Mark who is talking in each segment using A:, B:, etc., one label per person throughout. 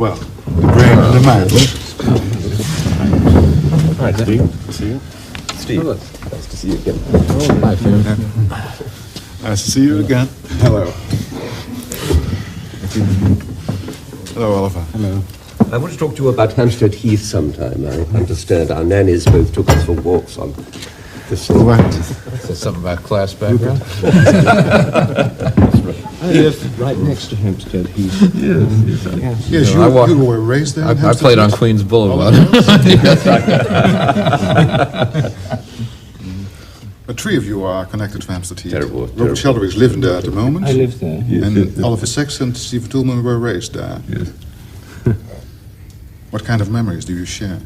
A: Well, the brain and the mind.
B: All right, Steve.
A: See you.
B: Steve, nice to see you again.
C: Hi, Phil.
A: Nice to see you again.
B: Hello.
A: Hello, Oliver.
C: Hello.
B: I want to talk to you about Hampstead Heath sometime. I understand our nannies both took us for walks on this.
A: Right.
C: Says something about class background.
D: I live right next to Hampstead Heath.
A: Yes,
C: I walk-
A: you were raised there. in
C: I
A: Hampstead
C: played on
A: Heath?
C: Queens Boulevard.
A: The three of you are connected to Hampstead Heath.
B: Terrible,
A: Robert
B: terrible.
A: Sheldrake's living there at the moment.
D: I live there.
A: And Oliver Sacks and Stephen Toulmin were raised there.
B: Yes.
A: What kind of memories do you share?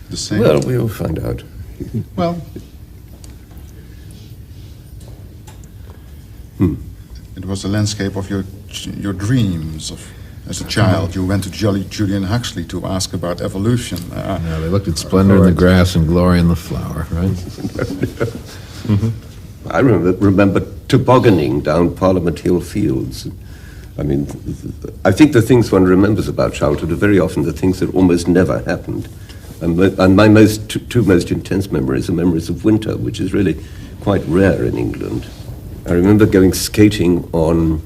A: The same?
B: Well, we'll find out.
A: Well, it was the landscape of your dreams of. As a child, you went to Julian Huxley to ask about evolution.
C: Yeah, they looked at splendor in the grass and glory in the flower, right?
B: I remember tobogganing down Parliament Hill Fields. I mean, I think the things one remembers about childhood are very often the things that almost never happened. And my two most intense memories are memories of winter, which is really quite rare in England. I remember going skating on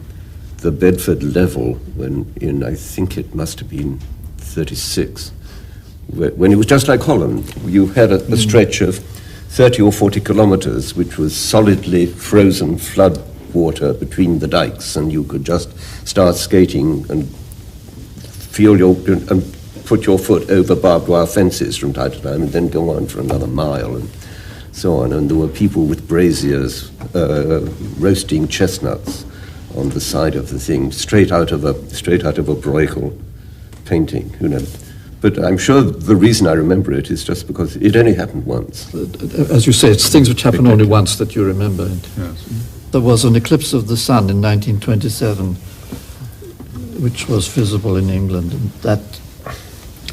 B: the Bedford level when I think it must have been 36, when it was just like Holland. You had a stretch of 30 or 40 kilometers, which was solidly frozen flood water between the dikes, and you could just start skating and and put your foot over barbed wire fences from time to time, and then go on for another mile and so on. And there were people with braziers roasting chestnuts on the side of the thing, straight out of a Bruegel painting, you know. But I'm sure the reason I remember it is just because it only happened once.
E: As you say, it's things which happen only once that you remember. And there was an eclipse of the sun in 1927, which was visible in England, and that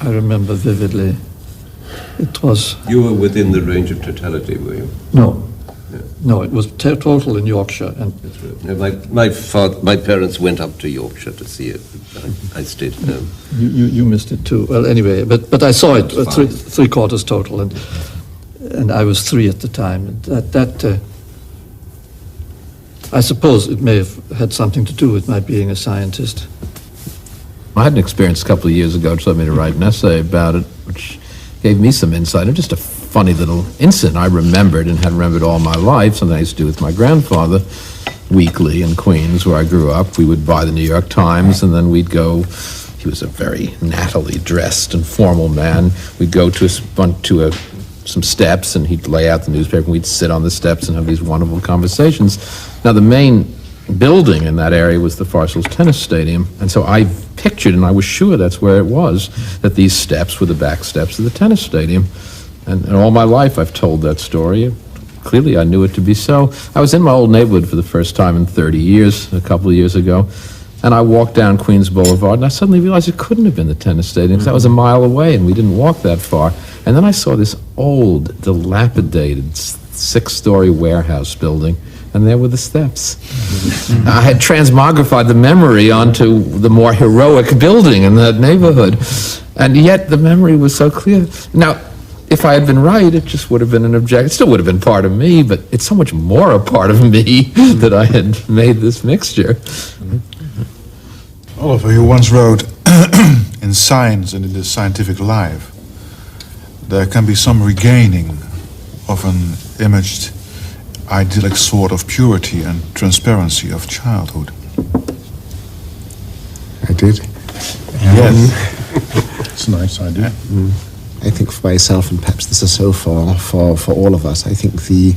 E: I remember vividly. It was...
B: You were within the range of totality, were you?
E: No. No, it was total in Yorkshire. And
B: That's right. No, my parents went up to Yorkshire to see it. I stayed at home.
E: you missed it too. Well, anyway, but I saw it three quarters total, and I was 3 at the time. And that I suppose it may have had something to do with my being a scientist.
C: I had an experience a couple of years ago which led me to write an essay about it, which gave me some insight. And just a funny little incident I remembered and had remembered all my life, something I used to do with my grandfather weekly in Queens, where I grew up. We would buy the New York Times, and then we'd go. He was a very nattily dressed and formal man. We'd go to some steps, and he'd lay out the newspaper, and we'd sit on the steps and have these wonderful conversations. Now, the main building in that area was the Farcels Tennis Stadium, and so I pictured, and I was sure that's where it was, that these steps were the back steps of the tennis stadium. And all my life I've told that story. Clearly I knew it to be so. I was in my old neighborhood for the first time in 30 years, a couple of years ago, and I walked down Queens Boulevard, and I suddenly realized it couldn't have been the tennis stadium, because that was a mile away, and we didn't walk that far. And then I saw this old, dilapidated, 6-story warehouse building, and there were the steps. I had transmogrified the memory onto the more heroic building in that neighborhood, and yet the memory was so clear. Now, if I had been right, it just would have been an objection. It still would have been part of me, but it's so much more a part of me that I had made this mixture.
A: Oliver, you once wrote, in science and in the scientific life, there can be some regaining of an imaged, idyllic sort of purity and transparency of childhood.
D: I did.
A: Yes. It's a nice idea.
D: I think for myself, and perhaps this is so for all of us, I think the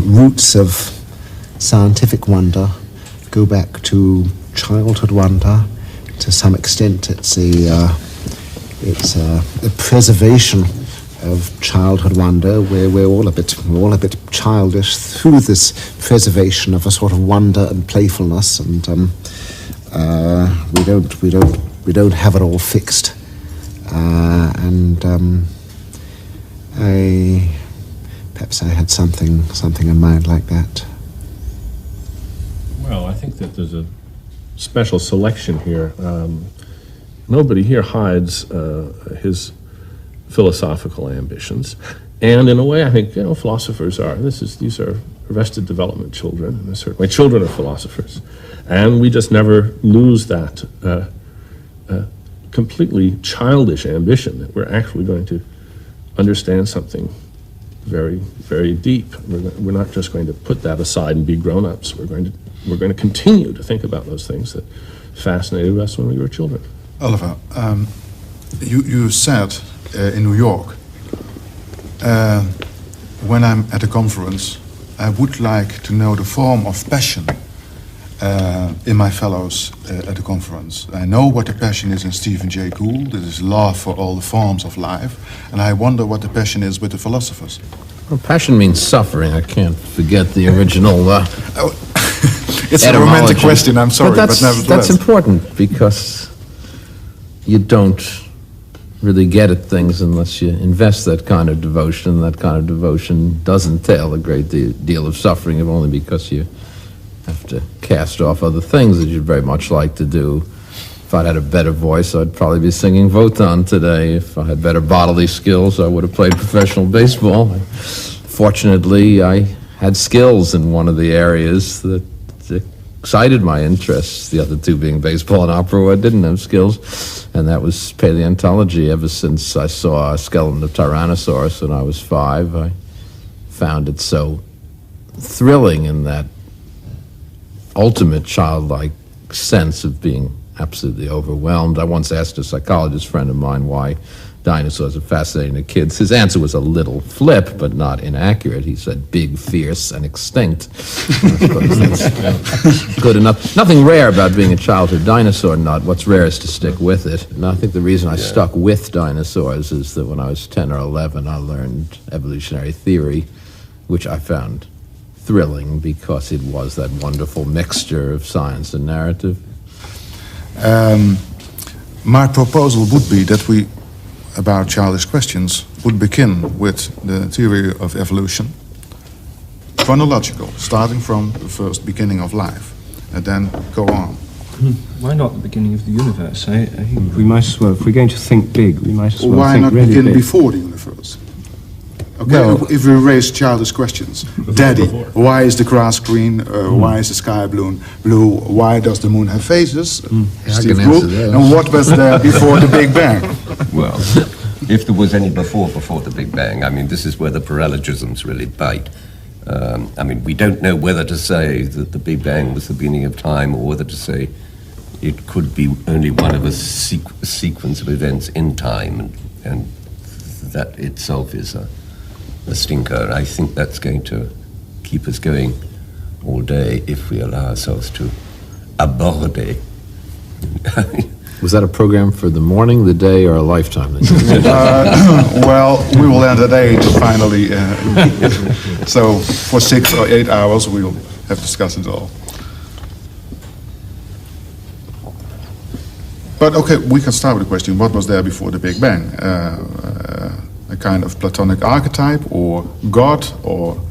D: roots of scientific wonder go back to childhood wonder. To some extent, it's a preservation of childhood wonder, where we're all a bit childish through this preservation of a sort of wonder and playfulness, and we don't have it all fixed. Perhaps I had something in mind like that.
F: Well, I think that there's a special selection here. nobody here hides his philosophical ambitions. And in a way, I think, philosophers are. These are arrested development children. In a certain way, children are philosophers. And we just never lose that completely childish ambition that we're actually going to understand something very, very deep. We're not just going to put that aside and be grown-ups. We're going to continue to think about those things that fascinated us when we were children.
A: Oliver, you said in New York, when I'm at a conference, I would like to know the form of passion in my fellows at the conference. I know what the passion is in Stephen Jay Gould. It is love for all the forms of life. And I wonder what the passion is with the philosophers.
C: Well, passion means suffering. I can't forget the original
A: It's a romantic question, I'm sorry, but nevertheless.
C: That's important, because you don't really get at things unless you invest that kind of devotion. That kind of devotion does entail a great deal of suffering, if only because you have to cast off other things that you'd very much like to do. If I'd had a better voice, I'd probably be singing Wotan today. If I had better bodily skills, I would have played professional baseball. Fortunately, I had skills in one of the areas that excited my interests, the other two being baseball and opera, where I didn't have skills, and that was paleontology. Ever since I saw a skeleton of Tyrannosaurus when I was 5, I found it so thrilling in that ultimate childlike sense of being absolutely overwhelmed. I once asked a psychologist friend of mine why dinosaurs are fascinating to kids. His answer was a little flip, but not inaccurate. He said, big, fierce, and extinct. I suppose that's good enough. Nothing rare about being a childhood dinosaur nut. What's rare is to stick with it. And I think the reason I stuck with dinosaurs is that when I was 10 or 11, I learned evolutionary theory, which I found thrilling because it was that wonderful mixture of science and narrative.
A: My proposal would be that we, about childish questions, would begin with the theory of evolution, chronological, starting from the first beginning of life, and then go on.
G: Why not the beginning of the universe? I think we might as well, if we're going to think big, we might as well
A: Why
G: think
A: not
G: really
A: begin
G: big.
A: before the universe? Okay,
G: Well-
A: if we raise childish questions. Daddy, why is the grass green? Why is the sky blue? Why does the moon have phases?
C: I
A: Steve
C: can
A: Gould.
C: answer that.
A: And what was there before the Big Bang?
B: Well, if there was any before the Big Bang, I mean, this is where the parallelisms really bite. I mean, we don't know whether to say that the Big Bang was the beginning of time or whether to say it could be only one of a sequence of events in time, and that itself is a stinker. I think that's going to keep us going all day if we allow ourselves to aborder.
C: Was that a program for the morning, the day, or a lifetime?
A: Well, we will end at 8 finally. So for 6 or 8 hours we'll have discussed it all. But okay, we can start with the question, what was there before the Big Bang? A kind of Platonic archetype, or God, or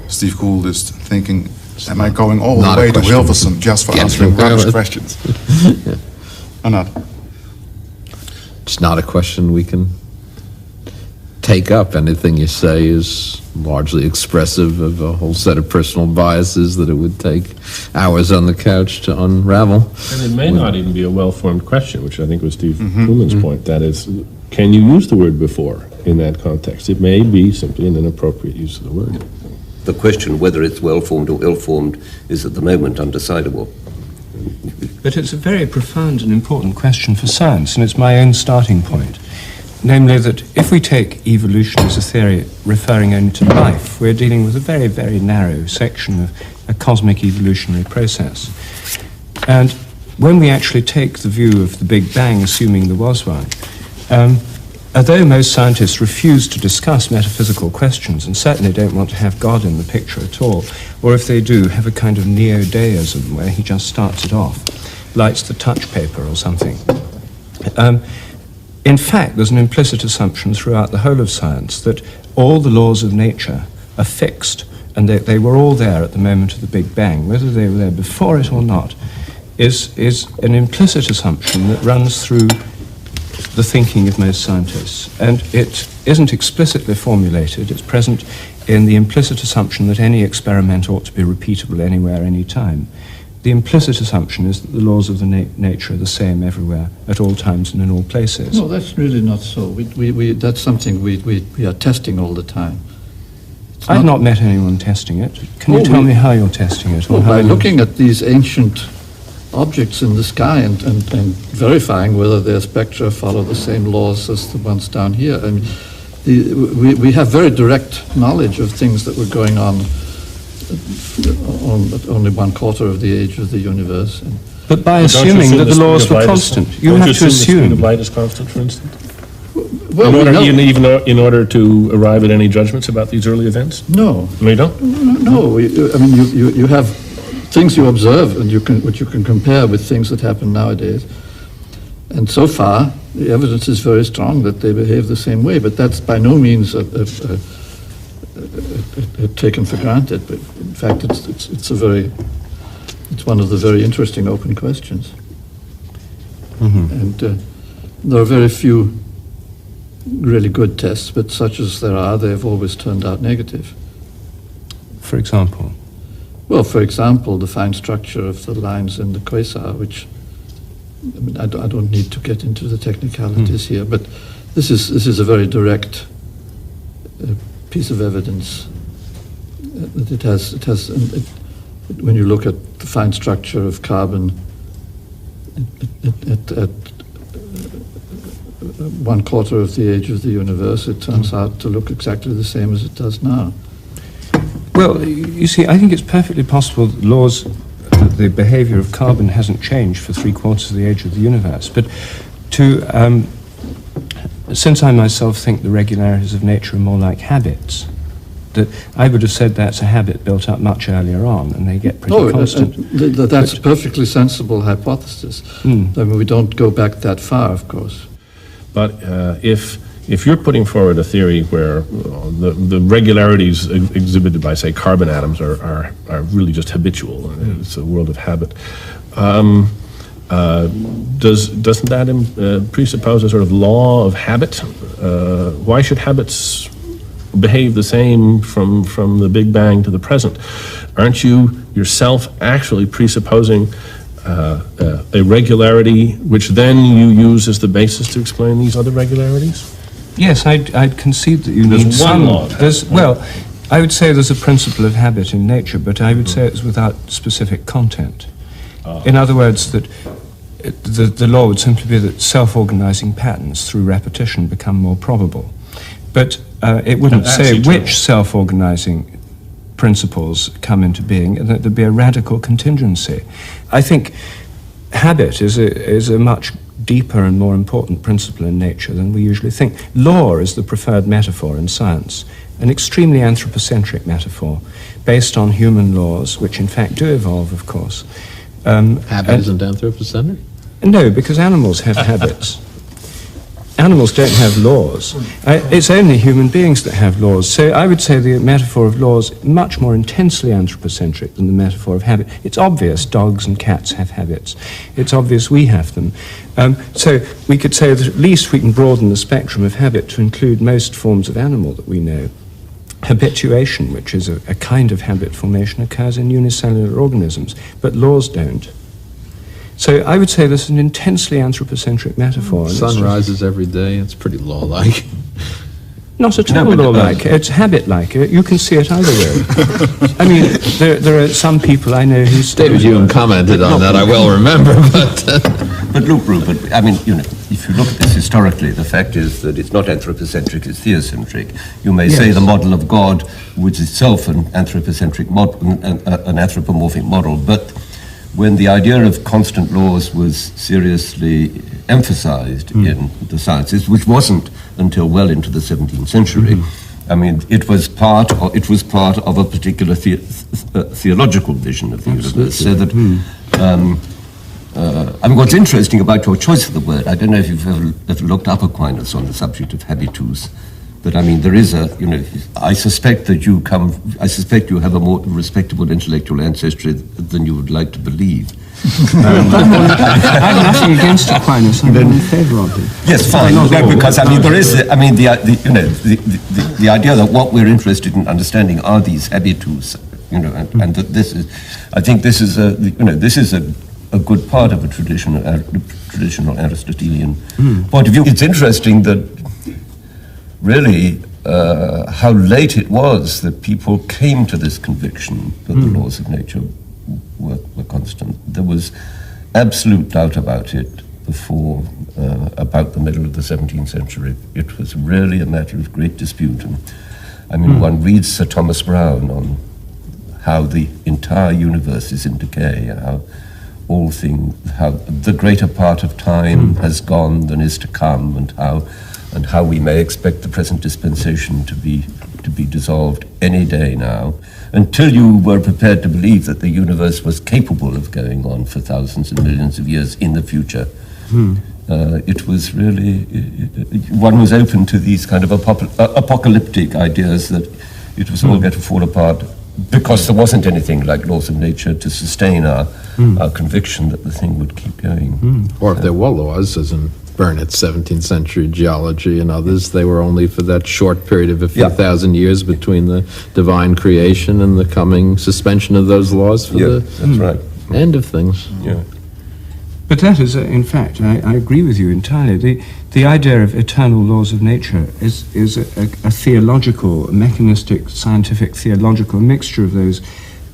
A: Steve Gould is thinking, am I going all the
C: Not a
A: way to
C: question.
A: Hilversum just for
C: Get
A: answering
C: through
A: rubbish
C: with.
A: questions? Or not?
C: It's not a question we can take up. Anything you say is largely expressive of a whole set of personal biases that it would take hours on the couch to unravel.
F: And it may not even be a well-formed question, which I think was Steve Toulmin's point. That is, can you use the word before in that context? It may be simply an inappropriate use of the word.
B: The question whether it's well-formed or ill-formed is at the moment undecidable.
G: But it's a very profound and important question for science, and it's my own starting point. Namely that if we take evolution as a theory referring only to life, we're dealing with a very, very narrow section of a cosmic evolutionary process. And when we actually take the view of the Big Bang, assuming there was one, although most scientists refuse to discuss metaphysical questions and certainly don't want to have God in the picture at all, or if they do, have a kind of neo-deism where he just starts it off, lights the touch paper or something. In fact, there's an implicit assumption throughout the whole of science that all the laws of nature are fixed, and they were all there at the moment of the Big Bang. Whether they were there before it or not is an implicit assumption that runs through the thinking of most scientists. And it isn't explicitly formulated, it's present in the implicit assumption that any experiment ought to be repeatable anywhere, any time. The implicit assumption is that the laws of the nature are the same everywhere, at all times and in all places.
E: No, that's really not so. That's something we are testing all the time.
G: I've not met anyone testing it. Can you tell me how you're testing it?
E: Well, by looking at these ancient objects in the sky and verifying whether their spectra follow the same laws as the ones down here. I mean, we have very direct knowledge of things that were going on only 1/4 of the age of the universe.
G: But by assuming that the laws were constant, you have to assume.
F: The speed of light is constant, for instance?
E: Well,
F: In order to arrive at any judgments about these early events?
E: No.
F: No, you don't?
E: No. I mean, you have things you observe and which you can compare with things that happen nowadays. And so far, the evidence is very strong that they behave the same way. But that's by no means taken for granted. But in fact, it's one of the very interesting open questions. And there are very few really good tests, but such as there are, they've always turned out negative.
G: For example?
E: Well, for example, the fine structure of the lines in the quasar, which, I mean, I don't need to get into the technicalities here, but this is a very direct piece of evidence that it has, when you look at the fine structure of carbon at 1/4 of the age of the universe, it turns out to look exactly the same as it does now.
G: Well, you see, I think it's perfectly possible that the behavior of carbon hasn't changed for 3/4 of the age of the universe. But since I myself think the regularities of nature are more like habits, that I would have said that's a habit built up much earlier on, and they get pretty constant.
E: That's a perfectly sensible hypothesis. I mean, we don't go back that far, of course.
F: But if you're putting forward a theory where the regularities exhibited by, say, carbon atoms are really just habitual, it's a world of habit, doesn't that presuppose a sort of law of habit? Why should habits behave the same from the Big Bang to the present? Aren't you yourself actually presupposing a regularity which then you use as the basis to explain these other regularities?
G: Yes, I'd concede that you need some law. Well, I would say there's a principle of habit in nature, but I would say it's without specific content. In other words, that the law would simply be that self-organizing patterns through repetition become more probable. But it wouldn't say which self-organizing principles come into being, and that there'd be a radical contingency. I think habit is a much deeper and more important principle in nature than we usually think. Law is the preferred metaphor in science, an extremely anthropocentric metaphor based on human laws, which in fact do evolve, of course.
C: Habit isn't anthropocentric?
G: No, because animals have habits. Animals don't have laws. It's only human beings that have laws. So I would say the metaphor of laws is much more intensely anthropocentric than the metaphor of habit. It's obvious dogs and cats have habits. It's obvious we have them. So we could say that at least we can broaden the spectrum of habit to include most forms of animal that we know. Habituation, which is a kind of habit formation, occurs in unicellular organisms, but laws don't. So I would say this is an intensely anthropocentric metaphor.
C: The sun rises every day. It's pretty law-like.
G: Not at all law-like. It's habit-like. You can see it either way. I mean, there are some people I know who...
C: David Hume commented on that, I well remember, but...
B: But look, Rupert, I mean, you know, if you look at this historically, the fact is that it's not anthropocentric, it's theocentric. You may say the model of God, which is itself an anthropocentric model, an anthropomorphic model, but when the idea of constant laws was seriously emphasized in the sciences, which wasn't until well into the 17th century, I mean, it was part of a particular theological vision of the universe. So that, I mean, what's interesting about your choice of the word, I don't know if you've ever looked up Aquinas on the subject of habitus, But I mean, there is a, I suspect you have a more respectable intellectual ancestry than you would like to believe.
G: I have nothing against Aquinas. I'm in favour of it.
B: Yes, fine. Because I mean, there is, the idea that what we're interested in understanding are these habitus, and that this is, I think this is a good part of a traditional Aristotelian point of view. It's interesting that really how late it was that people came to this conviction that the laws of nature were constant. There was absolute doubt about it before about the middle of the 17th century. It was really a matter of great dispute. And I mean, one reads Sir Thomas Browne on how the entire universe is in decay, how the greater part of time has gone than is to come, and how we may expect the present dispensation to be dissolved any day now, until you were prepared to believe that the universe was capable of going on for thousands and millions of years in the future. It was really, one was open to these kind of apocalyptic ideas that it was all going to fall apart because there wasn't anything like laws of nature to sustain our conviction that the thing would keep going.
C: Or if there were laws, as in Burnett's 17th century geology and others, they were only for that short period of a few thousand years between the divine creation and the coming suspension of those laws for the end of things.
B: Yeah.
G: But that is, in fact, I agree with you entirely. The idea of eternal laws of nature is a theological, a mechanistic, scientific, theological mixture of those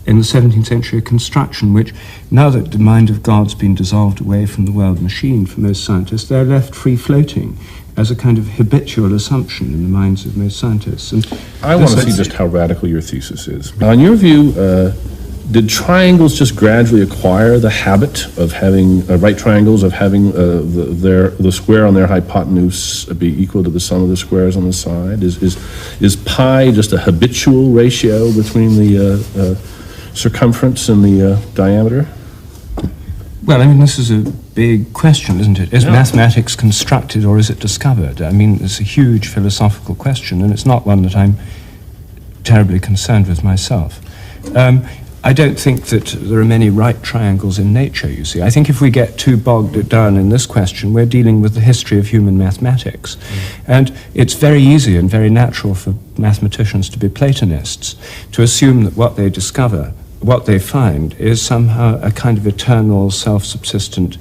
G: in the 17th century construction, which, now that the mind of God's been dissolved away from the world machine for most scientists, they're left free-floating as a kind of habitual assumption in the minds of most scientists. And
F: I want to see just how radical your thesis is. Now, in your view, did triangles just gradually acquire the habit of having right triangles, of having the square on their hypotenuse be equal to the sum of the squares on the side? Is pi just a habitual ratio between the circumference and the diameter?
G: Well, I mean, this is a big question, isn't it? Is mathematics constructed or is it discovered? I mean, it's a huge philosophical question, and it's not one that I'm terribly concerned with myself. I don't think that there are many right triangles in nature, you see. I think if we get too bogged down in this question, we're dealing with the history of human mathematics. And it's very easy and very natural for mathematicians to be Platonists, to assume that what they discover, what they find, is somehow a kind of eternal, self-subsistent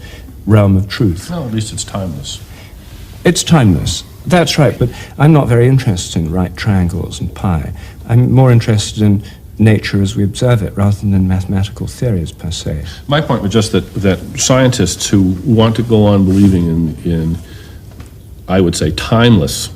G: realm of truth.
F: No, at least it's timeless.
G: It's timeless. That's right, but I'm not very interested in right triangles and pi. I'm more interested in nature as we observe it, rather than mathematical theories per se.
F: My point was just that scientists who want to go on believing in I would say, timeless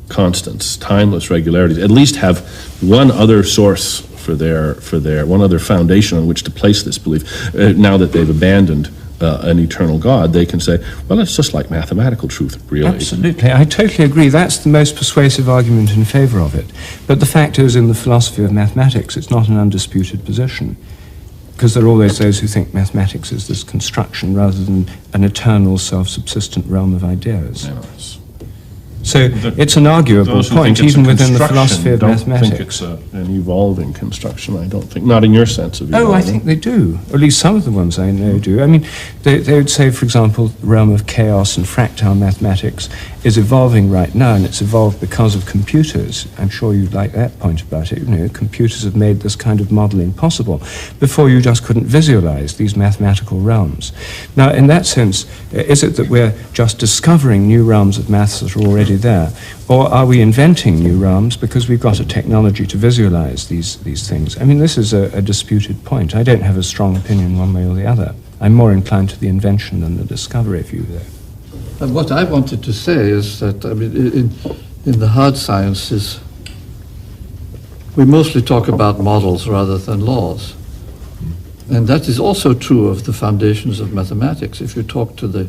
F: constants, timeless regularities, at least have one other source for their one other foundation on which to place this belief. Now that they've abandoned an eternal God, they can say, well, it's just like mathematical truth, really.
G: Absolutely. I totally agree. That's the most persuasive argument in favor of it. But the fact is, in the philosophy of mathematics, it's not an undisputed position, because there are always those who think mathematics is this construction rather than an eternal, self-subsistent realm of ideas. Yes. So it's an arguable point, even within the philosophy of mathematics.
F: I think it's an evolving construction, I don't think. Not in your sense of evolving.
G: Oh, I think they do. Or at least some of the ones I know do. I mean, they would say, for example, the realm of chaos and fractal mathematics is evolving right now, and it's evolved because of computers. I'm sure you'd like that point about it. You know, computers have made this kind of modeling possible. Before, you just couldn't visualize these mathematical realms. Now, in that sense, is it that we're just discovering new realms of maths that are already there, or are we inventing new realms because we've got a technology to visualize these things? I mean, this is a disputed point. I don't have a strong opinion one way or the other. I'm more inclined to the invention than the discovery view there.
E: And what I wanted to say is that, I mean, in the hard sciences, we mostly talk about models rather than laws. And that is also true of the foundations of mathematics. If you talk to the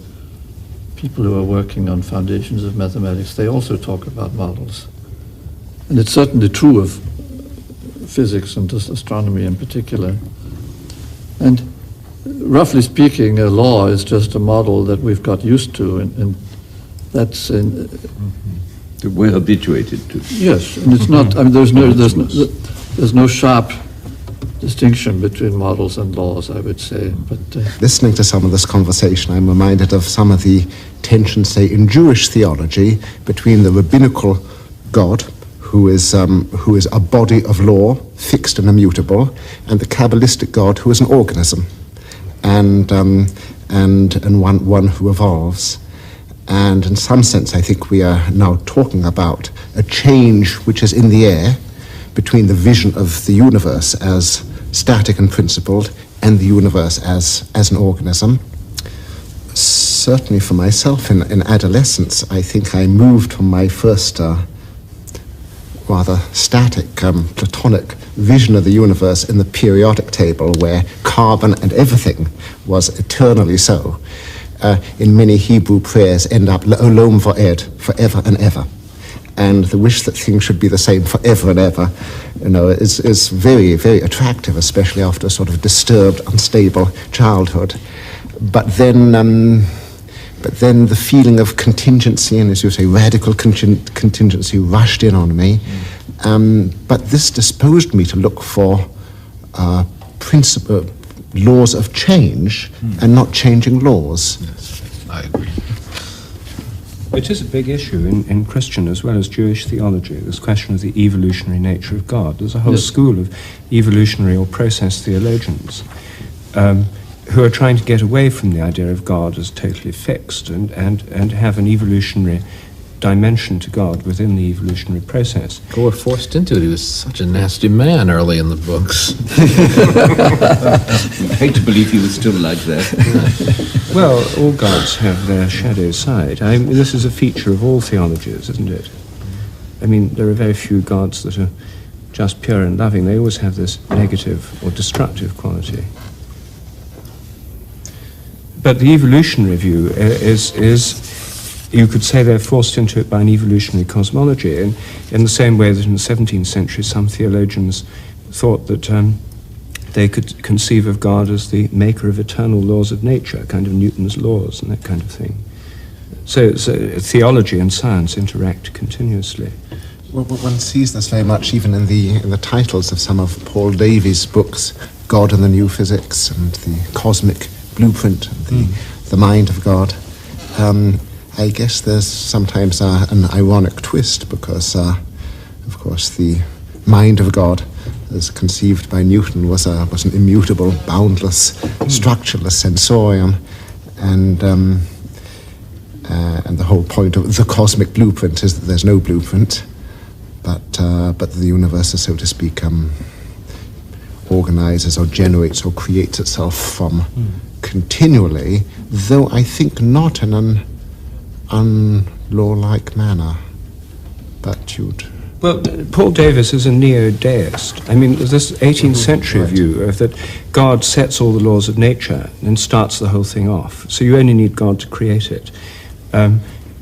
E: people who are working on foundations of mathematics, they also talk about models. And it's certainly true of physics and astronomy in particular. And roughly speaking, a law is just a model that we've got used to, and that's
B: We're habituated to.
E: Yes, and it's not, I mean, there's no sharp distinction between models and laws, I would say, but...
D: Listening to some of this conversation, I'm reminded of some of the tensions, say, in Jewish theology between the rabbinical God, who is a body of law, fixed and immutable, and the Kabbalistic God, who is an organism, and one who evolves. And in some sense, I think we are now talking about a change which is in the air between the vision of the universe as static and principled and the universe as an organism. Certainly for myself in adolescence, I think I moved from my first rather static, Platonic vision of the universe in the periodic table where carbon and everything was eternally so. In many Hebrew prayers end up Le'olam va'ed, forever and ever. And the wish that things should be the same forever and ever, is very, very attractive, especially after a sort of disturbed, unstable childhood. But then the feeling of contingency, and as you say, radical contingency rushed in on me. But this disposed me to look for laws of change and not changing laws.
C: Yes, I agree.
G: It is a big issue in Christian as well as Jewish theology, this question of the evolutionary nature of God. There's a whole school of evolutionary or process theologians who are trying to get away from the idea of God as totally fixed and have an evolutionary dimension to God within the evolutionary process.
C: Well, we're forced into it. He was such a nasty man early in the books.
B: I hate to believe he was still like that.
G: Well, all gods have their shadow side. I mean, this is a feature of all theologies, isn't it? I mean, there are very few gods that are just pure and loving. They always have this negative or destructive quality. But the evolutionary view is you could say they're forced into it by an evolutionary cosmology, in the same way that in the 17th century some theologians thought that they could conceive of God as the maker of eternal laws of nature, kind of Newton's laws and that kind of thing. So theology and science interact continuously.
D: Well, one sees this very much even in the titles of some of Paul Davies' books, God and the New Physics and the Cosmic Blueprint and the Mind of God. I guess there's sometimes an ironic twist because, of course, the mind of God, as conceived by Newton, was an immutable, boundless, structureless sensorium, and the whole point of the cosmic blueprint is that there's no blueprint, but the universe is, so to speak, organizes or generates or creates itself from continually, though I think not in an unlaw-like manner. But you'd...
G: Well, Paul Davies is a neo-deist. I mean, this 18th century view of that God sets all the laws of nature and starts the whole thing off. So you only need God to create it.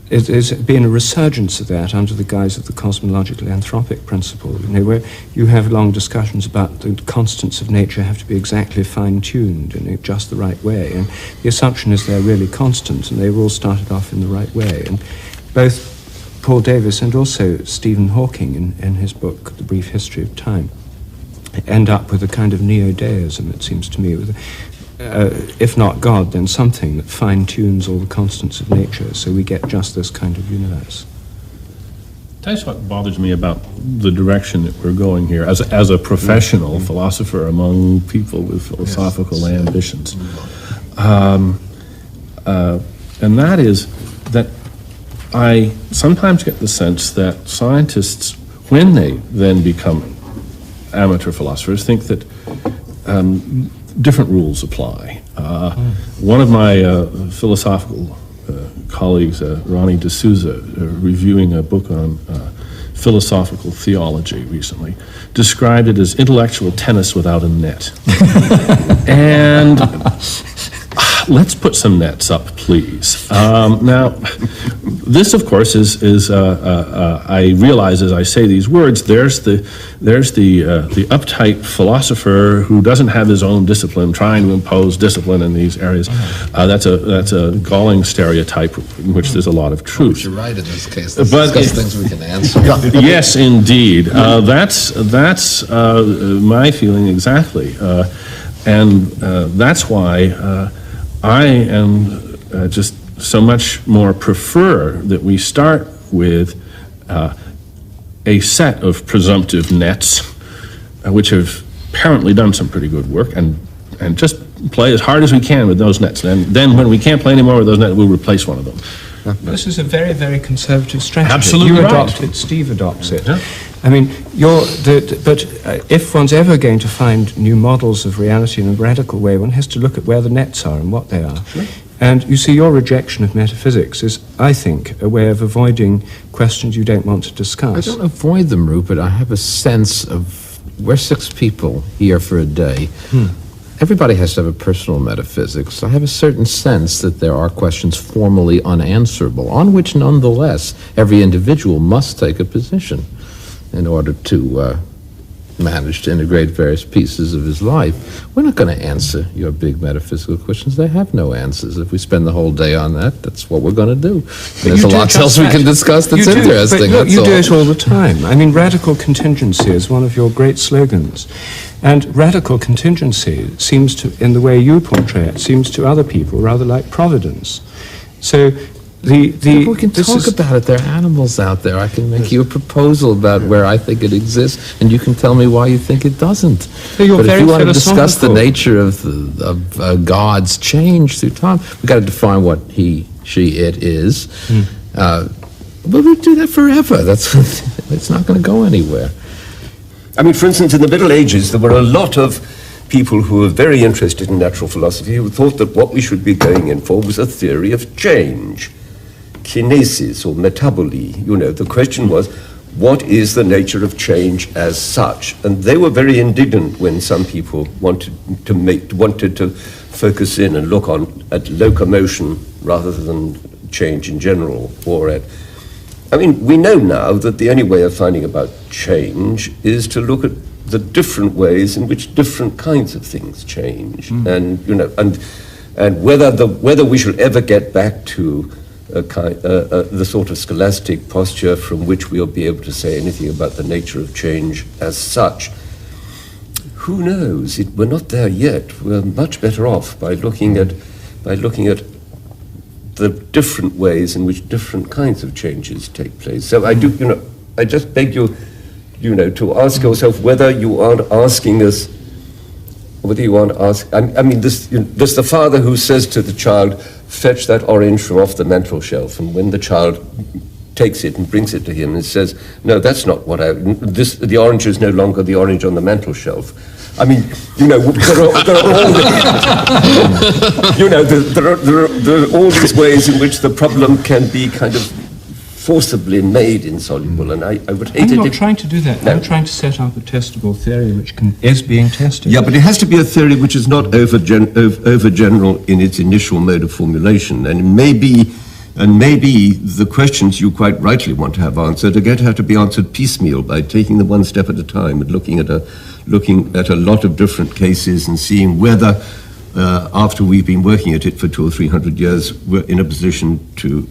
G: There's been a resurgence of that under the guise of the cosmological anthropic principle, where you have long discussions about the constants of nature have to be exactly fine-tuned and just the right way. And the assumption is they're really constant, and they've all started off in the right way. And both Paul Davies and also Stephen Hawking, in his book, The Brief History of Time, end up with a kind of neo-deism, it seems to me, with if not God, then something that fine-tunes all the constants of nature, so we get just this kind of universe.
F: Tell us what bothers me about the direction that we're going here as a professional philosopher among people with philosophical ambitions. And that is that I sometimes get the sense that scientists, when they then become amateur philosophers, think that different rules apply. One of my philosophical colleagues, Ronnie D'Souza, reviewing a book on philosophical theology recently, described it as intellectual tennis without a net. And let's put some nets up, please. Now, this, of course, is I realize as I say these words, there's the uptight philosopher who doesn't have his own discipline, trying to impose discipline in these areas. That's a galling stereotype in which there's a lot of truth.
C: You're right in this case. Let's
F: But
C: discuss things we can answer.
F: Yes, indeed. That's my feeling exactly, and that's why I am just so much more prefer that we start with a set of presumptive nets, which have apparently done some pretty good work, and just play as hard as we can with those nets. And then when we can't play anymore with those nets, we'll replace one of them.
G: This is a very, very conservative strategy.
F: Absolutely
G: You
F: right.
G: adopt it, Steve adopts it.
F: Yeah.
G: I mean, but if one's ever going to find new models of reality in a radical way, one has to look at where the nets are and what they are.
F: Sure.
G: And you see, your rejection of metaphysics is, I think, a way of avoiding questions you don't want to
C: I
G: discuss.
C: don't avoid them, Rupert. I have a sense of, we're 6 people here for a day. Everybody has to have a personal metaphysics. I have a certain sense that there are questions formally unanswerable, on which nonetheless every individual must take a position in order to manage to integrate various pieces of his life. We're not going to answer your big metaphysical questions. They have no answers. If we spend the whole day on that, that's what we're going to do. There's a
G: you do
C: lot
G: just
C: else we
G: that.
C: can discuss that's
G: You do,
C: interesting.
G: But look,
C: that's
G: you
C: all.
G: do it all the time. I mean, radical contingency is one of your great slogans. And radical contingency seems to, in the way you portray it, seems to other people rather like providence. So
C: We can talk about it. There are animals out there. I can make you a proposal about where I think it exists, and you can tell me why you think it doesn't.
G: So you're
C: but if
G: very
C: you want to discuss the
G: philosophical.
C: nature of God's change through time, we've got to define what he, she, it is. But we do that forever. It's not going to go anywhere.
B: I mean, for instance, in the Middle Ages, there were a lot of people who were very interested in natural philosophy who thought that what we should be going in for was a theory of change, kinesis or metaboly. You know, the question was, what is the nature of change as such? And they were very indignant when some people wanted to focus in and look at locomotion rather than change in general, or at I mean, we know now that the only way of finding about change is to look at the different ways in which different kinds of things change, and you know, and whether we shall ever get back to the sort of scholastic posture from which we'll be able to say anything about the nature of change as such. Who knows? We're not there yet. We're much better off by looking at the different ways in which different kinds of changes take place. So I do, I just beg you, to ask yourself whether you aren't asking us, whether you aren't asking, I mean, there's the father who says to the child, fetch that orange from off the mantel shelf, and when the child takes it and brings it to him and says, no, that's not what the orange is no longer the orange on the mantel shelf. I mean, there are all these ways in which the problem can be kind of forcibly made insoluble, and I would hate it.
G: I'm not trying to do that. No. I'm trying to set up a testable theory which is being tested.
B: Yeah, but it has to be a theory which is not overgeneral in its initial mode of formulation, and maybe the questions you quite rightly want to have answered are going to have to be answered piecemeal by taking them one step at a time and looking at a lot of different cases and seeing whether, after we've been working at it for 200 or 300 years, we're in a position to,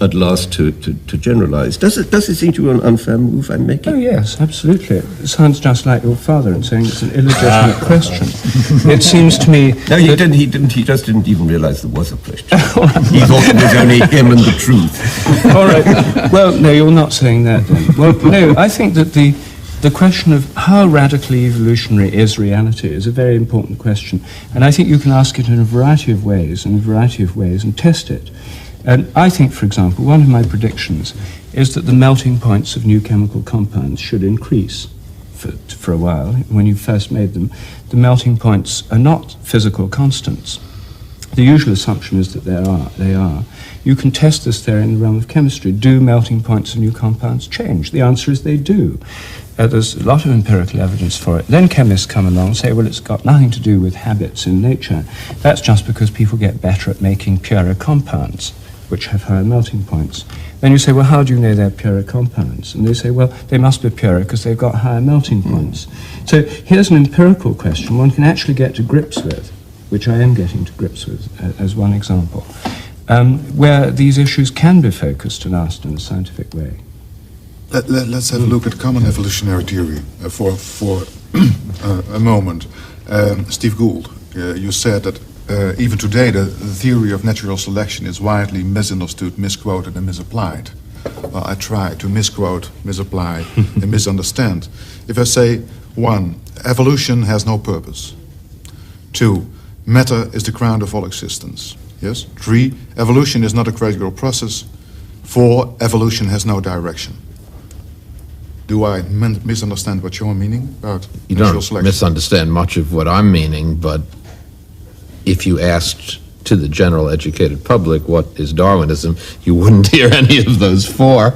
B: at last, to generalize. Does it seem to you an unfair move I'm making?
G: Oh, yes, absolutely. It sounds just like your father in saying it's an illegitimate question. It seems to me...
B: No, he didn't. He just didn't even realize there was a question. He thought it was only him and the truth.
G: All right. Well, no, you're not saying that then. Well, no, I think that the question of how radically evolutionary is reality is a very important question. And I think you can ask it in a variety of ways, and test it. And I think, for example, one of my predictions is that the melting points of new chemical compounds should increase for a while. When you first made them, the melting points are not physical constants. The usual assumption is that they are. You can test this theory in the realm of chemistry. Do melting points of new compounds change? The answer is they do. There's a lot of empirical evidence for it. Then chemists come along and say, well, it's got nothing to do with habits in nature. That's just because people get better at making purer compounds. which have higher melting points. Then you say, well, how do you know they're purer compounds? And they say, well, they must be purer because they've got higher melting points. So here's an empirical question one can actually get to grips with, which I am getting to grips with as one example, where these issues can be focused and asked in a scientific way.
A: Let's have a look at common evolutionary theory for a moment. Steve Gould, you said that even today the theory of natural selection is widely misunderstood, misquoted and misapplied. Well, I try to misquote, misapply and misunderstand. If I say, 1, evolution has no purpose. 2, matter is the ground of all existence. Yes? 3, evolution is not a gradual process. 4, evolution has no direction. Do I misunderstand what you're meaning about
C: You
A: natural
C: don't
A: selection?
C: misunderstand much of what I'm meaning, but if you asked to the general educated public what is Darwinism, you wouldn't hear any of those 4.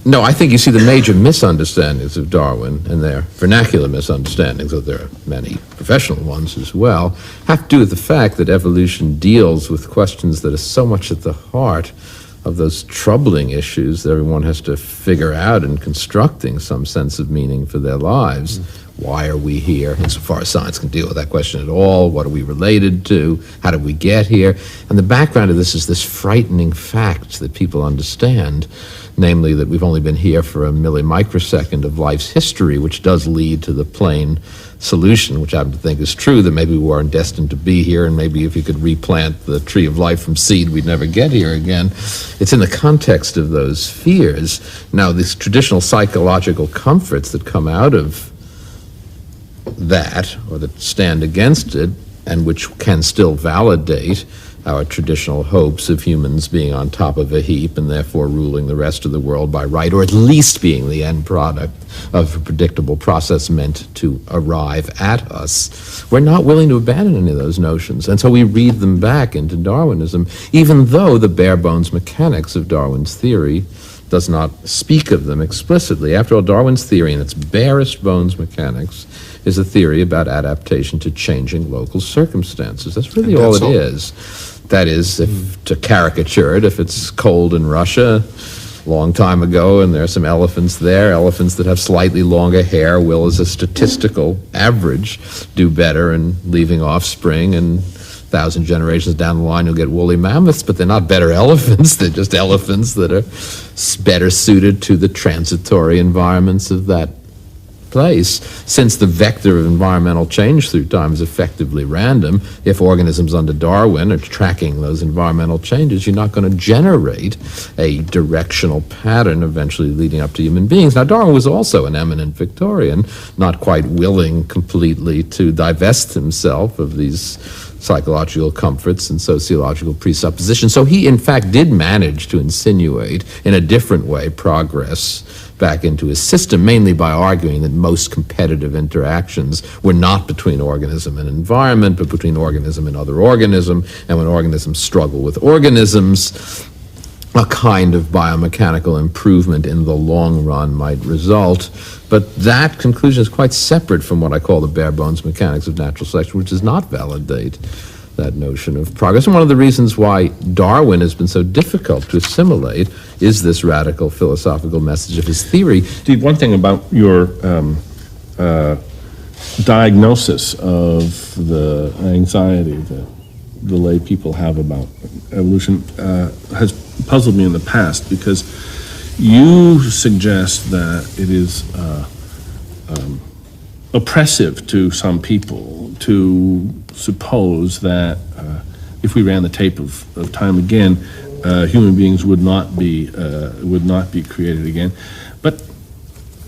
C: No, I think you see the major misunderstandings of Darwin, and their vernacular misunderstandings, though there are many professional ones as well, have to do with the fact that evolution deals with questions that are so much at the heart of those troubling issues that everyone has to figure out in constructing some sense of meaning for their lives. Why are we here? Insofar as science can deal with that question at all, what are we related to? How did we get here? And the background of this is this frightening fact that people understand, namely that we've only been here for a millimicrosecond of life's history, which does lead to the plain solution, which I happen to think is true, that maybe we weren't destined to be here, and maybe if you could replant the tree of life from seed, we'd never get here again. It's in the context of those fears. Now, these traditional psychological comforts that come out of that, or that stand against it, and which can still validate our traditional hopes of humans being on top of a heap and therefore ruling the rest of the world by right, or at least being the end product of a predictable process meant to arrive at us. We're not willing to abandon any of those notions, and so we read them back into Darwinism, even though the bare bones mechanics of Darwin's theory does not speak of them explicitly. After all, Darwin's theory in its barest bones mechanics is a theory about adaptation to changing local circumstances. That's really all it is. That is, if to caricature it, if it's cold in Russia a long time ago and there are some elephants there, elephants that have slightly longer hair will, as a statistical average, do better in leaving offspring, and 1,000 generations down the line you'll get woolly mammoths, but they're not better elephants, they're just elephants that are better suited to the transitory environments of that place. Since the vector of environmental change through time is effectively random, if organisms under Darwin are tracking those environmental changes, you're not going to generate a directional pattern eventually leading up to human beings. Now, Darwin was also an eminent Victorian, not quite willing completely to divest himself of these psychological comforts and sociological presuppositions. So he, in fact, did manage to insinuate, in a different way, progress back into his system, mainly by arguing that most competitive interactions were not between organism and environment, but between organism and other organism, and when organisms struggle with organisms, a kind of biomechanical improvement in the long run might result. But that conclusion is quite separate from what I call the bare bones mechanics of natural selection, which does not validate that notion of progress. And one of the reasons why Darwin has been so difficult to assimilate is this radical philosophical message of his theory.
F: Steve, one thing about your diagnosis of the anxiety that the lay people have about evolution has puzzled me in the past, because you suggest that it is oppressive to some people to suppose that if we ran the tape of time again, human beings would not be created again. But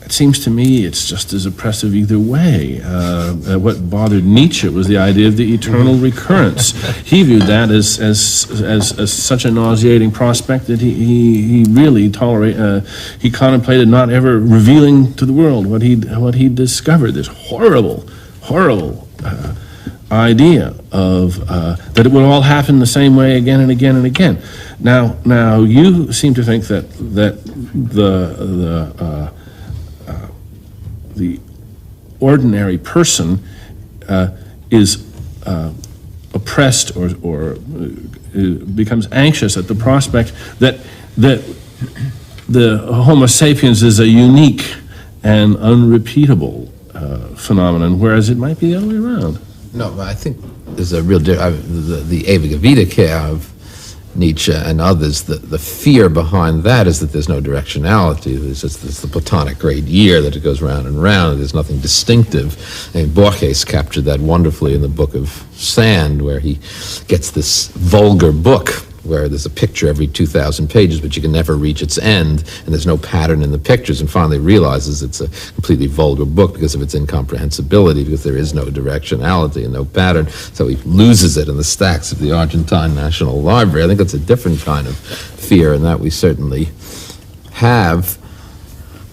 F: it seems to me it's just as oppressive either way. What bothered Nietzsche was the idea of the eternal recurrence. He viewed that as such a nauseating prospect that he really he contemplated not ever revealing to the world what he discovered. This horrible idea of that it would all happen the same way again and again and again. Now you seem to think that the ordinary person is oppressed or becomes anxious at the prospect that the Homo sapiens is a unique and unrepeatable phenomenon, whereas it might be the other way around.
C: No, but I think there's a real the Ewige Wiederkehr of Nietzsche and others, the fear behind that is that there's no directionality. There's the Platonic great year that it goes round and round. There's nothing distinctive. And Borges captured that wonderfully in the Book of Sand, where he gets this vulgar book where there's a picture every 2,000 pages, but you can never reach its end, and there's no pattern in the pictures, and finally realizes it's a completely vulgar book because of its incomprehensibility, because there is no directionality and no pattern, so he loses it in the stacks of the Argentine National Library. I think that's a different kind of fear, and that we certainly have.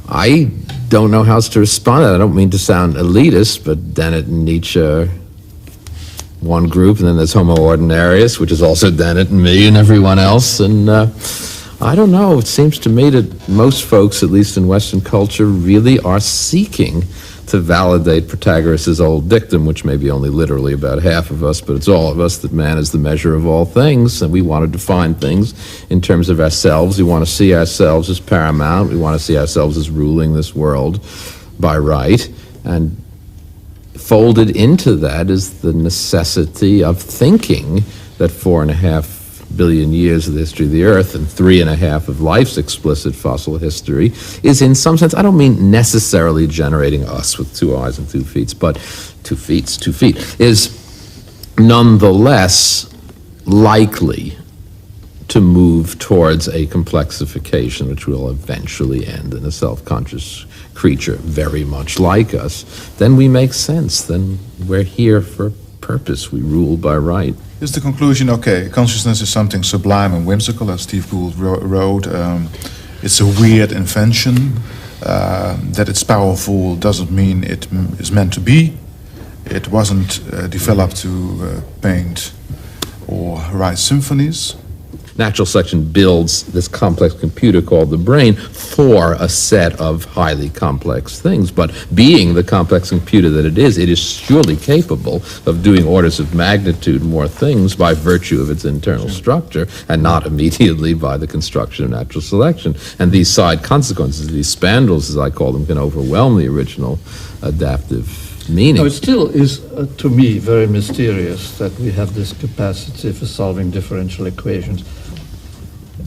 C: I don't know how else to respond to that. I don't mean to sound elitist, but Dennett and Nietzsche are one group, and then there's Homo ordinarius, which is also Dennett and me and everyone else, and I don't know, it seems to me that most folks, at least in Western culture, really are seeking to validate Protagoras' old dictum, which may be only literally about half of us, but it's all of us, that man is the measure of all things, and we want to define things in terms of ourselves. We want to see ourselves as paramount. We want to see ourselves as ruling this world by right, and folded into that is the necessity of thinking that 4.5 billion years of the history of the Earth and 3.5 of life's explicit fossil history is, in some sense, I don't mean necessarily generating us with 2 eyes and 2 feet, but 2 feet, is nonetheless likely to move towards a complexification which will eventually end in a self-conscious creature very much like us. Then we make sense. Then we're here for a purpose. We rule by right.
A: Is the conclusion, okay, consciousness is something sublime and whimsical, as Steve Gould wrote. It's a weird invention. That it's powerful doesn't mean it is meant to be. It wasn't developed to paint or write symphonies.
C: Natural selection builds this complex computer called the brain for a set of highly complex things. But being the complex computer that it is surely capable of doing orders of magnitude more things by virtue of its internal structure, and not immediately by the construction of natural selection. And these side consequences, these spandrels, as I call them, can overwhelm the original adaptive meaning.
E: No, it still is, to me, very mysterious that we have this capacity for solving differential equations.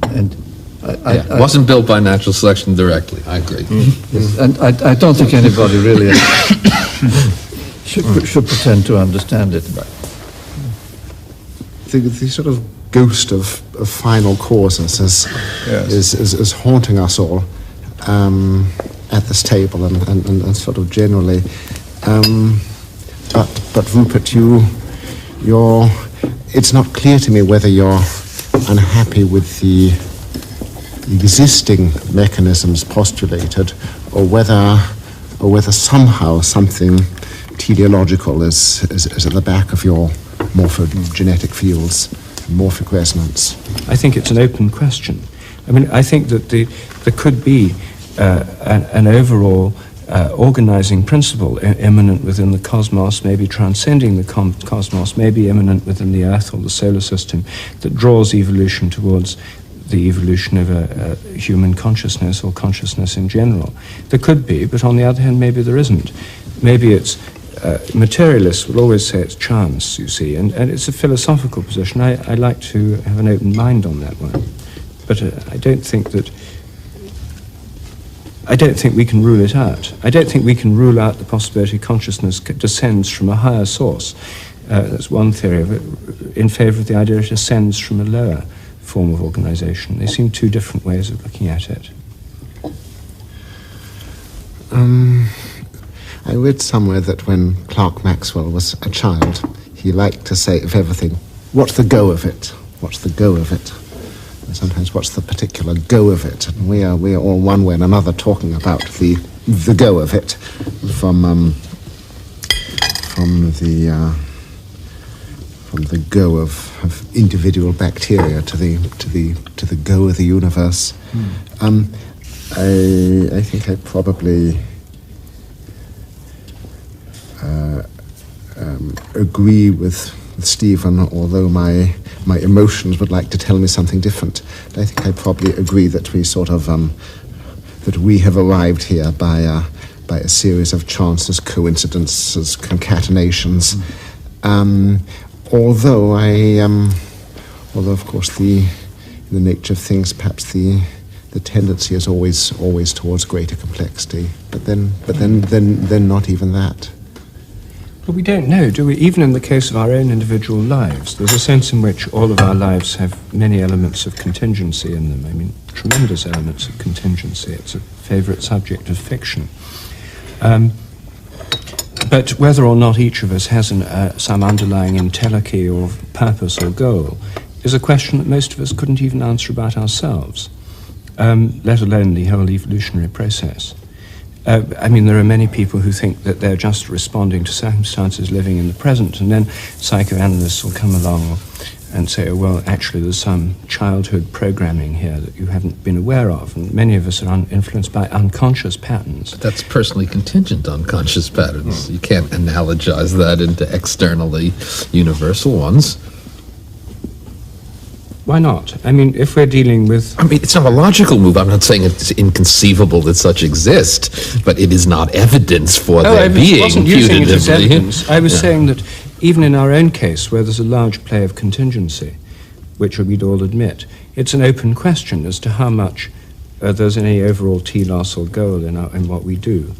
E: And
C: it wasn't built by natural selection directly, I agree.
E: Yes, and I don't think anybody really should pretend to understand it.
D: The sort of ghost of final causes is haunting us all at this table and sort of generally. But Rupert, it's not clear to me whether you're unhappy with the existing mechanisms postulated, or whether somehow something teleological is at the back of your morphogenetic fields, morphic resonance.
G: I think it's an open question. I mean, I think that there could be an overall organizing principle immanent within the cosmos, maybe transcending the cosmos, maybe immanent within the Earth or the solar system, that draws evolution towards the evolution of a human consciousness or consciousness in general. There could be, but on the other hand, maybe there isn't. Maybe it's materialists will always say it's chance, you see, and it's a philosophical position. I like to have an open mind on that one, but I don't think we can rule it out. I don't think we can rule out the possibility consciousness descends from a higher source. That's one theory of it, in favor of the idea it descends from a lower form of organization. They seem two different ways of looking at it.
D: I read somewhere that when Clerk Maxwell was a child, he liked to say of everything, "What's the go of it? What's the go of it?" And sometimes, what's the particular go of it? And we are all one way and another talking about the go of it, from the go of individual bacteria to the go of the universe. I think I probably agree with Stephen, although my emotions would like to tell me something different. I think I probably agree that we sort of that we have arrived here by a series of chances, coincidences, concatenations. Although of course in the nature of things, perhaps the tendency is always towards greater complexity. But then not even that.
G: But we don't know, do we? Even in the case of our own individual lives, there's a sense in which all of our lives have many elements of contingency in them. I mean, tremendous elements of contingency. It's a favourite subject of fiction. But whether or not each of us has some underlying entelechy or purpose or goal is a question that most of us couldn't even answer about ourselves, let alone the whole evolutionary process. I mean, there are many people who think that they're just responding to circumstances living in the present, and then psychoanalysts will come along and say, oh, well, actually, there's some childhood programming here that you haven't been aware of, and many of us are influenced by unconscious patterns.
C: But that's personally contingent unconscious patterns. You can't analogize that into externally universal ones.
G: Why not? I mean, if we're dealing with...
C: I mean, it's not a logical move. I'm not saying it's inconceivable that such exist, but it is not evidence for their being.
G: I wasn't using it as
C: putatively.
G: evidence. I was saying that even in our own case, where there's a large play of contingency, which we'd all admit, it's an open question as to how much there's any overall telos or goal in what we do.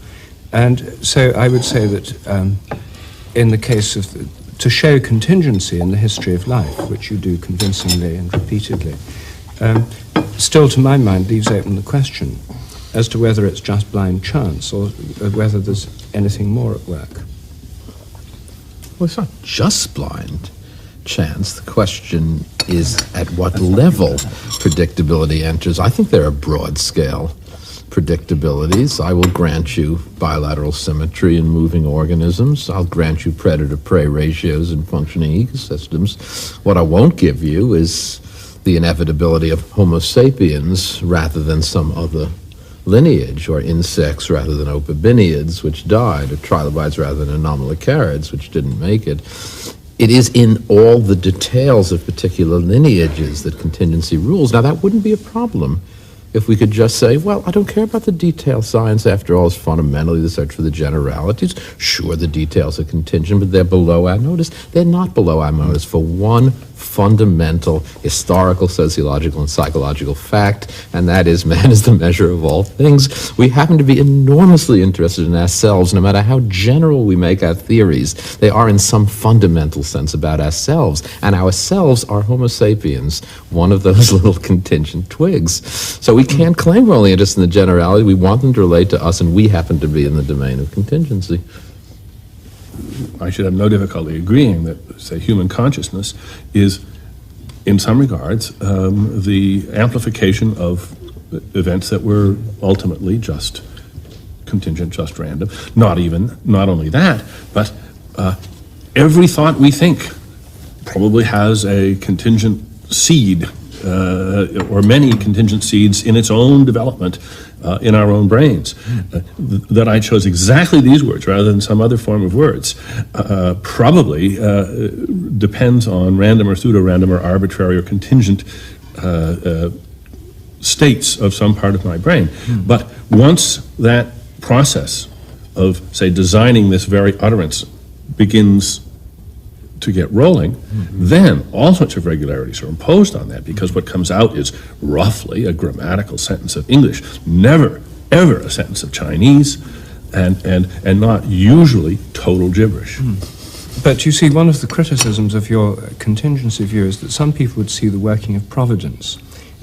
G: And so I would say that in the case of... to show contingency in the history of life, which you do convincingly and repeatedly, still to my mind leaves open the question as to whether it's just blind chance or whether there's anything more at work.
C: Well, it's not just blind chance. The question is at what level predictability enters. I think there are broad-scale predictabilities. I will grant you bilateral symmetry in moving organisms. I'll grant you predator-prey ratios in functioning ecosystems. What I won't give you is the inevitability of Homo sapiens rather than some other lineage, or insects rather than opibiniids, which died, or trilobites rather than anomalocarids, which didn't make it. It is in all the details of particular lineages that contingency rules. Now, that wouldn't be a problem if we could just say, well, I don't care about the detail. Science, after all, is fundamentally the search for the generalities. Sure, the details are contingent, but they're below our notice. They're not below our notice for one fundamental historical, sociological, and psychological fact, and that is man is the measure of all things. We happen to be enormously interested in ourselves, no matter how general we make our theories. They are in some fundamental sense about ourselves, and ourselves are Homo sapiens, one of those little contingent twigs. So we can't claim we're only interested in the generality. We want them to relate to us, and we happen to be in the domain of contingency.
F: I should have no difficulty agreeing that, say, human consciousness is, in some regards, the amplification of events that were ultimately just contingent, just random. Not only that, but every thought we think probably has a contingent seed, or many contingent seeds in its own development in our own brains. That I chose exactly these words rather than some other form of words probably depends on random or pseudo-random or arbitrary or contingent states of some part of my brain. But once that process of, say, designing this very utterance begins to get rolling, then all sorts of regularities are imposed on that, because what comes out is roughly a grammatical sentence of English, never, ever a sentence of Chinese, and not usually total gibberish.
G: But you see, one of the criticisms of your contingency view is that some people would see the working of providence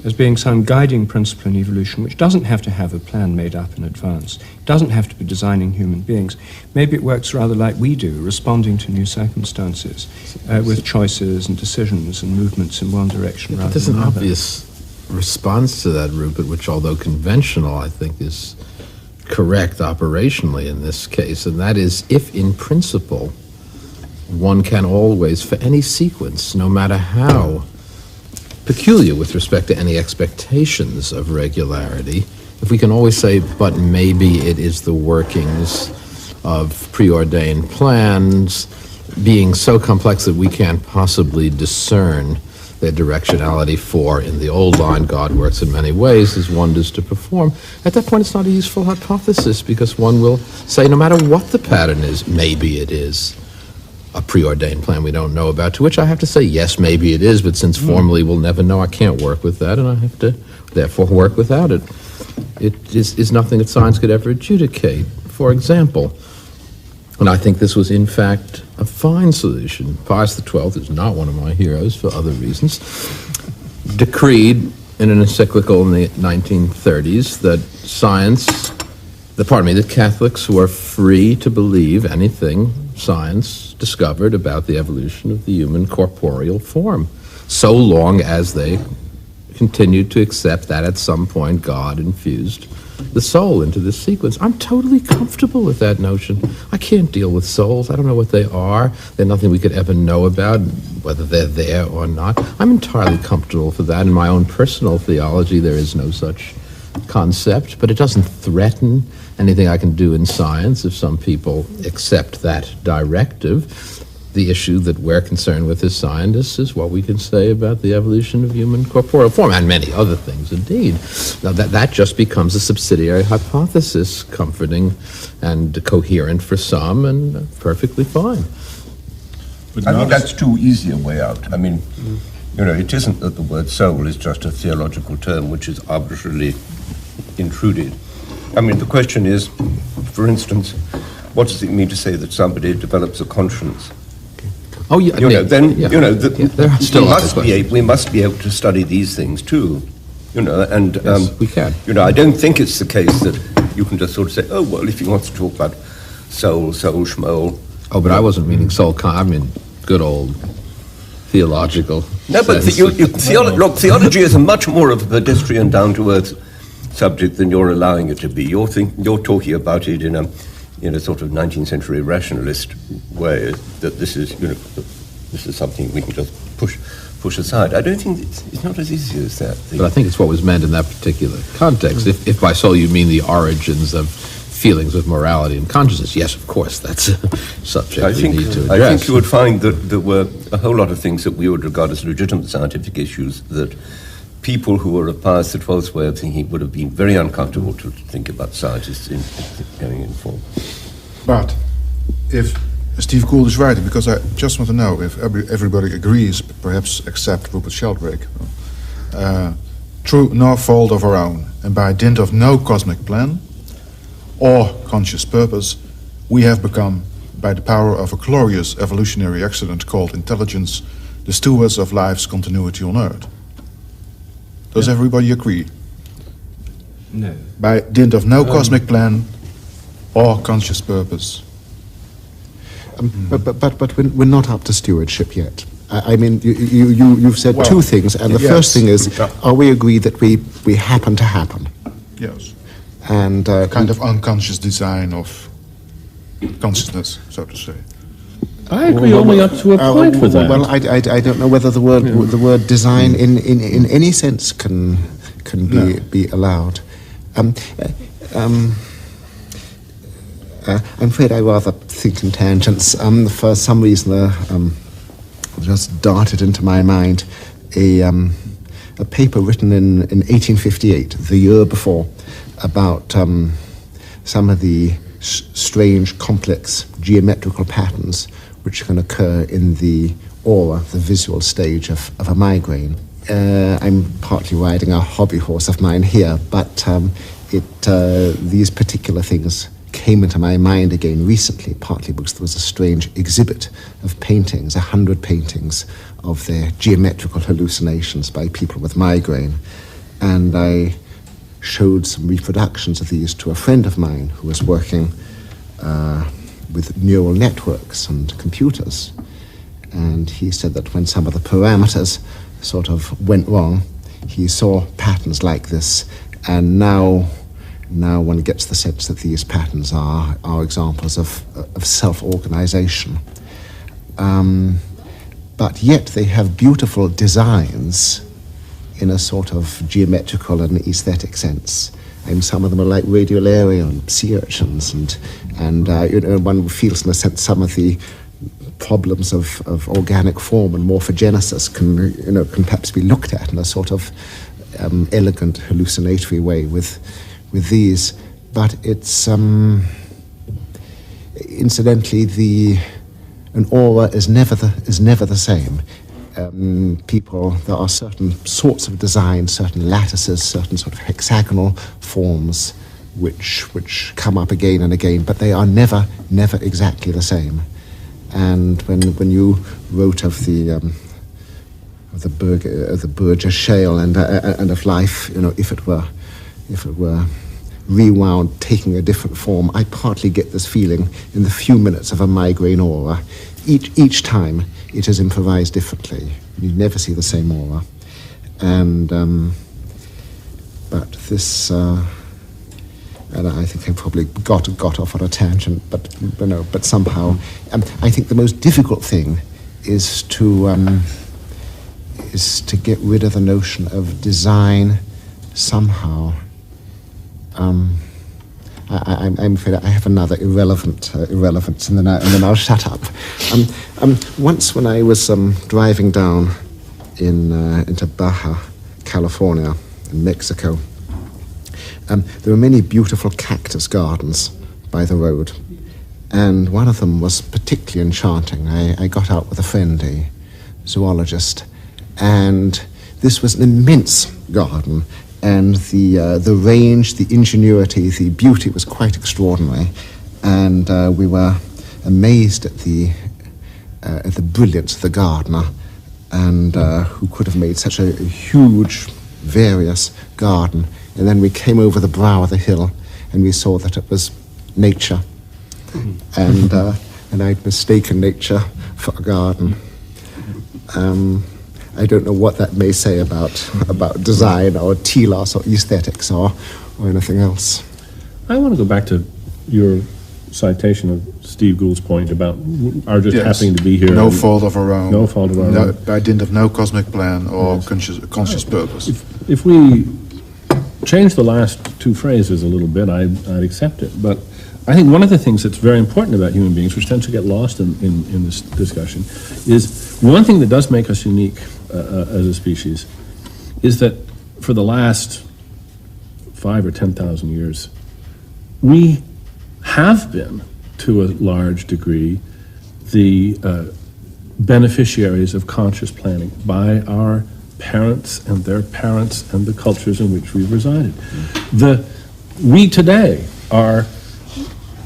G: as being some guiding principle in evolution which doesn't have to have a plan made up in advance, doesn't have to be designing human beings. Maybe it works rather like we do, responding to new circumstances with choices and decisions and movements in one direction rather
C: There's
G: than
C: an
G: another.
C: obvious response to that, Rupert, which, although conventional, I think is correct operationally in this case, and that is, if in principle one can always, for any sequence, no matter how peculiar with respect to any expectations of regularity, if we can always say, but maybe it is the workings of preordained plans, being so complex that we can't possibly discern their directionality, for in the old line, God works in many ways, his wonders to perform. At that point, it's not a useful hypothesis, because one will say, no matter what the pattern is, maybe it is a preordained plan we don't know about, to which I have to say, yes, maybe it is, but since formally we'll never know, I can't work with that, and I have to therefore work without it. It is nothing that science could ever adjudicate. For example, and I think this was, in fact, a fine solution. Pius XII, who's not one of my heroes for other reasons, decreed in an encyclical in the 1930s that that Catholics were free to believe anything science discovered about the evolution of the human corporeal form, so long as they continued to accept that at some point God infused the soul into this sequence. I'm totally comfortable with that notion. I can't deal with souls. I don't know what they are. They're nothing we could ever know about, whether they're there or not. I'm entirely comfortable for that. In my own personal theology, there is no such concept, but it doesn't threaten anything I can do in science if some people accept that directive. The issue that we're concerned with as scientists is what we can say about the evolution of human corporeal form, and many other things indeed. Now that just becomes a subsidiary hypothesis, comforting and coherent for some, and perfectly fine.
B: I think that's too easy a way out. I mean, it isn't that the word soul is just a theological term which is arbitrarily intruded. I mean, the question is, for instance, what does it mean to say that somebody develops a conscience?
C: Oh, yeah.
B: There are still we must be able to study these things too, and
C: yes, we can.
B: I don't think it's the case that you can just sort of say, oh well, if you want to talk about soul, schmoll.
C: Oh, but I wasn't meaning soul. I mean good old theological.
B: No, but theology is a much more of a pedestrian, down to earth subject than you're allowing it to be. You're talking about it in a sort of 19th century rationalist way, that this is something we can just push aside. I don't think it's not as easy as that.
C: But I think it's what was meant in that particular context. If by soul you mean the origins of feelings of morality and consciousness, yes, of course, that's a subject we need to address.
B: I think you would find that there were a whole lot of things that we would regard as legitimate scientific issues that people who were of Pius XII's way of thinking would have been very uncomfortable to think about scientists going in for.
A: But if Steve Gould is right, because I just want to know if everybody agrees, perhaps except Rupert Sheldrake, through no fault of our own, and by dint of no cosmic plan or conscious purpose, we have become, by the power of a glorious evolutionary accident called intelligence, the stewards of life's continuity on Earth. Does everybody agree?
G: No.
A: By dint of no cosmic plan or conscious purpose.
D: But we're not up to stewardship yet. I mean, you've said two things, and the first thing is, are we agreed that we happen to happen?
A: Yes.
D: And
A: kind of unconscious design of consciousness, so to say.
F: I agree only up to a point with that.
D: Well, I don't know whether the word design in any sense can be allowed. I'm afraid I rather think in tangents. For some reason, just darted into my mind a paper written in 1858, the year before, about some of the strange, complex geometrical patterns which can occur in the aura, the visual stage of a migraine. I'm partly riding a hobby horse of mine here, but these particular things came into my mind again recently, partly because there was a strange exhibit of paintings, 100 paintings of their geometrical hallucinations by people with migraine. And I showed some reproductions of these to a friend of mine who was working with neural networks and computers. And he said that when some of the parameters sort of went wrong, he saw patterns like this, and now one gets the sense that these patterns are examples of self-organization. But yet they have beautiful designs in a sort of geometrical and aesthetic sense. And some of them are like radiolaria and sea urchins, and one feels in a sense some of the problems of organic form and morphogenesis can perhaps be looked at in a sort of elegant, hallucinatory way with these. But it's incidentally an aura is never the same. There are certain sorts of designs, certain lattices, certain sort of hexagonal forms which come up again and again, but they are never exactly the same. And when you wrote of the Berger shale and of life, if it were rewound, taking a different form, I partly get this feeling in the few minutes of a migraine aura. Each time it is improvised differently. You never see the same aura. And but this, and I think I probably got off on a tangent, but somehow, I think the most difficult thing is to get rid of the notion of design somehow. I'm afraid I have another irrelevance, and then I'll shut up. Once when I was driving down into Baja, California, in Mexico, there were many beautiful cactus gardens by the road, and one of them was particularly enchanting. I got out with a friend, a zoologist, and this was an immense garden. And the range, the ingenuity, the beauty was quite extraordinary, and we were amazed at the brilliance of the gardener, and who could have made such a huge, various garden. And then we came over the brow of the hill, and we saw that it was nature, and I'd mistaken nature for a garden. I don't know what that may say about design or telos or aesthetics or anything else.
F: I want to go back to your citation of Steve Gould's point about our just happening to be here.
A: No fault of our own.
F: No fault of our own.
A: By dint of no cosmic plan or conscious purpose.
F: If we change the last two phrases a little bit, I'd accept it. But I think one of the things that's very important about human beings, which tends to get lost in this discussion, is one thing that does make us unique as a species is that for the last 5,000 or 10,000 years, we have been, to a large degree, the beneficiaries of conscious planning by our parents and their parents and the cultures in which we've resided. We today are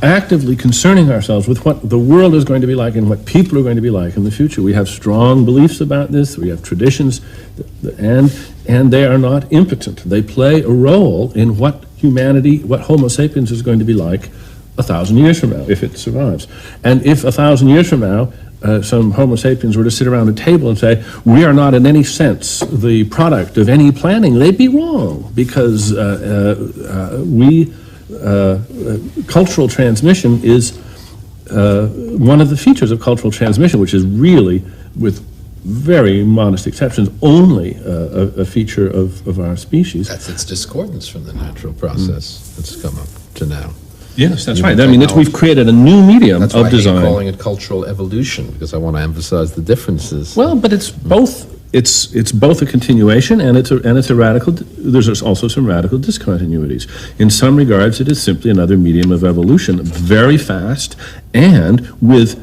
F: actively concerning ourselves with what the world is going to be like and what people are going to be like in the future. We have strong beliefs about this, we have traditions, and they are not impotent. They play a role in what humanity, what Homo sapiens is going to be like 1,000 years from now, if it survives. And if 1,000 years from now, some Homo sapiens were to sit around a table and say, we are not in any sense the product of any planning, they'd be wrong, because cultural transmission is one of the features of cultural transmission, which is really, with very modest exceptions, only a feature of our species.
C: That's its discordance from the natural process that's come up to now.
F: Yes, that's right. I mean, we've created a new medium
C: that's
F: of
C: why
F: design.
C: I'm calling it cultural evolution, because I want to emphasize the differences.
F: Well, but it's both. It's both a continuation and it's a radical. There's also some radical discontinuities. In some regards, it is simply another medium of evolution, very fast, and with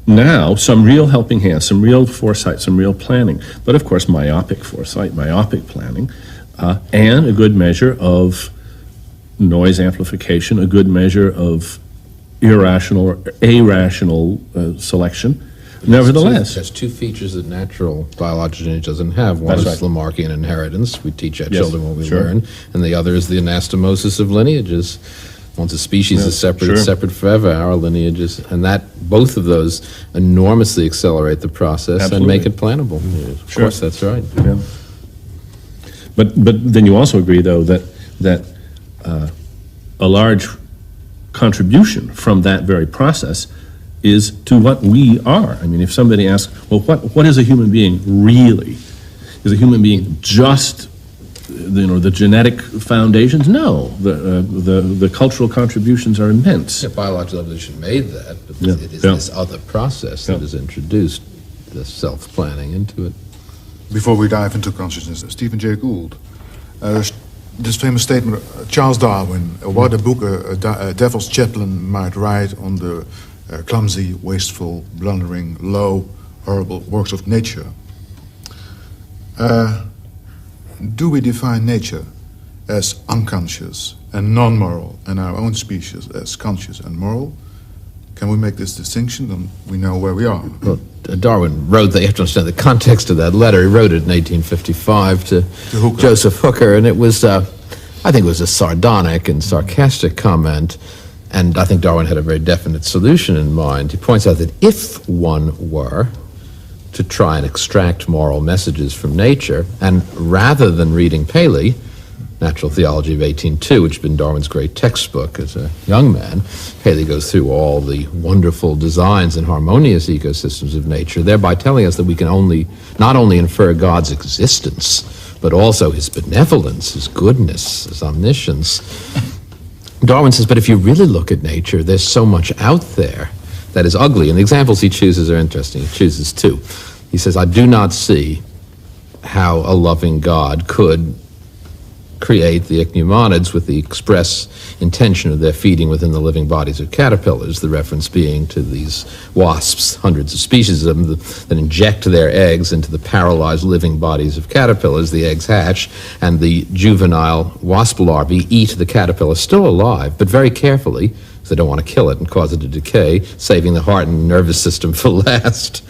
F: now some real helping hands, some real foresight, some real planning. But of course, myopic foresight, myopic planning, and a good measure of noise amplification, a good measure of irrational or irrational selection. Nevertheless,
C: there's two features that natural biological lineage doesn't have. One is Lamarckian inheritance. We teach our children what we learn, and the other is the anastomosis of lineages. Once a species is separate, it's separate forever. Our lineages, and that both of those enormously accelerate the process and make it plannable. Of course, that's right.
F: Yeah. But then you also agree, though, that a large contribution from that very process is to what we are. I mean, if somebody asks, well, what is a human being really? Is a human being just the genetic foundations. No, the cultural contributions are immense.
C: Yeah, biological evolution made that, but
F: Yeah,
C: it is
F: yeah.
C: this other process that has introduced the self-planning into it.
A: Before we dive into consciousness, Stephen Jay Gould, this famous statement, Charles Darwin, what a book a devil's chaplain might write on the clumsy, wasteful, blundering, low, horrible works of nature. Do we define nature as unconscious and non-moral, and our own species as conscious and moral? Can we make this distinction? Then we know where we are.
C: Well, Darwin wrote that. You have to understand the context of that letter. He wrote it in 1855 to
A: Hooker.
C: Joseph Hooker, and it was, I think it was a sardonic and sarcastic comment, and I think Darwin had a very definite solution in mind. He points out that if one were to try and extract moral messages from nature, and rather than reading Paley, Natural Theology of 1802, which had been Darwin's great textbook as a young man, Paley goes through all the wonderful designs and harmonious ecosystems of nature, thereby telling us that we can not only infer God's existence, but also his benevolence, his goodness, his omniscience. Darwin says, but if you really look at nature, there's so much out there that is ugly. And the examples he chooses are interesting. He chooses two. He says, I do not see how a loving God could create the ichneumonids with the express intention of their feeding within the living bodies of caterpillars, the reference being to these wasps, hundreds of species of them, that inject their eggs into the paralyzed living bodies of caterpillars. The eggs hatch, and the juvenile wasp larvae eat the caterpillar still alive, but very carefully, because they don't want to kill it and cause it to decay, saving the heart and nervous system for last.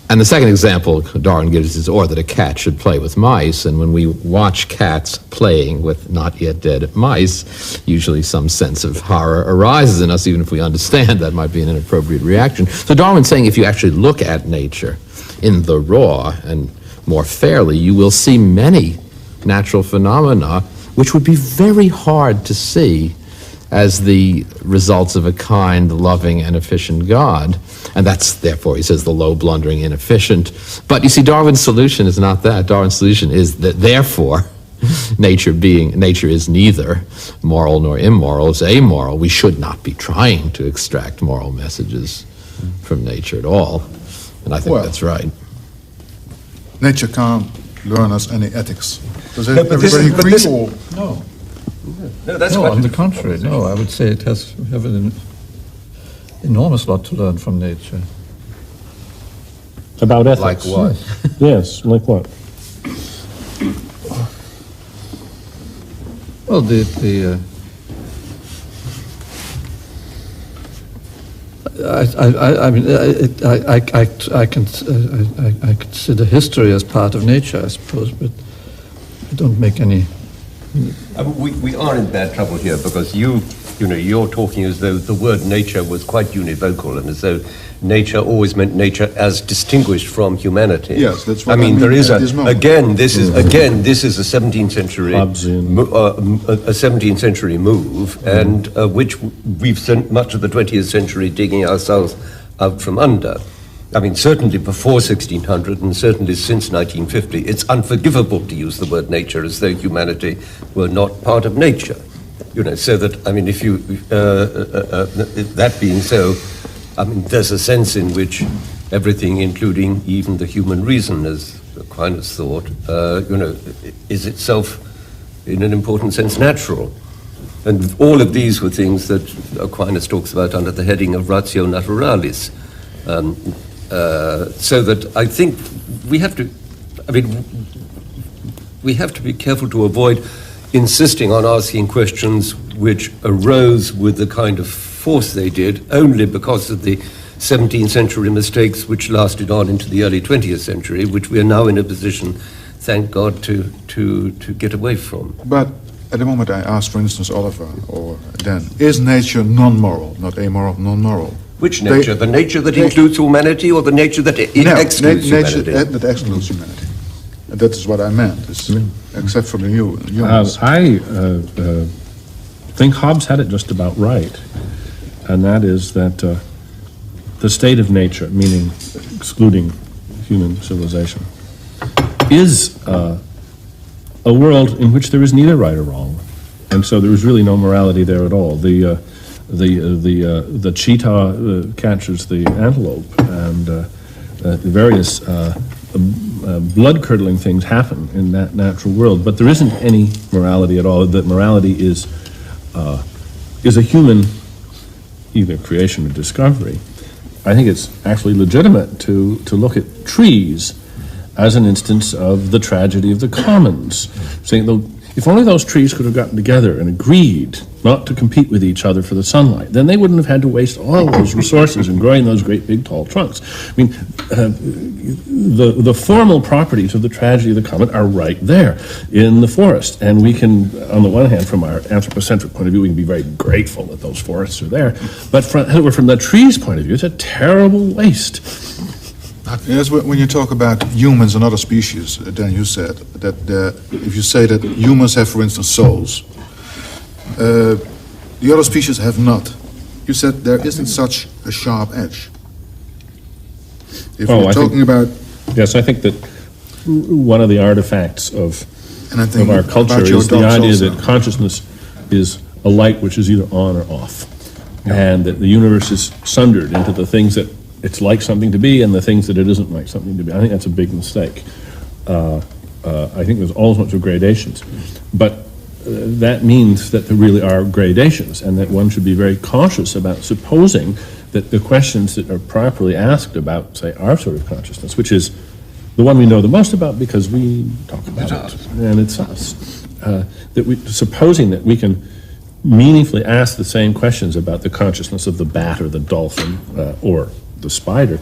C: And the second example Darwin gives is, or that a cat should play with mice, and when we watch cats playing with not yet dead mice, usually some sense of horror arises in us, even if we understand that might be an inappropriate reaction. So Darwin's saying if you actually look at nature in the raw and more fairly, you will see many natural phenomena which would be very hard to see as the results of a kind, loving, and efficient God. And that's, therefore, he says, the low, blundering, inefficient. But you see, Darwin's solution is not that. Darwin's solution is that, therefore, nature is neither moral nor immoral, it's amoral. We should not be trying to extract moral messages from nature at all. And I think that's right.
A: Nature can't learn us any ethics. Does
B: No, but this
A: everybody
B: is- but
A: agree?
B: this-
A: Or
E: No,
B: No, that's
E: no,
B: quite
E: on
B: a
E: the
B: different
E: contrary,
B: proposition.
E: no, I would say it has have an enormous lot to learn from nature.
F: About ethics.
C: Like what?
F: Yes, like what?
E: Well, I mean, I consider history as part of nature, I suppose, but I don't make any.
B: We are in bad trouble here because you're talking as though the word nature was quite univocal and as though nature always meant nature as distinguished from humanity.
A: Yes, that's what
B: I mean. There is
A: at this moment.
B: this is a 17th century
F: Hobbesian.
B: a 17th century move, and which we've spent much of the 20th century digging ourselves out from under. I mean, certainly before 1600 and certainly since 1950, it's unforgivable to use the word nature as though humanity were not part of nature. So that, I mean, if you, that being so, I mean, there's a sense in which everything, including even the human reason, as Aquinas thought, is itself, in an important sense, natural. And all of these were things that Aquinas talks about under the heading of ratio naturalis. So that I think we have to be careful to avoid insisting on asking questions which arose with the kind of force they did only because of the 17th century mistakes which lasted on into the early 20th century, which we are now in a position, thank God, to get away from.
A: But at the moment I ask, for instance, Oliver or Dan, is nature non-moral, not amoral, non-moral?
B: Which nature? The nature that includes humanity or the nature that excludes humanity?
A: Nature that excludes humanity. And that is what I meant, except for the humans.
F: I think Hobbes had it just about right, and that is that the state of nature, meaning excluding human civilization, is a world in which there is neither right or wrong, and so there is really no morality there at all. The cheetah catches the antelope, and various blood-curdling things happen in that natural world, but there isn't any morality at all. That morality is a human either creation or discovery. I think it's actually legitimate to look at trees as an instance of the tragedy of the commons, saying, if only those trees could have gotten together and agreed not to compete with each other for the sunlight, then they wouldn't have had to waste all those resources in growing those great big tall trunks. I mean, the formal properties of the tragedy of the common are right there in the forest, and we can, on the one hand, from our anthropocentric point of view, we can be very grateful that those forests are there, but from the tree's point of view, it's a terrible waste.
A: Yes, when you talk about humans and other species, then you said that if you say that humans have, for instance, souls, the other species have not. You said there isn't such a sharp edge. If we're talking about...
F: Yes, I think that one of the artifacts of our culture is the idea that consciousness is a light which is either on or off, and that the universe is sundered into the things that it's like something to be and the things that it isn't like something to be. I think that's a big mistake. I think there's all sorts of gradations. But that means that there really are gradations, and that one should be very cautious about supposing that the questions that are properly asked about, say, our sort of consciousness, which is the one we know the most about because we talk about it, and it's us, supposing that we can meaningfully ask the same questions about the consciousness of the bat or the dolphin or the spider,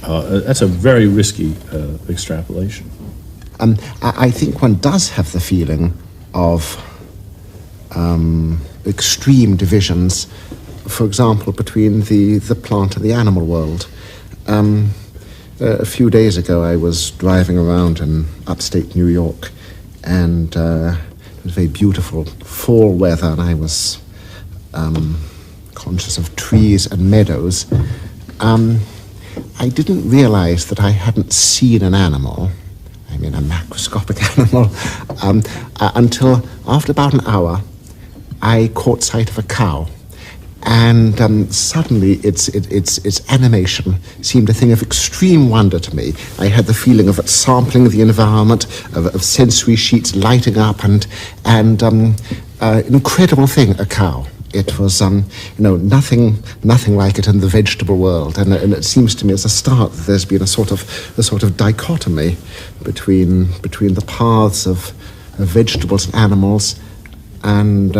F: that's a very risky extrapolation.
D: I think one does have the feeling of extreme divisions, for example, between the plant and the animal world. A few days ago, I was driving around in upstate New York, and it was very beautiful fall weather, and I was conscious of trees and meadows. I didn't realize that I hadn't seen an animal, I mean a macroscopic animal, until after about an hour I caught sight of a cow, and suddenly its animation seemed a thing of extreme wonder to me. I had the feeling of it sampling the environment, of sensory sheets lighting up, and an incredible thing, a cow. It was, nothing like it in the vegetable world, and it seems to me as a start that there's been a sort of dichotomy between the paths of vegetables and animals, and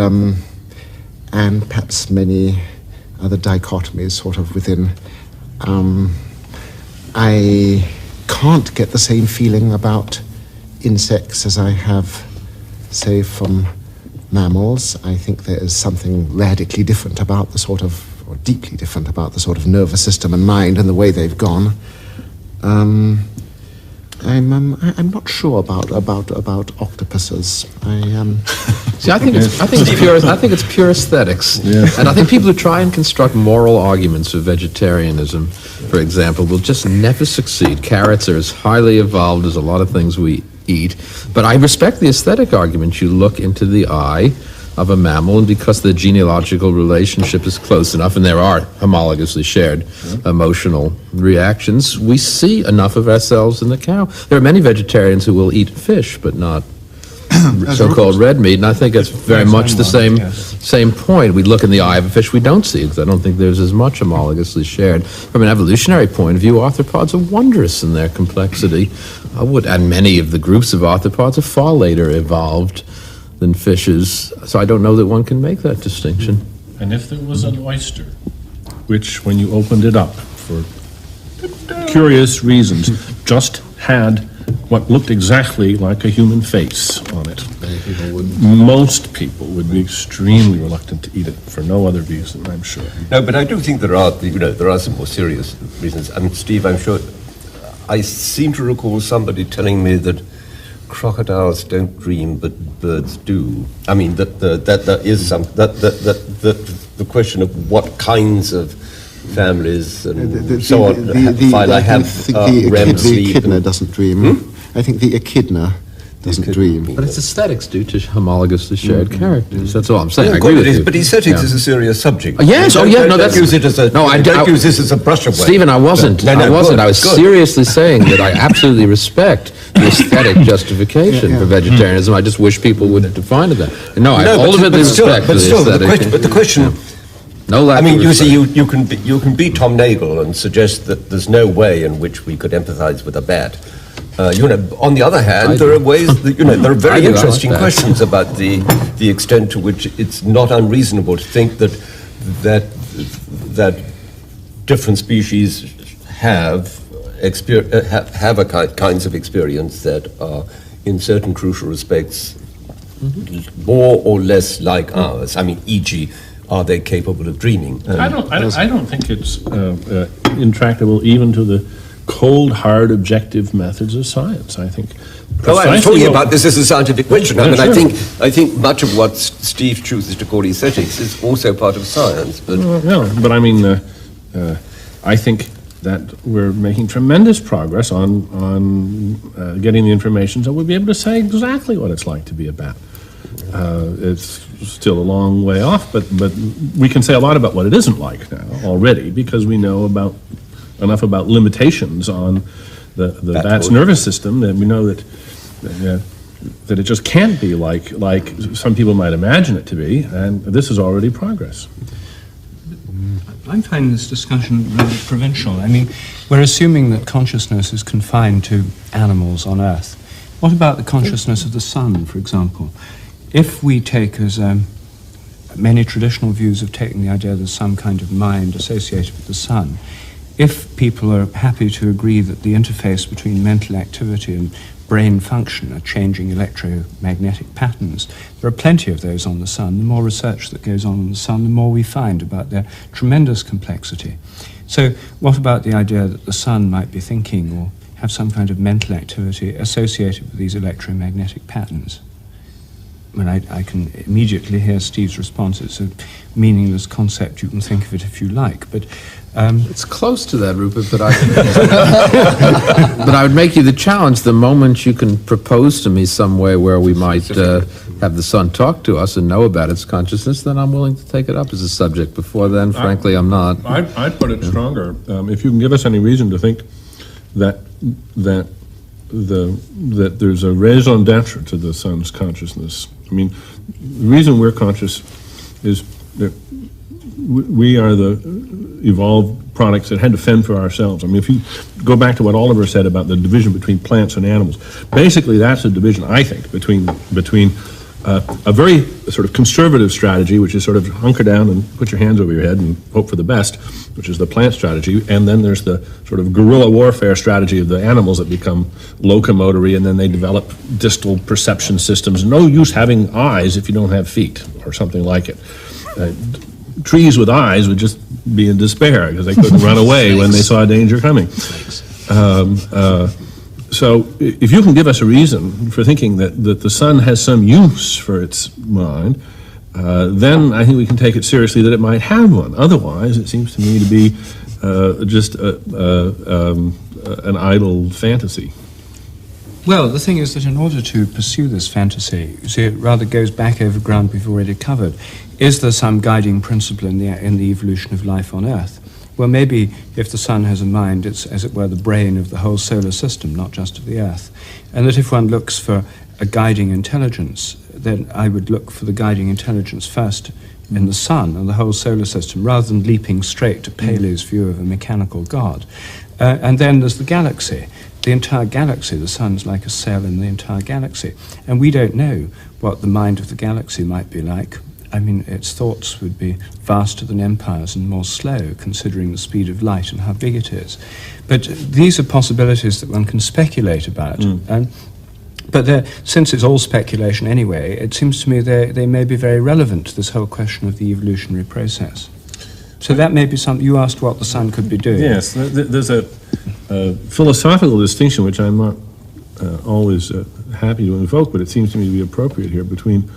D: perhaps many other dichotomies sort of within. I can't get the same feeling about insects as I have, say, from mammals. I think there is something radically different about the sort of, or deeply different about the sort of nervous system and mind and the way they've gone. I'm not sure about octopuses.
C: See, I think it's pure aesthetics, and I think people who try and construct moral arguments for vegetarianism, for example, will just never succeed. Carrots are as highly evolved as a lot of things we eat, but I respect the aesthetic argument. You look into the eye of a mammal, and because the genealogical relationship is close enough, and there are homologously shared emotional reactions, we see enough of ourselves in the cow. There are many vegetarians who will eat fish, but not so-called red meat, and I think it's very much the same point. We look in the eye of a fish we don't see, because I don't think there's as much homologously shared. From an evolutionary point of view, arthropods are wondrous in their complexity, and many of the groups of arthropods are far later evolved than fishes, so I don't know that one can make that distinction.
F: And if there was an oyster, which when you opened it up for curious reasons, just had what looked exactly like a human face on it, most people would be extremely reluctant to eat it for no other reason, I'm sure.
B: No, but I do think there are some more serious reasons. I mean, Steve, I'm sure, I seem to recall somebody telling me that crocodiles don't dream, but birds do. I mean, that there is some the question of what kinds of families and so on have REM sleep.
D: The echidna doesn't dream. I think the echidna doesn't dream.
C: But its aesthetics due to homologous to shared characters. That's all I'm saying. I
B: Yeah,
C: agree with you.
B: but aesthetics is a serious subject.
C: Yes,
B: Don't
C: that's...
B: use it as a, don't use this as a brush away.
C: Stephen, I wasn't.
B: No,
C: I wasn't.
B: good,
C: I was
B: good.
C: seriously saying that I absolutely respect the aesthetic justification for vegetarianism. I just wish people would define it that. No, I ultimately respect the aesthetic.
B: But the question...
C: No lack
B: I mean,
C: of
B: you see,
C: respect.
B: you can be Tom Nagel and suggest that there's no way in which we could empathize with a bat. On the other hand, there are ways that, there are very interesting questions about the extent to which it's not unreasonable to think that different species have kinds of experience that are, in certain crucial respects, more or less like ours. I mean, e.g., are they capable of dreaming?
F: I don't think it's intractable even to the cold, hard, objective methods of science. I think.
B: I'm talking about this as a scientific question. I mean,
F: sure.
B: I think much of what Steve chooses to call aesthetics is also part of science. But
F: but I mean, I think that we're making tremendous progress on getting the information so we'll be able to say exactly what it's like to be a bat. It's still a long way off, but we can say a lot about what it isn't like now already because we know enough about limitations on the bat's nervous system that we know that it just can't be like some people might imagine it to be, and this is already progress.
G: I'm finding this discussion rather provincial. I mean, we're assuming that consciousness is confined to animals on Earth. What about the consciousness of the sun, for example? If we take, as many traditional views have taken, the idea there's some kind of mind associated with the sun, if people are happy to agree that the interface between mental activity and brain function are changing electromagnetic patterns, there are plenty of those on the sun. The more research that goes on the sun, the more we find about their tremendous complexity. So what about the idea that the sun might be thinking or have some kind of mental activity associated with these electromagnetic patterns? I mean, I can immediately hear Steve's response. It's a meaningless concept. You can think of it if you like, but
C: it's close to that, Rupert. But I would make you the challenge the moment you can propose to me some way where we might have the sun talk to us and know about its consciousness. Then I'm willing to take it up as a subject. Before then, frankly, I'm not.
F: I'd put it stronger. If you can give us any reason to think that there's a raison d'etre to the sun's consciousness. I mean, the reason we're conscious is that we are the evolved products that had to fend for ourselves. I mean, if you go back to what Oliver said about the division between plants and animals, basically that's a division, I think, between a very sort of conservative strategy, which is sort of hunker down and put your hands over your head and hope for the best, which is the plant strategy, and then there's the sort of guerrilla warfare strategy of the animals that become locomotory, and then they develop distal perception systems. No use having eyes if you don't have feet, or something like it. Trees with eyes would just be in despair because they couldn't run away when they saw danger coming. So if you can give us a reason for thinking that the sun has some use for its mind, then I think we can take it seriously that it might have one. Otherwise, it seems to me to be just an idle fantasy.
G: Well, the thing is that in order to pursue this fantasy, you see, it rather goes back over ground we've already covered. Is there some guiding principle in the evolution of life on Earth? Well, maybe if the sun has a mind, it's, as it were, the brain of the whole solar system, not just of the Earth. And that if one looks for a guiding intelligence, then I would look for the guiding intelligence first in the sun and the whole solar system, rather than leaping straight to Paley's view of a mechanical God. And then there's the galaxy. The entire galaxy, the sun's like a cell in the entire galaxy. And we don't know what the mind of the galaxy might be like. I mean, its thoughts would be vaster than empires and more slow, considering the speed of light and how big it is. But these are possibilities that one can speculate about. But since it's all speculation anyway, it seems to me they may be very relevant to this whole question of the evolutionary process. So that may be something. You asked what the sun could be doing.
F: Yes, there's a philosophical distinction which I'm not always happy to invoke, but it seems to me to be appropriate here, between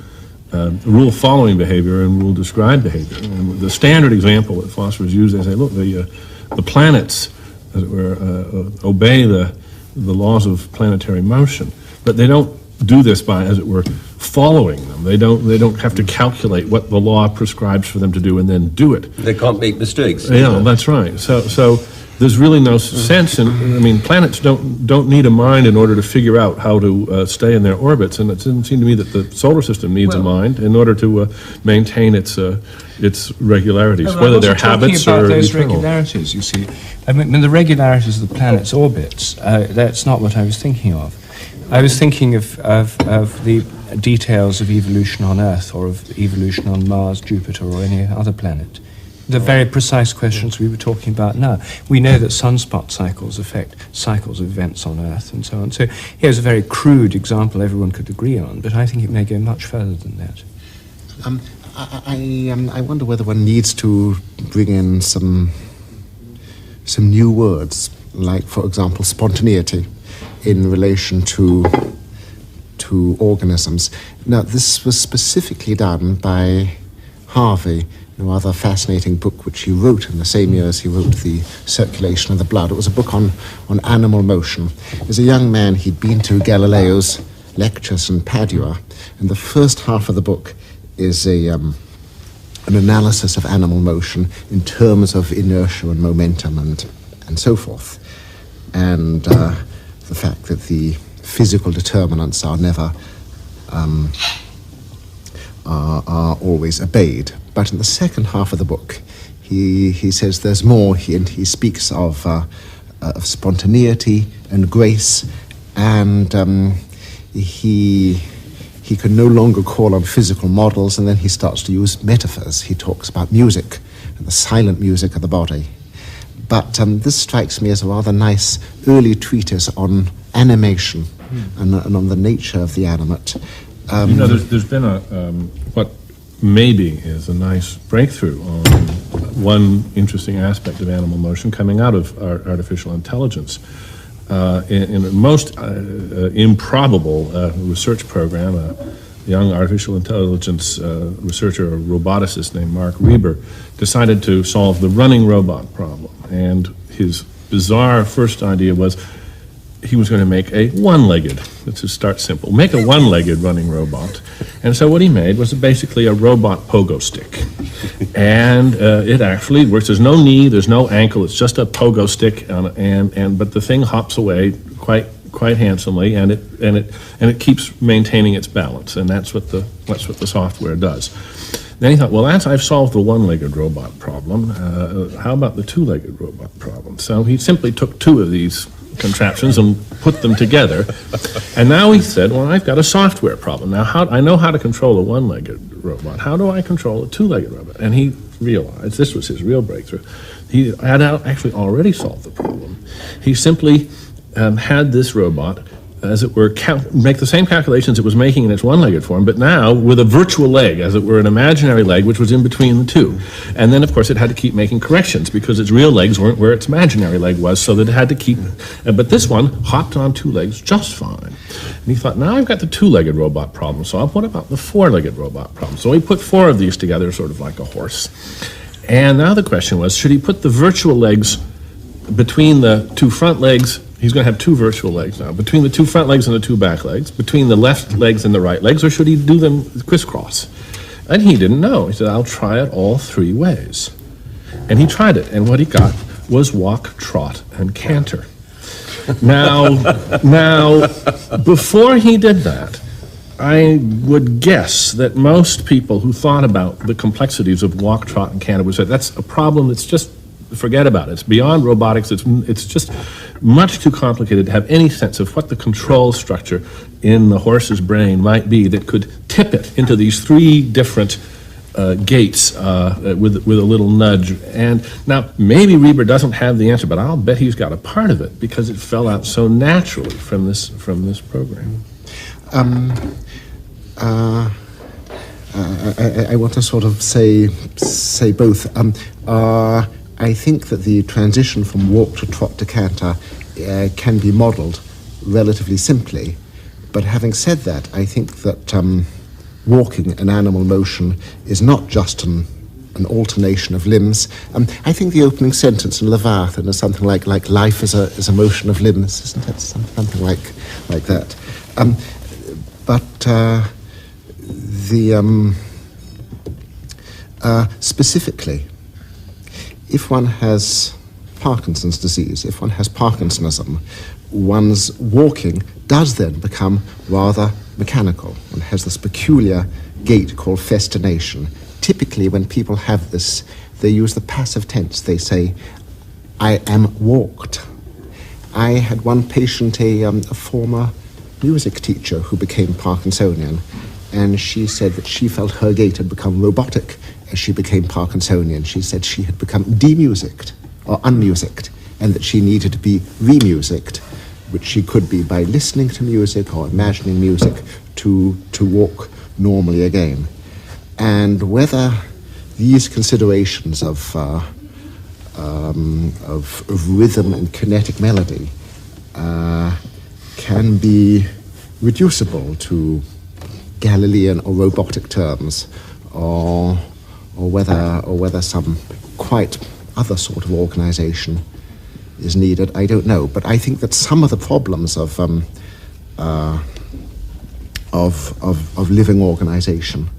F: rule-following behavior and rule-described behavior. And the standard example that philosophers use, they say, look, the planets, as it were, obey the laws of planetary motion, but they don't do this by, as it were, following them. They don't have to calculate what the law prescribes for them to do and then do it.
B: They can't make mistakes.
F: Yeah, that's right. So there's really no sense in. I mean, planets don't need a mind in order to figure out how to stay in their orbits, and it doesn't seem to me that the solar system needs a mind in order to maintain its regularities, whether they're habits or
G: those
F: eternal.
G: regularities. You see, I mean the regularities of the planet's orbits. That's not what I was thinking of. I was thinking of the details of evolution on Earth or of evolution on Mars, Jupiter, or any other planet. The very precise questions we were talking about now. We know that sunspot cycles affect cycles of events on Earth and so on. So here's a very crude example everyone could agree on, but I think it may go much further than that.
D: I wonder whether one needs to bring in some new words, like, for example, spontaneity in relation to organisms. Now, this was specifically done by Harvey, a rather fascinating book which he wrote in the same year as he wrote The Circulation of the Blood. It was a book on animal motion. As a young man, he'd been to Galileo's lectures in Padua, and the first half of the book is an analysis of animal motion in terms of inertia and momentum and so forth. And the fact that the physical determinants are never are always obeyed. But in the second half of the book, he says there's more, and he speaks of spontaneity and grace, and he can no longer call on physical models, and then he starts to use metaphors. He talks about music and the silent music of the body. But this strikes me as a rather nice early treatise on animation and on the nature of the animate.
F: There's been what maybe is a nice breakthrough on one interesting aspect of animal motion coming out of artificial intelligence. In a most improbable research program, a young artificial intelligence researcher, a roboticist named Mark Reber, decided to solve the running robot problem. And his bizarre first idea was he was going to make a one-legged, let's just start simple, make a one-legged running robot. And so what he made was basically a robot pogo stick. And it actually works. There's no knee, there's no ankle, it's just a pogo stick, but the thing hops away quite handsomely, and it keeps maintaining its balance, and that's what the software does. Then he thought, well, I've solved the one-legged robot problem. How about the two-legged robot problem? So he simply took two of these contraptions and put them together. And now he said, well, I've got a software problem. Now, I know how to control a one-legged robot. How do I control a two-legged robot? And he realized, this was his real breakthrough, he had actually already solved the problem. He simply had this robot, as it were, make the same calculations it was making in its one-legged form, but now with a virtual leg, as it were, an imaginary leg, which was in between the two. And then, of course, it had to keep making corrections because its real legs weren't where its imaginary leg was, so that it had to keep... but this one hopped on two legs just fine. And he thought, now I've got the two-legged robot problem solved. What about the four-legged robot problem? So he put four of these together, sort of like a horse. And now the question was, should he put the virtual legs between the two front legs? He's going to have two virtual legs now, between the two front legs and the two back legs, between the left legs and the right legs, or should he do them crisscross? And he didn't know. He said, I'll try it all three ways. And he tried it, and what he got was walk, trot, and canter. Now, before he did that, I would guess that most people who thought about the complexities of walk, trot, and canter would say, that's a problem that's just, forget about it. It's beyond robotics. It's just much too complicated to have any sense of what the control structure in the horse's brain might be that could tip it into these three different gates with a little nudge. And now, maybe Reber doesn't have the answer, but I'll bet he's got a part of it because it fell out so naturally from this program.
D: I want to sort of say both. I think that the transition from walk to trot to canter can be modelled relatively simply. But having said that, I think that walking and animal motion is not just an alternation of limbs. I think the opening sentence in Leviathan is something like life is a motion of limbs, isn't it? Something like that. but specifically, if one has Parkinson's disease, if one has Parkinsonism, one's walking does then become rather mechanical. One has this peculiar gait called festination. Typically, when people have this, they use the passive tense. They say, I am walked. I had one patient, a former music teacher who became Parkinsonian, and she said that she felt her gait had become robotic as she became Parkinsonian. She said she had become demusiced or unmusiced, and that she needed to be remusiced, which she could be by listening to music or imagining music to walk normally again. And whether these considerations of rhythm and kinetic melody can be reducible to Galilean or robotic terms, or whether some quite other sort of organization is needed, I don't know. But I think that some of the problems of living organization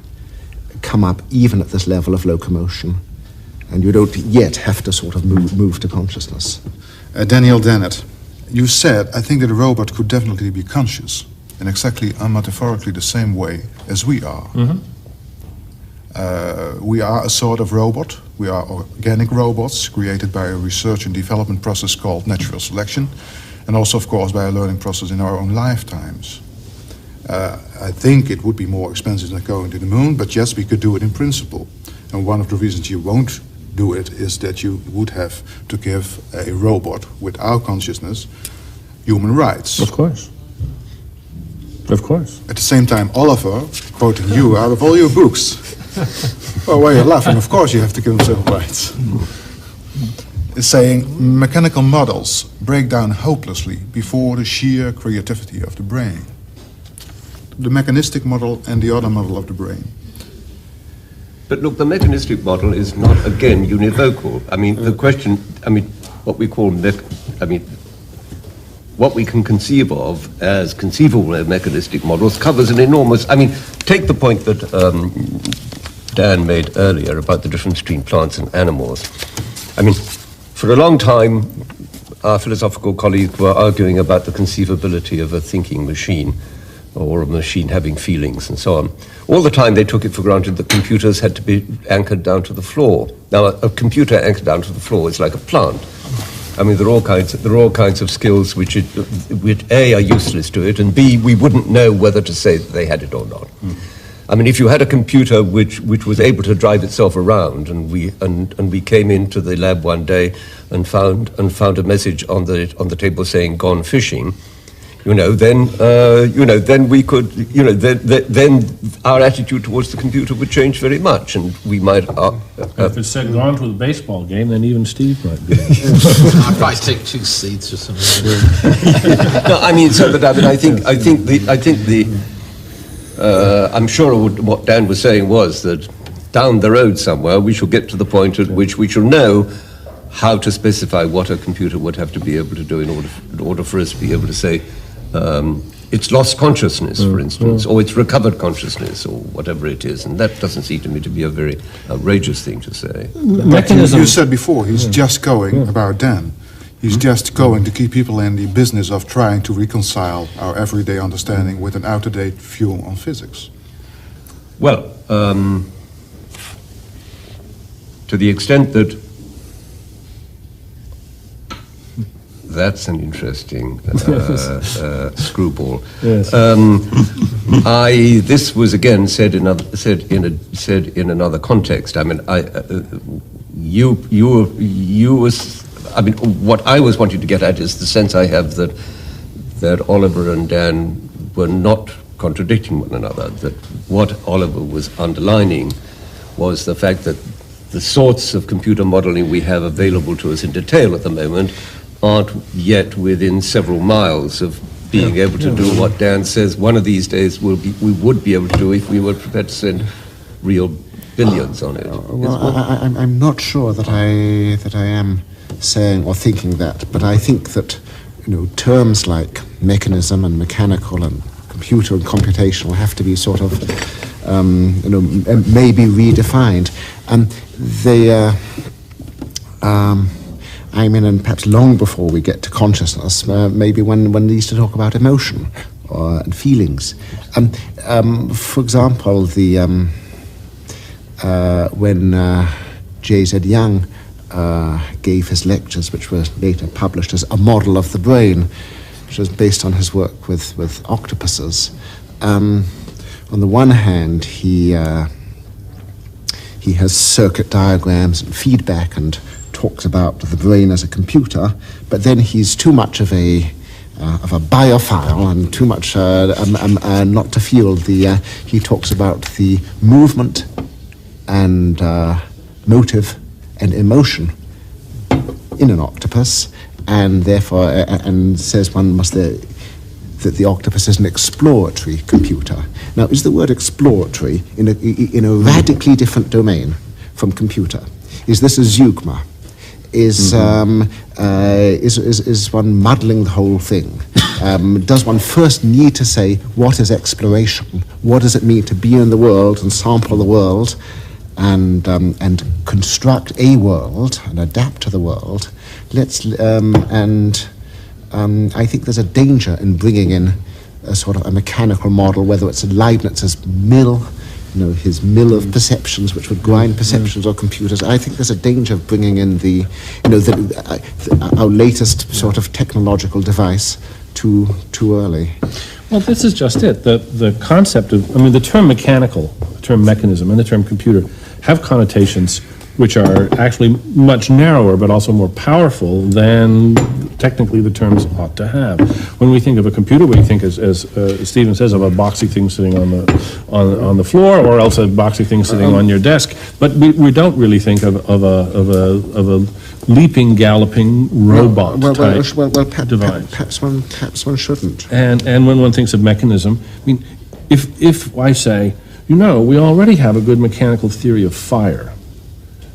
D: come up even at this level of locomotion, and you don't yet have to sort of move to consciousness.
A: Daniel Dennett, you said, I think that a robot could definitely be conscious in exactly metaphorically the same way as we are.
F: Mm-hmm.
A: We are a sort of robot. We are organic robots created by a research and development process called natural selection, and also, of course, by a learning process in our own lifetimes. I think it would be more expensive than going to the moon, but yes, we could do it in principle. And one of the reasons you won't do it is that you would have to give a robot without consciousness human rights.
F: Of course. Of course.
A: At the same time, Oliver, quoting you out of all your books, well, why you're laughing, of course you have to give them civil rights, is saying mechanical models break down hopelessly before the sheer creativity of the brain. The mechanistic model and the other model of the brain.
B: But look, the mechanistic model is not, again, univocal. I mean, the question, what we call, what we can conceive of as conceivable mechanistic models covers an enormous, take the point that Dan made earlier about the difference between plants and animals. For a long time, our philosophical colleagues were arguing about the conceivability of a thinking machine, or a machine having feelings and so on. All the time they took it for granted that computers had to be anchored down to the floor. Now, a computer anchored down to the floor is like a plant. There are all kinds of skills which A, are useless to it, and B, we wouldn't know whether to say that they had it or not. If you had a computer which was able to drive itself around, and we came into the lab one day and found a message on the table saying "gone fishing," then we could, then our attitude towards the computer would change very much, and we might.
F: If it said "gone to the baseball game," then even Steve might be.
C: I'd probably take 2 seats or something.
B: No, I'm sure what Dan was saying was that down the road somewhere we shall get to the point at which we shall know how to specify what a computer would have to be able to do in order for us to be able to say it's lost consciousness, for instance, or it's recovered consciousness, or whatever it is. And that doesn't seem to me to be a very outrageous thing to say.
A: Mechanism. You said before, he's just going, about Dan, he's just going to keep people in the business of trying to reconcile our everyday understanding with an out-of-date view on physics.
B: Well, to the extent that that's an interesting screwball.
F: Yes.
B: This was again said in another context. What I was wanting to get at is the sense I have that Oliver and Dan were not contradicting one another. That what Oliver was underlining was the fact that the sorts of computer modeling we have available to us in detail at the moment aren't yet within several miles of being able to do what Dan says one of these days we would be able to do if we were prepared to spend real billions on it.
D: I'm not sure that I am saying or thinking that, but I think that terms like mechanism and mechanical and computer and computational have to be sort of, maybe redefined. And perhaps long before we get to consciousness, maybe one needs to talk about emotion and feelings. For example, when J.Z. Young gave his lectures, which were later published as A Model of the Brain, which was based on his work with octopuses. On the one hand, he has circuit diagrams and feedback and talks about the brain as a computer, but then he's too much of a biophile and too much not to feel the. He talks about the movement and motive and emotion in an octopus, and therefore and says one must that the octopus is an exploratory computer. Now, is the word exploratory in a radically different domain from computer? Is this a zeugma? Is one muddling the whole thing? Does one first need to say, what is exploration? What does it mean to be in the world and sample the world and construct a world and adapt to the world? I think there's a danger in bringing in a sort of a mechanical model, whether it's Leibniz's mill, his mill of perceptions, which would grind perceptions or computers. I think there's a danger of bringing in our latest sort of technological device too early.
F: Well, this is just it. The concept of, the term mechanical, the term mechanism, and the term computer have connotations which are actually much narrower but also more powerful than technically the terms ought to have. When we think of a computer, we think, as Stephen says, of a boxy thing sitting on the floor, or else a boxy thing sitting on your desk. But we don't really think of a leaping, galloping robot type device.
D: Perhaps one shouldn't.
F: And when one thinks of mechanism, if I say, we already have a good mechanical theory of fire,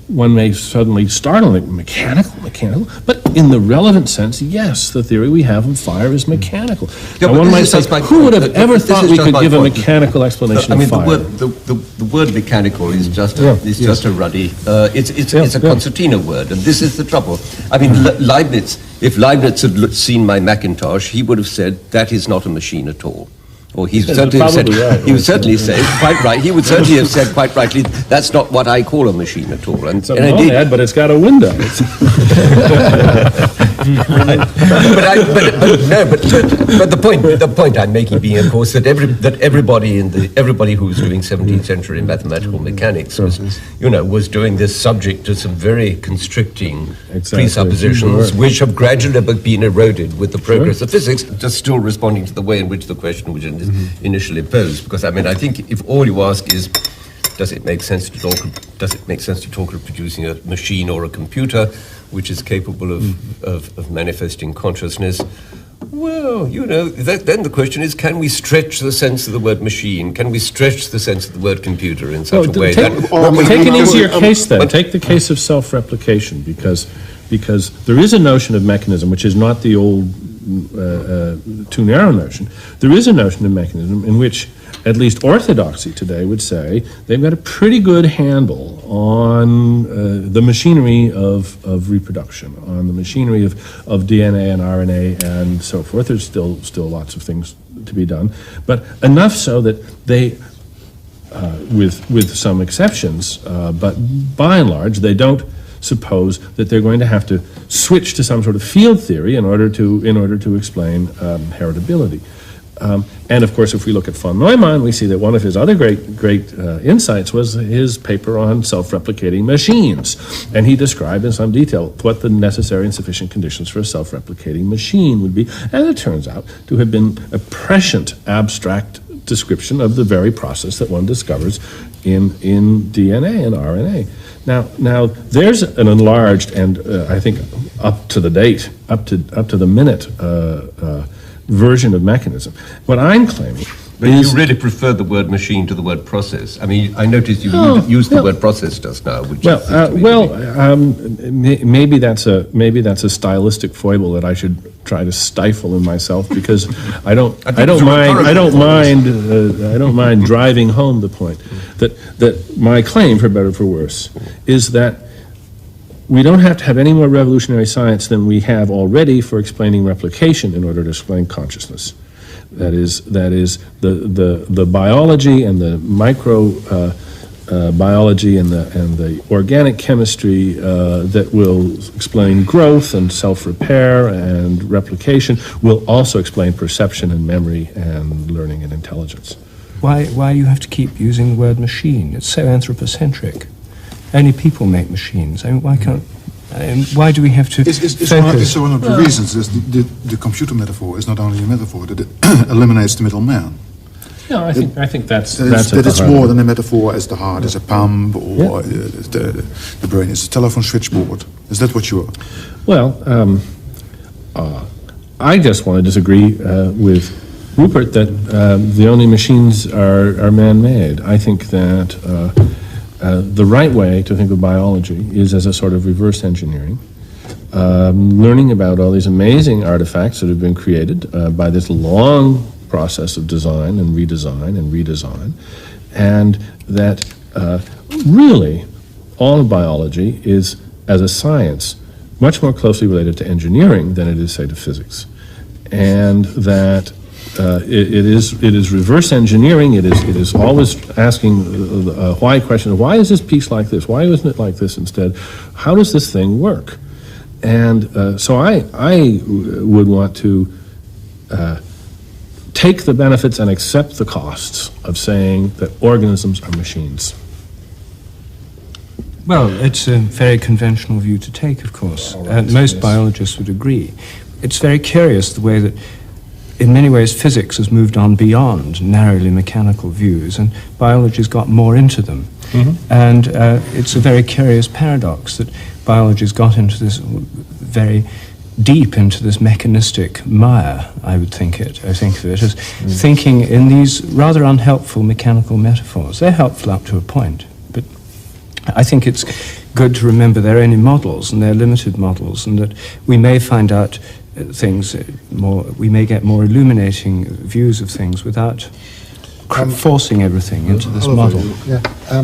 F: one may suddenly startle and mechanical, but in the relevant sense, yes, the theory we have of fire is mechanical.
B: Yeah,
F: now one might say, who would have ever thought we could give a mechanical explanation of fire?
B: The word mechanical is just a ruddy. It's a concertina word, and this is the trouble. Leibniz, if Leibniz had seen my Macintosh, he would have said that is not a machine at all. Or he certainly have said, right. He would certainly say quite right. He would certainly have said quite rightly, that's not what I call a machine at all.
F: It's a monad, but it's got a window.
B: But the point I'm making being, of course, that everybody who was doing 17th century mathematical mechanics was doing this subject to some very constricting presuppositions, which have gradually been eroded with the progress of physics. Just still responding to the way in which the question was initially posed, because I think if all you ask is, does it make sense to talk of producing a machine or a computer which is capable of manifesting consciousness? Well, then the question is, can we stretch the sense of the word machine? Can we stretch the sense of the word computer in such a way
F: take an easier case then. Take the case of self-replication, because there is a notion of mechanism which is not the old too narrow notion. There is a notion of mechanism in which at least orthodoxy today would say they've got a pretty good handle on the machinery of reproduction, on the machinery of DNA and RNA and so forth. There's still lots of things to be done, but enough so that they, with some exceptions, but by and large, they don't suppose that they're going to have to switch to some sort of field theory in order to explain heritability. And of course, if we look at von Neumann, we see that one of his other great insights was his paper on self-replicating machines, and he described in some detail what the necessary and sufficient conditions for a self-replicating machine would be, and it turns out to have been a prescient abstract description of the very process that one discovers in DNA and RNA. Now, there's an enlarged and I think up to the minute version of mechanism. What I'm claiming
B: But you really prefer the word machine to the word process. I mean, I noticed you used the word process just now, which
F: maybe that's a stylistic foible that I should try to stifle in myself, because I don't mind driving home the point that my claim, for better or for worse, is that we don't have to have any more revolutionary science than we have already for explaining replication in order to explain consciousness. That is the biology and the micro biology and the organic chemistry that will explain growth and self-repair and replication will also explain perception and memory and learning and intelligence.
G: Why do you have to keep using the word machine? It's so anthropocentric. Only people make machines. I mean, why can't? Why do we have to
A: It's one of the reasons is the computer metaphor is not only a metaphor, that it eliminates the middleman.
F: No, I think that's
A: it's more than a metaphor, as the heart is a pump, or the brain is a telephone switchboard. Is that what you are?
F: Well, I just want to disagree with Rupert that the only machines are man-made. I think that the right way to think of biology is as a sort of reverse engineering, learning about all these amazing artifacts that have been created by this long process of design and redesign, and that really all of biology is, as a science, much more closely related to engineering than it is, say, to physics, and that it is reverse engineering. It is always asking the why question of why is this piece like this? Why isn't it like this instead? How does this thing work? And so I would want to take the benefits and accept the costs of saying that organisms are machines.
G: Well, it's a very conventional view to take, of course. Most biologists would agree. It's very curious the way that, in many ways, physics has moved on beyond narrowly mechanical views, and biology's got more into them. Mm-hmm. And it's a very curious paradox that biology's got into this very deep into this mechanistic mire, I think of it as thinking in these rather unhelpful mechanical metaphors. They're helpful up to a point, but I think it's good to remember they're only models, and they're limited models, and that we may find out things more, we may get more illuminating views of things without forcing everything into this model.
D: Yeah. I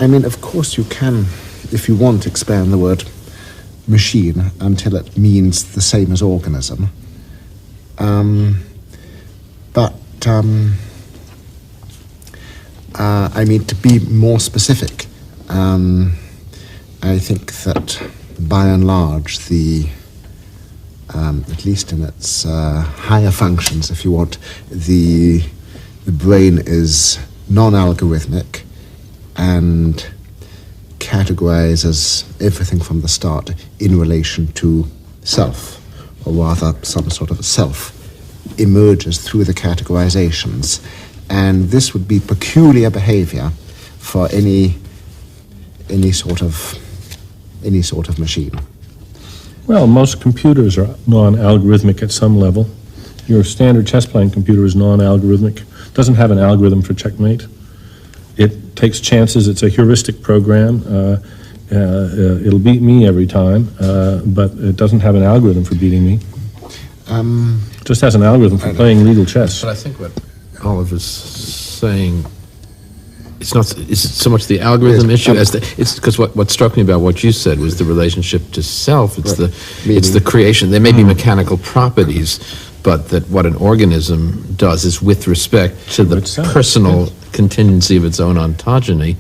D: mean, of course you can, if you want, expand the word machine until it means the same as organism. But I mean, to be more specific, I think that by and large, at least in its higher functions, if you want, the brain is non-algorithmic and categorizes everything from the start in relation to self, or rather some sort of a self emerges through the categorizations, and this would be peculiar behavior for any sort of machine.
F: Well, most computers are non-algorithmic at some level. Your standard chess-playing computer is non-algorithmic, doesn't have an algorithm for checkmate. It takes chances. It's a heuristic program. It'll beat me every time, but it doesn't have an algorithm for beating me. It just has an algorithm for playing legal chess.
C: But I think what Oliver's saying, it's not so much the algorithm issue as it's because what struck me about what you said was the relationship to self. It's the creation. There may be mechanical properties, but that what an organism does is with respect to the personal contingency of its own ontogeny,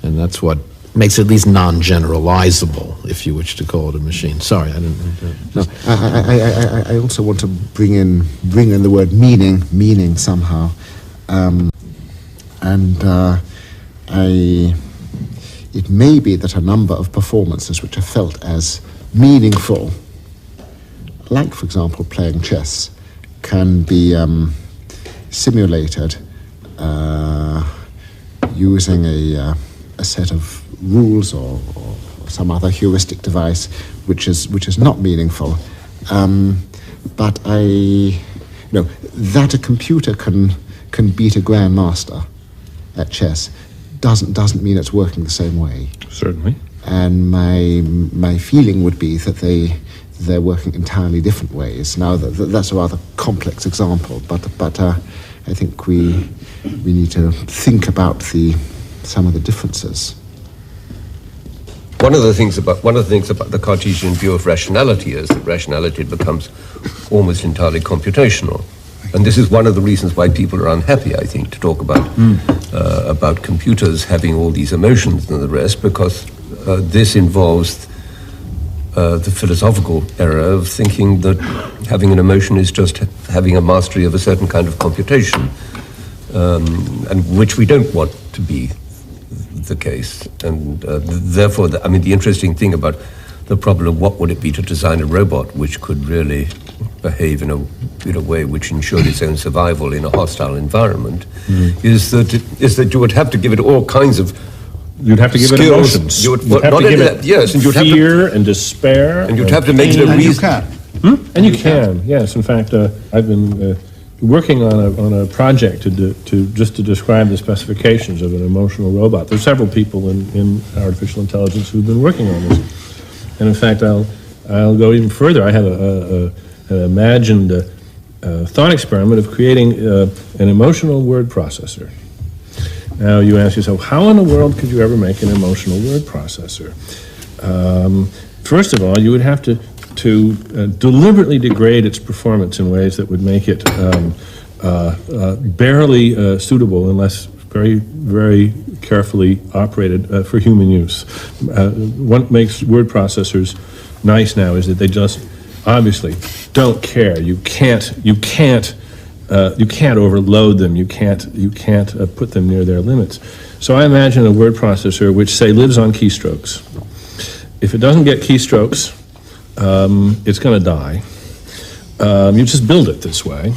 C: and that's what makes it at least non-generalizable, if you wish to call it a machine. Sorry, I didn't mean to.
D: No, I also want to bring in the word meaning somehow, it may be that a number of performances which are felt as meaningful, like for example playing chess, can be simulated using a set of rules or some other heuristic device which is not meaningful. But that a computer can beat a grandmaster at chess doesn't mean it's working the same way.
F: Certainly.
D: And my feeling would be that they're working entirely different ways. Now that's a rather complex example, but I think we need to think about some of the differences.
B: One of the things about the Cartesian view of rationality is that rationality becomes almost entirely computational, and this is one of the reasons why people are unhappy, I think, to talk about computers having all these emotions and the rest, because this involves the philosophical error of thinking that having an emotion is just having a mastery of a certain kind of computation, and which we don't want to be the case. And therefore, the interesting thing about the problem of what would it be to design a robot which could really behave in a way which ensured its own survival in a hostile environment, is that you would have to give it all kinds of
F: You'd have to give it emotions.
B: You would
F: You'd have to give it
B: yes, and you'd
F: fear
B: have to,
F: and despair.
B: and you'd have to make it a
A: And you
B: reason.
A: can.
F: And you can, yes. In fact, I've been working on a project to describe the specifications of an emotional robot. There's several people in artificial intelligence who've been working on this. And in fact, I'll go even further. I have an imagined thought experiment of creating an emotional word processor. Now you ask yourself, how in the world could you ever make an emotional word processor? First of all, you would have to deliberately degrade its performance in ways that would make it barely suitable unless very, very carefully operated for human use. What makes word processors nice now is that they just obviously don't care. You can't overload them. You can't put them near their limits. So I imagine a word processor which, say, lives on keystrokes. If it doesn't get keystrokes, it's going to die. You just build it this way.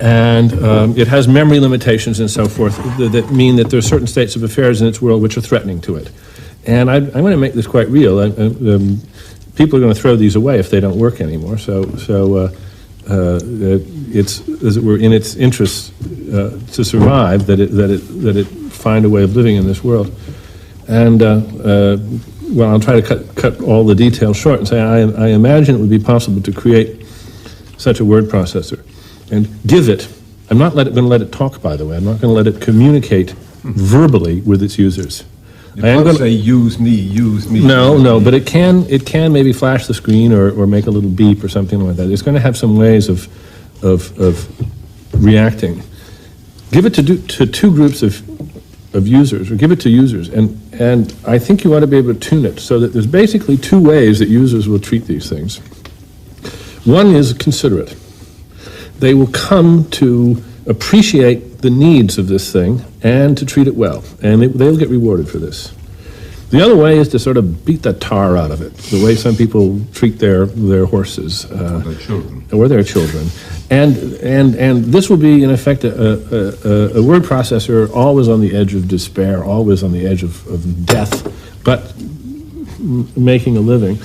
F: And it has memory limitations and so forth that mean that there are certain states of affairs in its world which are threatening to it. And I'm going to make this quite real. People are going to throw these away if they don't work anymore. So it's, as it were, in its interest to survive that it find a way of living in this world. And well, I'll try to cut all the details short and say I imagine it would be possible to create such a word processor and give it. I'm not going to let it talk, by the way. I'm not going to let it communicate verbally with its users.
B: You can't say use me.
F: No, but it can maybe flash the screen or make a little beep or something like that. It's going to have some ways of reacting. Give it to two groups of users, or give it to users, and I think you ought to be able to tune it so that there's basically two ways that users will treat these things. One is considerate. They will come to appreciate the needs of this thing and to treat it well, and they'll get rewarded for this. The other way is to sort of beat the tar out of it, the way some people treat their horses or their children. And this will be, in effect, a word processor always on the edge of despair, always on the edge of death, but making a living.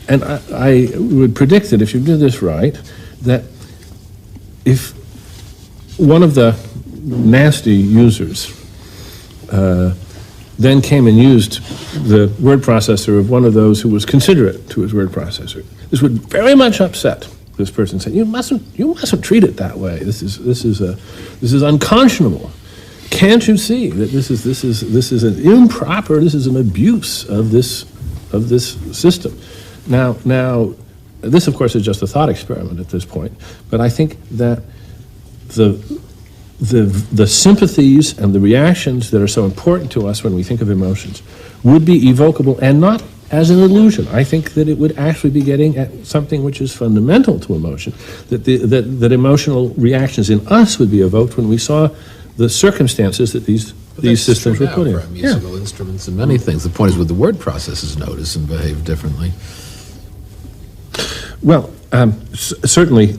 F: And I would predict that if you do this right, that if one of the nasty users then came and used the word processor of one of those who was considerate to his word processor, this would very much upset this person. Saying, you mustn't treat it that way. This is unconscionable. Can't you see that this is an improper, this is an abuse of this system? Now, this of course is just a thought experiment at this point, but I think that the sympathies and the reactions that are so important to us when we think of emotions would be evocable, and not as an illusion. I think that it would actually be getting at something which is fundamental to emotion, that emotional reactions in us would be evoked when we saw the circumstances that these systems were put in.
C: For musical instruments and many things. The point is, would the word processes notice and behave differently?
F: Well, certainly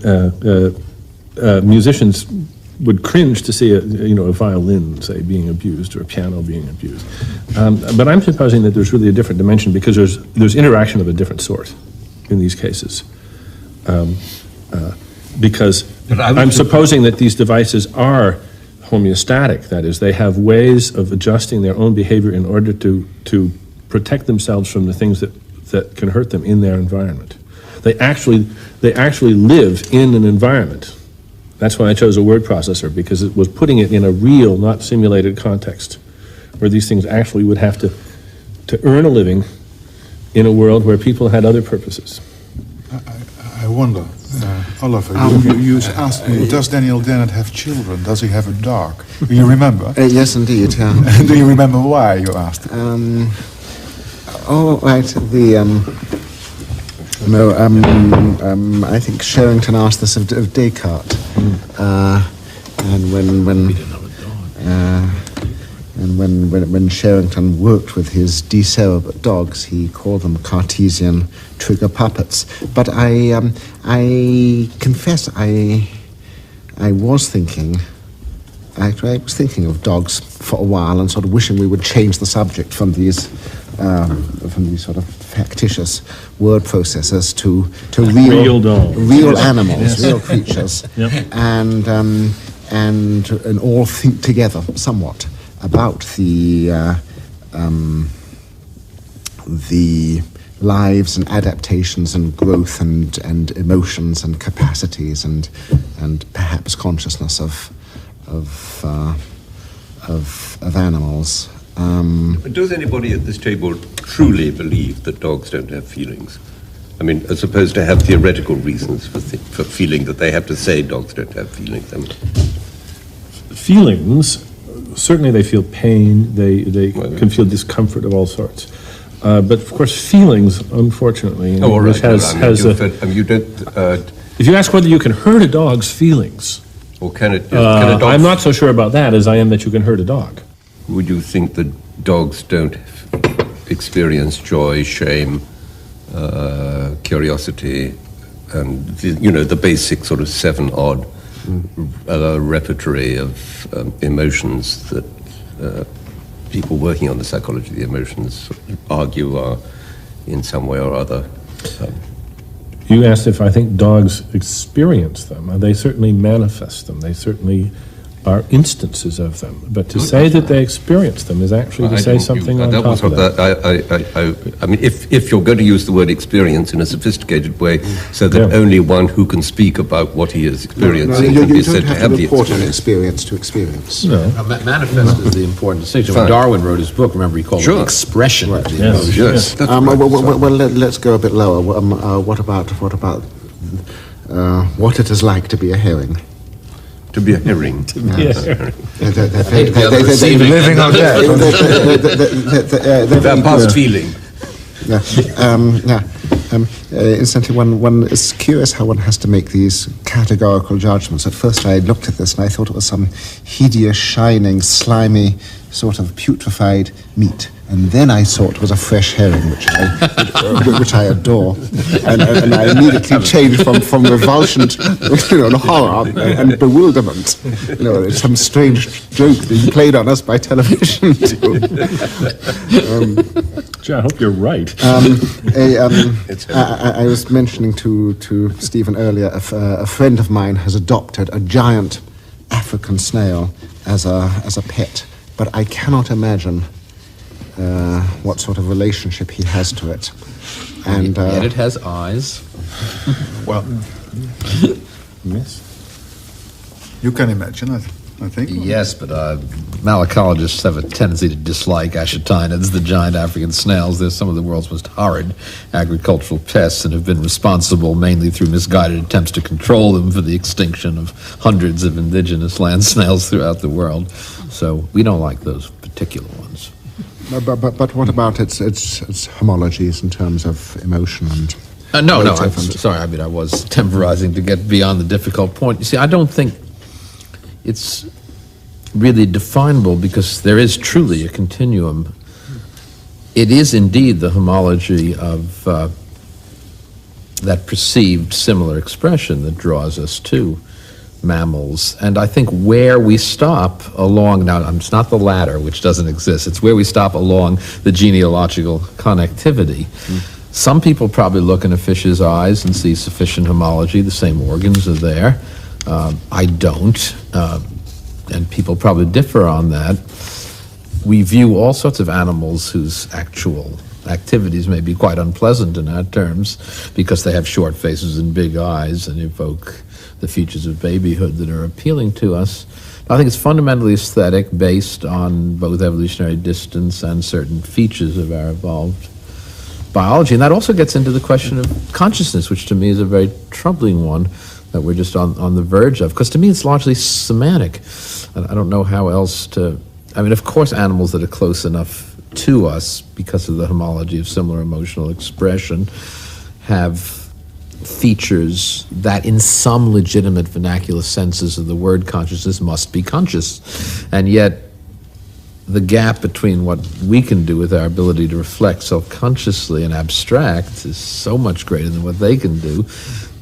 F: musicians would cringe to see a violin, say, being abused, or a piano being abused. But I'm supposing that there's really a different dimension, because there's interaction of a different sort in these cases. Because I'm supposing that these devices are homeostatic. That is, they have ways of adjusting their own behavior in order to protect themselves from the things that can hurt them in their environment. They actually live in an environment. That's why I chose a word processor, because it was putting it in a real, not simulated context, where these things actually would have to earn a living in a world where people had other purposes.
A: I wonder, Oliver, you asked me, does Daniel Dennett have children? Does he have a dog? Do you remember?
D: Yes, indeed.
A: Do you remember why you asked?
D: Oh, right. I think Sherrington asked this of Descartes, and when Sherrington worked with his decerebrate dogs, he called them Cartesian trigger puppets. But I confess I was thinking of dogs for a while, and sort of wishing we would change the subject from these sort of factitious word processors to real
F: dogs,
D: real animals,
F: yes.
D: real creatures,
F: Yep.
D: and all think together somewhat about the lives and adaptations and growth and emotions and capacities and perhaps consciousness of animals.
B: Does anybody at this table truly believe that dogs don't have feelings? I mean, as opposed to have theoretical reasons for feeling that they have to say dogs don't have feelings. I mean,
F: Feelings, certainly they feel pain, they can feel discomfort of all sorts. But of course, feelings, unfortunately, in English if you ask whether you can hurt a dog's feelings,
B: or can a dog?
F: I'm not so sure about that as I am that you can hurt a dog.
B: Would you think that dogs don't experience joy, shame, curiosity, and the basic sort of 7-odd repertory of emotions that people working on the psychology of the emotions argue are in some way or other?
F: You asked if I think dogs experience them. They certainly manifest them. They certainly are instances of them. But to say that they experience them is actually to say something on top of that.
B: I mean, if you're going to use the word experience in a sophisticated way, so that only one who can speak about what he is experiencing can be said to have the
D: experience to experience.
C: No. Manifest is the important distinction. When Darwin wrote his book, remember, he called it expression of the emotions.
B: Yes.
D: Well, let's go a bit lower. What about what it is like to be a herring?
B: To be a herring.
D: Living
A: or dead.
B: Their past feeling.
D: Instantly, one is curious how one has to make these categorical judgments. At first, I looked at this and I thought it was some hideous, shining, slimy, sort of putrefied meat. And then I saw it was a fresh herring, which I adore, and I immediately changed from revulsion to horror and bewilderment. It's some strange joke being played on us by television.
F: Gee, I hope you're right.
D: I was mentioning to Stephen earlier, a friend of mine has adopted a giant African snail as a pet, but I cannot imagine what sort of relationship he has to it. And
C: yet it has eyes.
A: Well, yes. You can imagine, I think.
C: Yes, but malacologists have a tendency to dislike ashitinids, the giant African snails. They're some of the world's most horrid agricultural pests and have been responsible mainly through misguided attempts to control them for the extinction of hundreds of indigenous land snails throughout the world. So we don't like those particular ones.
D: But what about its homologies in terms of emotion and...
C: No, I'm sorry. I mean, I was temporizing to get beyond the difficult point. You see, I don't think it's really definable because there is truly a continuum. It is indeed the homology of that perceived similar expression that draws us to mammals, and I think where we stop along, now it's not the latter, which doesn't exist, it's where we stop along the genealogical connectivity. Some people probably look in a fish's eyes and see sufficient homology, the same organs are there. I don't, and people probably differ on that. We view all sorts of animals whose actual activities may be quite unpleasant in our terms because they have short faces and big eyes and evoke the features of babyhood that are appealing to us. I think it's fundamentally aesthetic, based on both evolutionary distance and certain features of our evolved biology. And that also gets into the question of consciousness, which to me is a very troubling one that we're just on the verge of. Because to me it's largely semantic. I don't know how else to... I mean, of course animals that are close enough to us because of the homology of similar emotional expression have features that in some legitimate vernacular senses of the word consciousness must be conscious. And yet the gap between what we can do with our ability to reflect self-consciously and abstract is so much greater than what they can do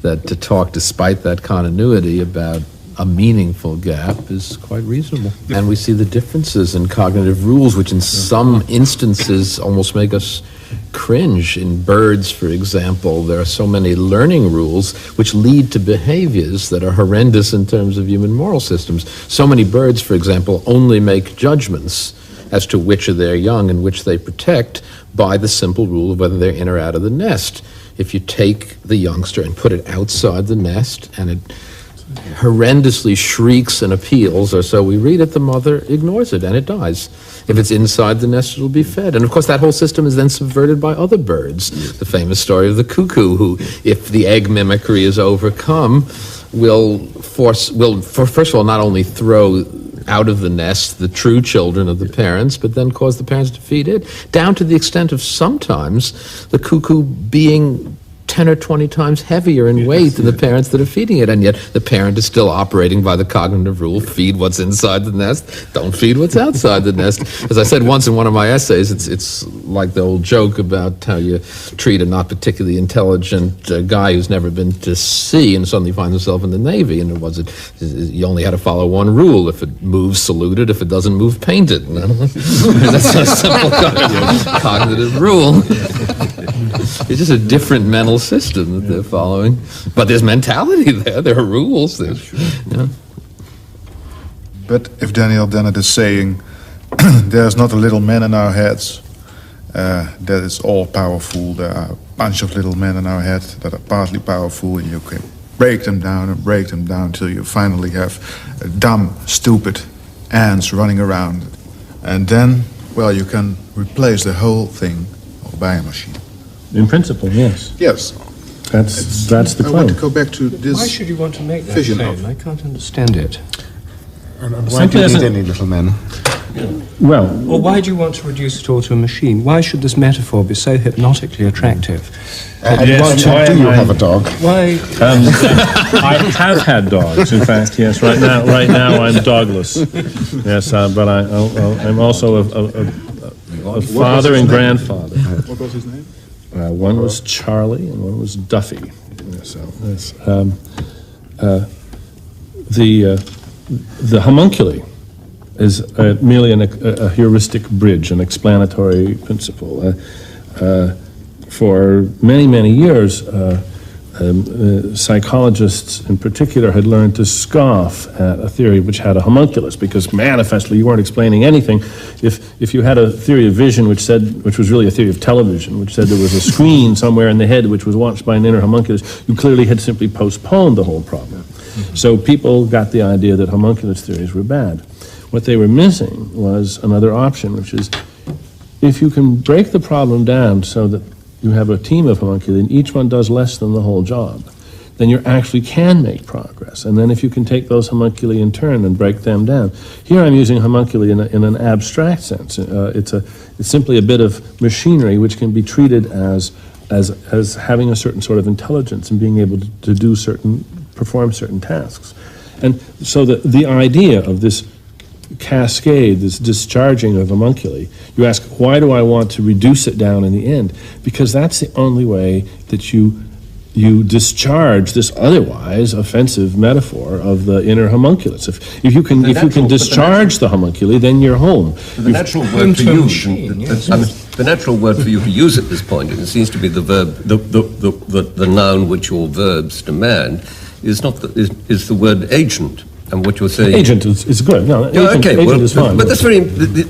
C: that to talk despite that continuity about a meaningful gap is quite reasonable. And we see the differences in cognitive rules, which in some instances almost make us cringe. In birds, for example, there are so many learning rules which lead to behaviors that are horrendous in terms of human moral systems. So many birds, for example, only make judgments as to which of their young and which they protect by the simple rule of whether they're in or out of the nest. If you take the youngster and put it outside the nest and it horrendously shrieks and appeals, or so we read it, the mother ignores it and it dies. If it's inside the nest, it'll be fed. And of course that whole system is then subverted by other birds. The famous story of the cuckoo, who, if the egg mimicry is overcome, will first of all not only throw out of the nest the true children of the parents, but then cause the parents to feed it, down to the extent of sometimes the cuckoo being 10 or 20 times heavier in weight than the parents that are feeding it, and yet the parent is still operating by the cognitive rule, feed what's inside the nest, don't feed what's outside the nest. As I said once in one of my essays, it's like the old joke about how you treat a not particularly intelligent guy who's never been to sea and suddenly finds himself in the Navy, and you only had to follow one rule: if it moves, salute it; if it doesn't move, paint it. That's a simple cognitive rule. It's just a different mental system that they're following. But there's mentality there. There are rules.
A: But if Daniel Dennett is saying there's not a little man in our heads that is all powerful, there are a bunch of little men in our head that are partly powerful, and you can break them down until you finally have dumb, stupid ants running around. And then, well, you can replace the whole thing by a machine.
F: In principle, yes.
A: Yes.
F: That's the claim.
A: I want to go back to this.
G: Why should you want to make that
A: vision
G: claim?
A: of-
G: I can't understand it.
D: Why do you need any little men?
F: Well,
G: Or why do you want to reduce it all to a machine? Why should this metaphor be so hypnotically attractive?
D: And
F: yes,
D: why
F: why
D: do you
F: am I-
D: have a dog?
G: Why?
F: I have had dogs, in fact, yes. Right now I'm dogless. Yes, but I'm also a father and grandfather.
A: What was his name?
F: One was Charlie and one was Duffy. So that's, the homunculi is merely a heuristic bridge, an explanatory principle. For many, many years, psychologists in particular had learned to scoff at a theory which had a homunculus, because manifestly you weren't explaining anything. If you had a theory of vision which was really a theory of television, which said there was a screen somewhere in the head which was watched by an inner homunculus, you clearly had simply postponed the whole problem. So people got the idea that homunculus theories were bad. What they were missing was another option, which is if you can break the problem down so that you have a team of homunculi and each one does less than the whole job, then you actually can make progress. And then if you can take those homunculi in turn and break them down. Here I'm using homunculi in an abstract sense. It's simply a bit of machinery which can be treated as having a certain sort of intelligence and being able to perform certain tasks. And so the idea of this cascade, this discharging of homunculi, you ask, why do I want to reduce it down in the end? Because that's the only way that you discharge this otherwise offensive metaphor of the inner homunculus. If you can discharge the homunculi, then you're home.
B: The natural word for you, the natural word for you to use at this point, it seems to be the verb, the noun which your verbs demand, is not is the word agent. And what you're saying...
F: Agent is good. No,
B: yeah,
F: agent,
B: okay,
F: agent
B: well,
F: is fine.
B: but that's very...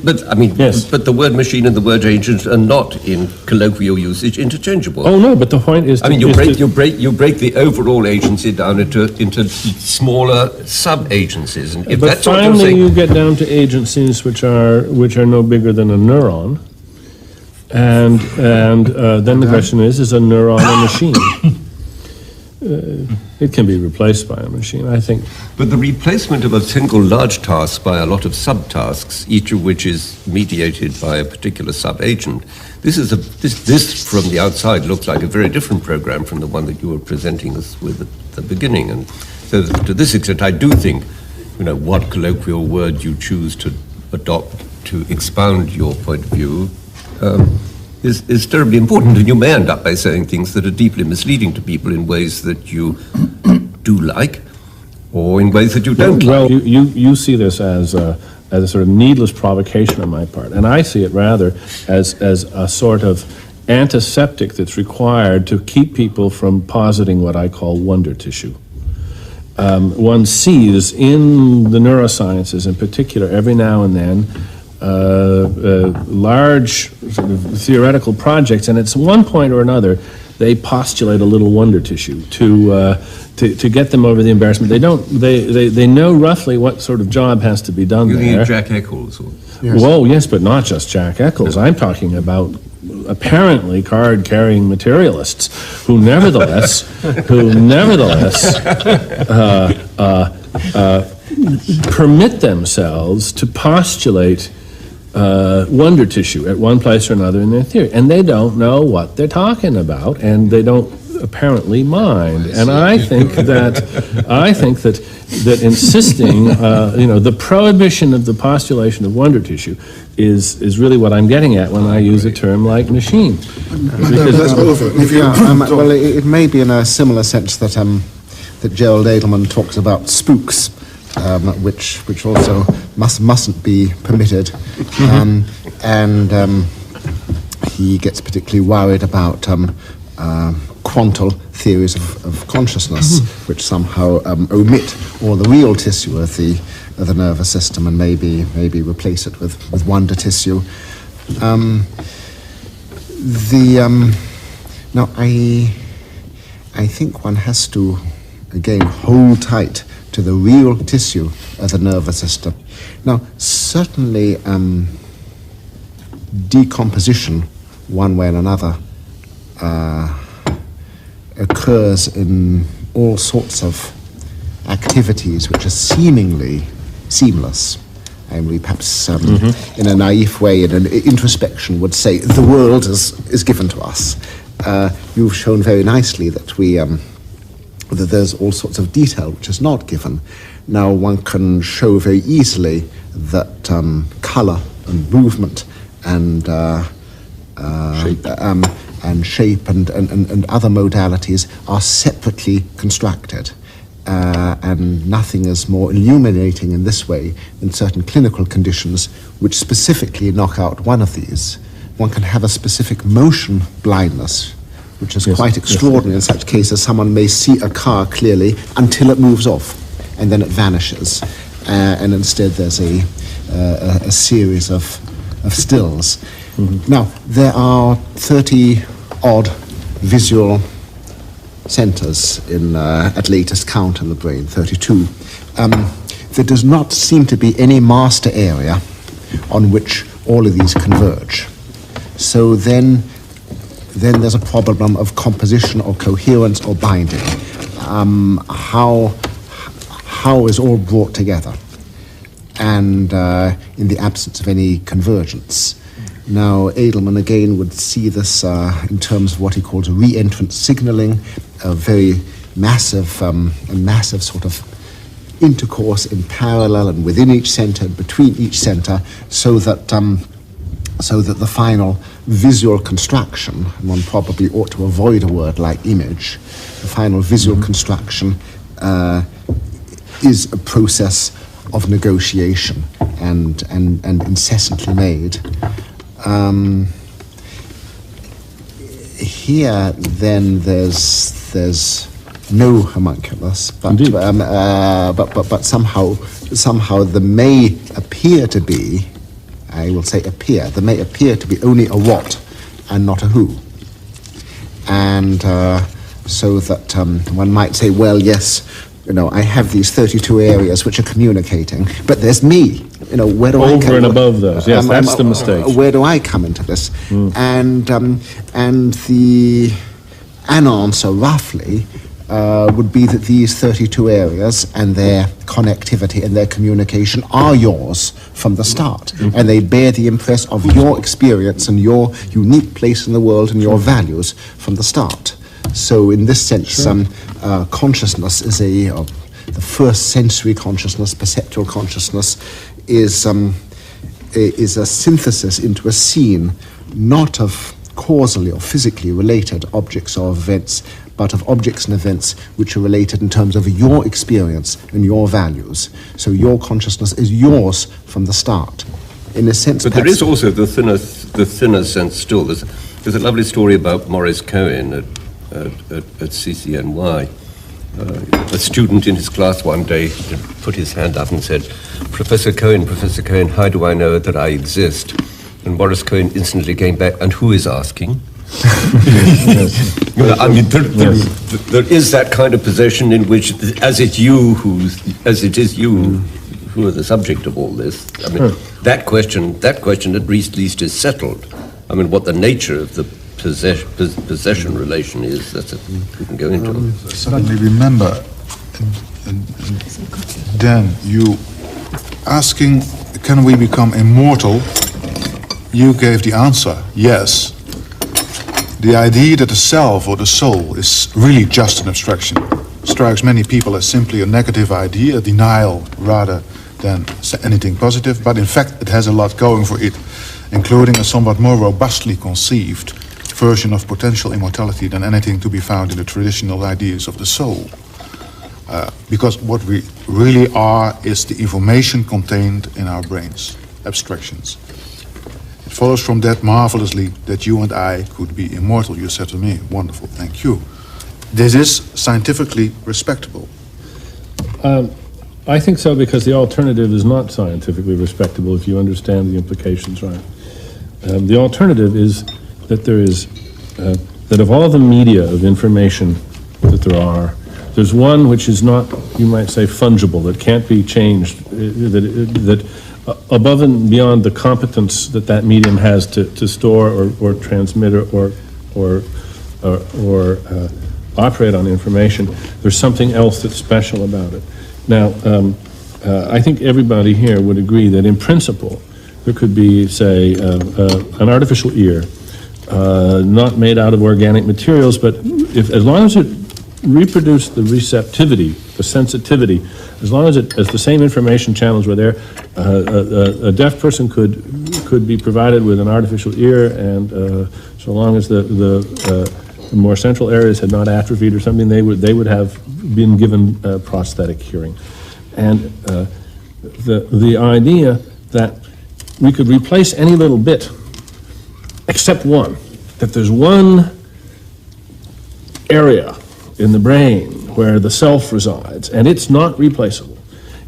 B: But, I mean,
F: yes.
B: But the word machine and the word agent are not, in colloquial usage, interchangeable.
F: Oh, no, but the point is...
B: I mean, you break the overall agency down into smaller sub-agencies. And if
F: but
B: that's what you're
F: finally
B: saying...
F: you get down to agencies which are no bigger than a neuron. And then the question is a neuron a machine? It can be replaced by a machine, I think.
B: But the replacement of a single large task by a lot of subtasks, each of which is mediated by a particular sub-agent, this from the outside looks like a very different program from the one that you were presenting us with at the beginning. And so to this extent, I do think, what colloquial word you choose to adopt to expound your point of view is terribly important, and you may end up by saying things that are deeply misleading to people in ways that you do like, or in ways that you don't like.
F: Well, you see this as a sort of needless provocation on my part, and I see it rather as a sort of antiseptic that's required to keep people from positing what I call wonder tissue. One sees in the neurosciences in particular, every now and then, large sort of theoretical projects, and at one point or another, they postulate a little wonder tissue to get them over the embarrassment. They know roughly what sort of job has to be done
B: You
F: there.
B: mean Jack Eccles? Or?
F: Yes. Whoa, yes, but not just Jack Eccles. I'm talking about apparently card-carrying materialists who nevertheless permit themselves to postulate wonder tissue at one place or another in their theory, and they don't know what they're talking about, and they don't apparently mind. And I think that insisting, the prohibition of the postulation of wonder tissue is really what I'm getting at when I use a term like machine.
D: Well, it may be in a similar sense that that Gerald Edelman talks about spooks. Which also mustn't be permitted, and he gets particularly worried about quantal theories of consciousness, which somehow omit all the real tissue of the nervous system and maybe replace it with wonder tissue. Now I think one has to again hold tight to the real tissue of the nervous system. Now, certainly decomposition, one way or another, occurs in all sorts of activities which are seemingly seamless. And we perhaps, in a naive way, in an introspection, would say the world is given to us. You've shown very nicely that that there's all sorts of detail which is not given. Now one can show very easily that color and movement and shape and other modalities are separately constructed. And nothing is more illuminating in this way than certain clinical conditions which specifically knock out one of these. One can have a specific motion blindness, which is quite extraordinary. In such cases, someone may see a car clearly until it moves off, and then it vanishes, and instead there's a series of stills. Mm-hmm. Now, there are 30-odd visual centers at latest count in the brain, 32. There does not seem to be any master area on which all of these converge. So then there's a problem of composition or coherence or binding. How is all brought together, and in the absence of any convergence. Now, Edelman again would see this in terms of what he calls re-entrance signaling, a very massive sort of intercourse in parallel and within each center and between each center, so that the final visual construction, and one probably ought to avoid a word like image, the final visual construction is a process of negotiation and incessantly made. Here, then, there's no homunculus, but
F: Indeed.
D: but somehow there may appear to be, I will say appear, there may appear to be only a what and not a who. And so that one might say, well, yes, I have these 32 areas which are communicating, but there's me. Where do I come?
F: Over and above those, yes, that's the mistake.
D: Where do I come into this? And the answer, roughly, would be that these 32 areas and their connectivity and their communication are yours from the start. And they bear the impress of your experience and your unique place in the world and your values from the start. So in this sense, consciousness is the first sensory consciousness, perceptual consciousness, is a synthesis into a scene, not of causally or physically related objects or events, but of objects and events which are related in terms of your experience and your values. So your consciousness is yours from the start. In a sense,
B: but there is also the thinner sense still. There's a lovely story about Maurice Cohen at CCNY. A student in his class one day put his hand up and said, Professor Cohen, how do I know that I exist? And Maurice Cohen instantly came back, and who is asking? I mean, there is that kind of possession in which, as it is you who are the subject of all this. I mean, that question at least is settled. I mean, what the nature of the possession relation is, that's it, we can go into.
A: I suddenly remember, Dan, you asking, can we become immortal? You gave the answer, yes. The idea that the self or the soul is really just an abstraction strikes many people as simply a negative idea, a denial rather than anything positive, but in fact it has a lot going for it, including a somewhat more robustly conceived version of potential immortality than anything to be found in the traditional ideas of the soul. Because what we really are is the information contained in our brains, abstractions. It follows from that marvelously that you and I could be immortal, you said to me. Wonderful, thank you. This is scientifically respectable.
F: I think so, because the alternative is not scientifically respectable if you understand the implications right. The alternative is that there is, that of all the media of information that there are, there's one which is not, you might say, fungible, that can't be changed, that above and beyond the competence that medium has to store or transmit or operate on information, there's something else that's special about it. Now, I think everybody here would agree that in principle, there could be, say, an artificial ear, not made out of organic materials, but as long as it reproduced the receptivity, the sensitivity, as long as the same information channels were there, a deaf person could be provided with an artificial ear, and so long as the more central areas had not atrophied or something, they would have been given prosthetic hearing. And the idea that we could replace any little bit except one, that there's one area in the brain where the self resides, and it's not replaceable,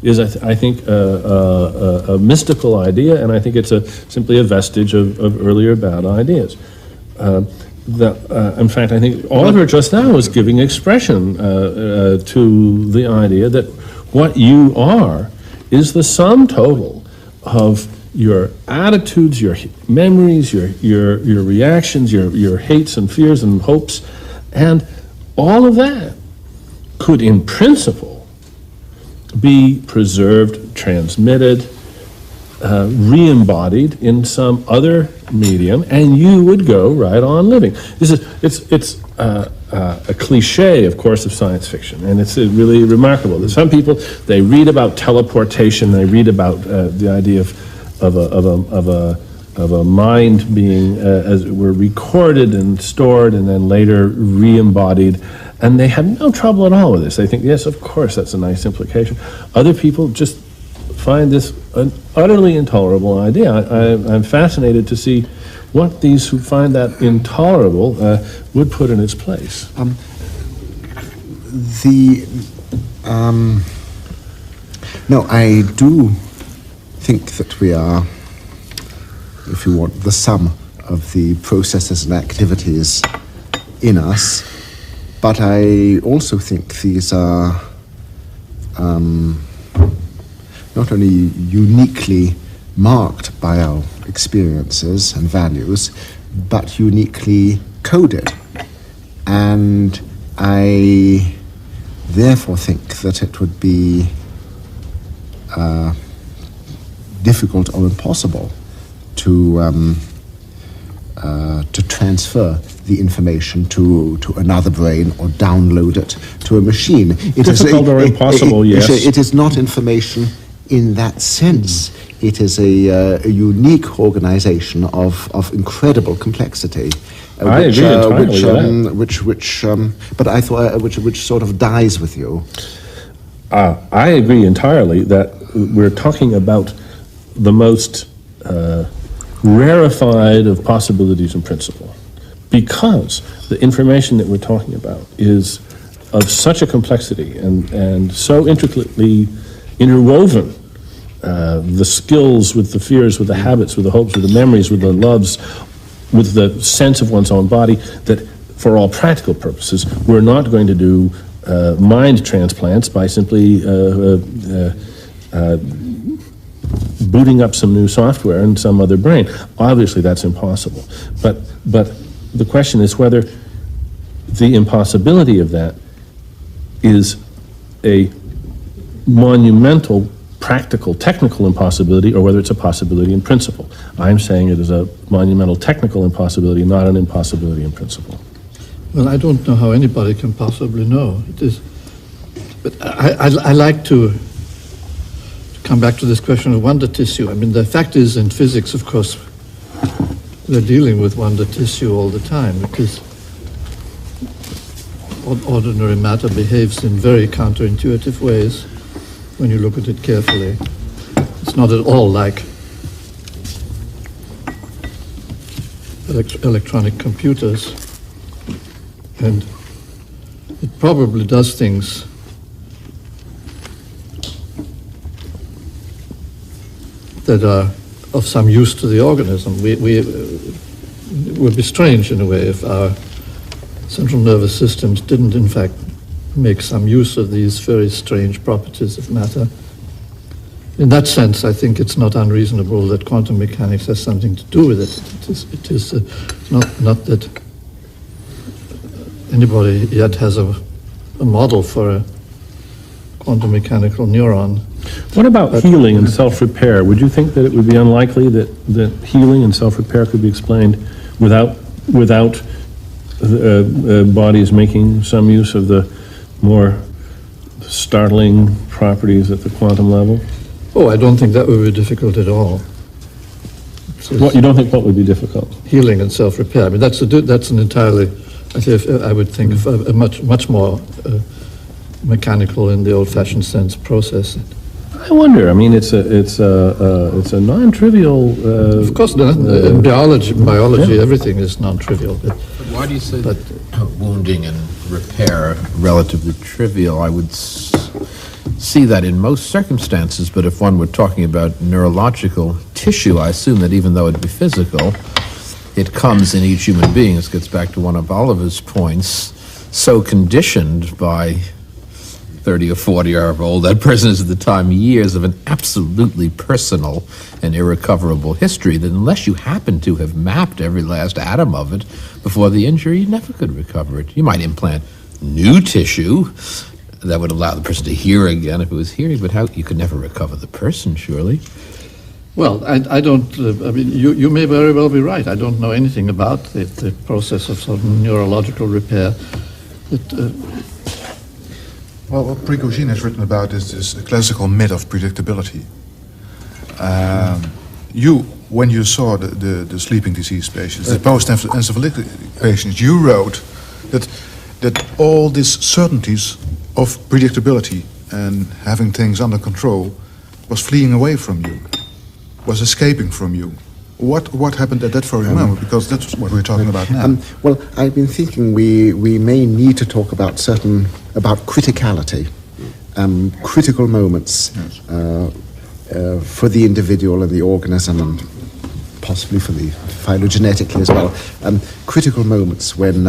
F: is, I think, a mystical idea, and I think it's simply a vestige of earlier bad ideas. In fact, I think Oliver just now was giving expression to the idea that what you are is the sum total of your attitudes, your memories, your reactions, your hates and fears and hopes, and all of that could, in principle, be preserved, transmitted, re-embodied in some other medium, and you would go right on living. It's a cliche, of course, of science fiction, and it's really remarkable that some people, they read about teleportation, they read about the idea of a mind being, as it were, recorded and stored and then later re-embodied, and they have no trouble at all with this. They think, yes, of course, that's a nice implication. Other people just find this an utterly intolerable idea. I'm fascinated to see what these who find that intolerable would put in its place.
D: No, I do think that we are, if you want, the sum of the processes and activities in us, but I also think these are not only uniquely marked by our experiences and values, but uniquely coded. And I therefore think that it would be difficult or impossible to transfer the information to another brain or download it to a machine.
F: Difficult or impossible, yes.
D: It is not information in that sense. It is a unique organization of incredible complexity.
F: I agree entirely
D: but I thought which sort of dies with you.
F: I agree entirely that we're talking about the most rarefied of possibilities in principle, because the information that we're talking about is of such a complexity and so intricately interwoven. The skills with the fears, with the habits, with the hopes, with the memories, with the loves, with the sense of one's own body, that for all practical purposes, we're not going to do mind transplants by simply booting up some new software in some other brain. Obviously, that's impossible. But the question is whether the impossibility of that is a monumental practical, technical impossibility, or whether it's a possibility in principle. I'm saying it is a monumental technical impossibility, not an impossibility in principle.
E: Well, I don't know how anybody can possibly know. It is, but I like to come back to this question of wonder tissue. I mean, the fact is, in physics, of course, we're dealing with wonder tissue all the time, because ordinary matter behaves in very counterintuitive ways when you look at it carefully. It's not at all like electronic computers. And it probably does things that are of some use to the organism. It would be strange in a way if our central nervous systems didn't in fact make some use of these very strange properties of matter. In that sense, I think it's not unreasonable that quantum mechanics has something to do with it. It is not that anybody yet has a model for a quantum mechanical neuron.
F: What about healing and self-repair? Would you think that it would be unlikely that healing and self-repair could be explained without bodies making some use of the more startling properties at the quantum level?
E: Oh, I don't think that would be difficult at all.
F: What, you don't think what would be difficult?
E: Healing and self-repair. I mean, that's an entirely, I would think, a much more mechanical in the old-fashioned sense process.
F: I wonder. I mean, it's a non-trivial.
E: Of course, in biology, everything is non-trivial.
C: But why do you say that wounding and repair are relatively trivial? I would see that in most circumstances, but if one were talking about neurological tissue, I assume that even though it be physical, it comes in each human being. This gets back to one of Oliver's points, so conditioned by 30 or 40-year-old, that person is at the time years of an absolutely personal and irrecoverable history that unless you happen to have mapped every last atom of it before the injury, you never could recover it. You might implant new tissue that would allow the person to hear again if it was hearing, but how you could never recover the person, surely.
E: Well, I don't, I mean, you may very well be right. I don't know anything about the process of sort of neurological repair.
A: Well, what Prigogine has written about is this classical myth of predictability. When you saw the sleeping disease patients, the post-encephalitic patients, you wrote that all these certainties of predictability and having things under control was fleeing away from you, was escaping from you, What happened at that very moment? Because that's what we're talking about now.
D: Well, I've been thinking we may need to talk about criticality, critical moments for the individual and the organism, and possibly for the phylogenetically as well. Critical moments when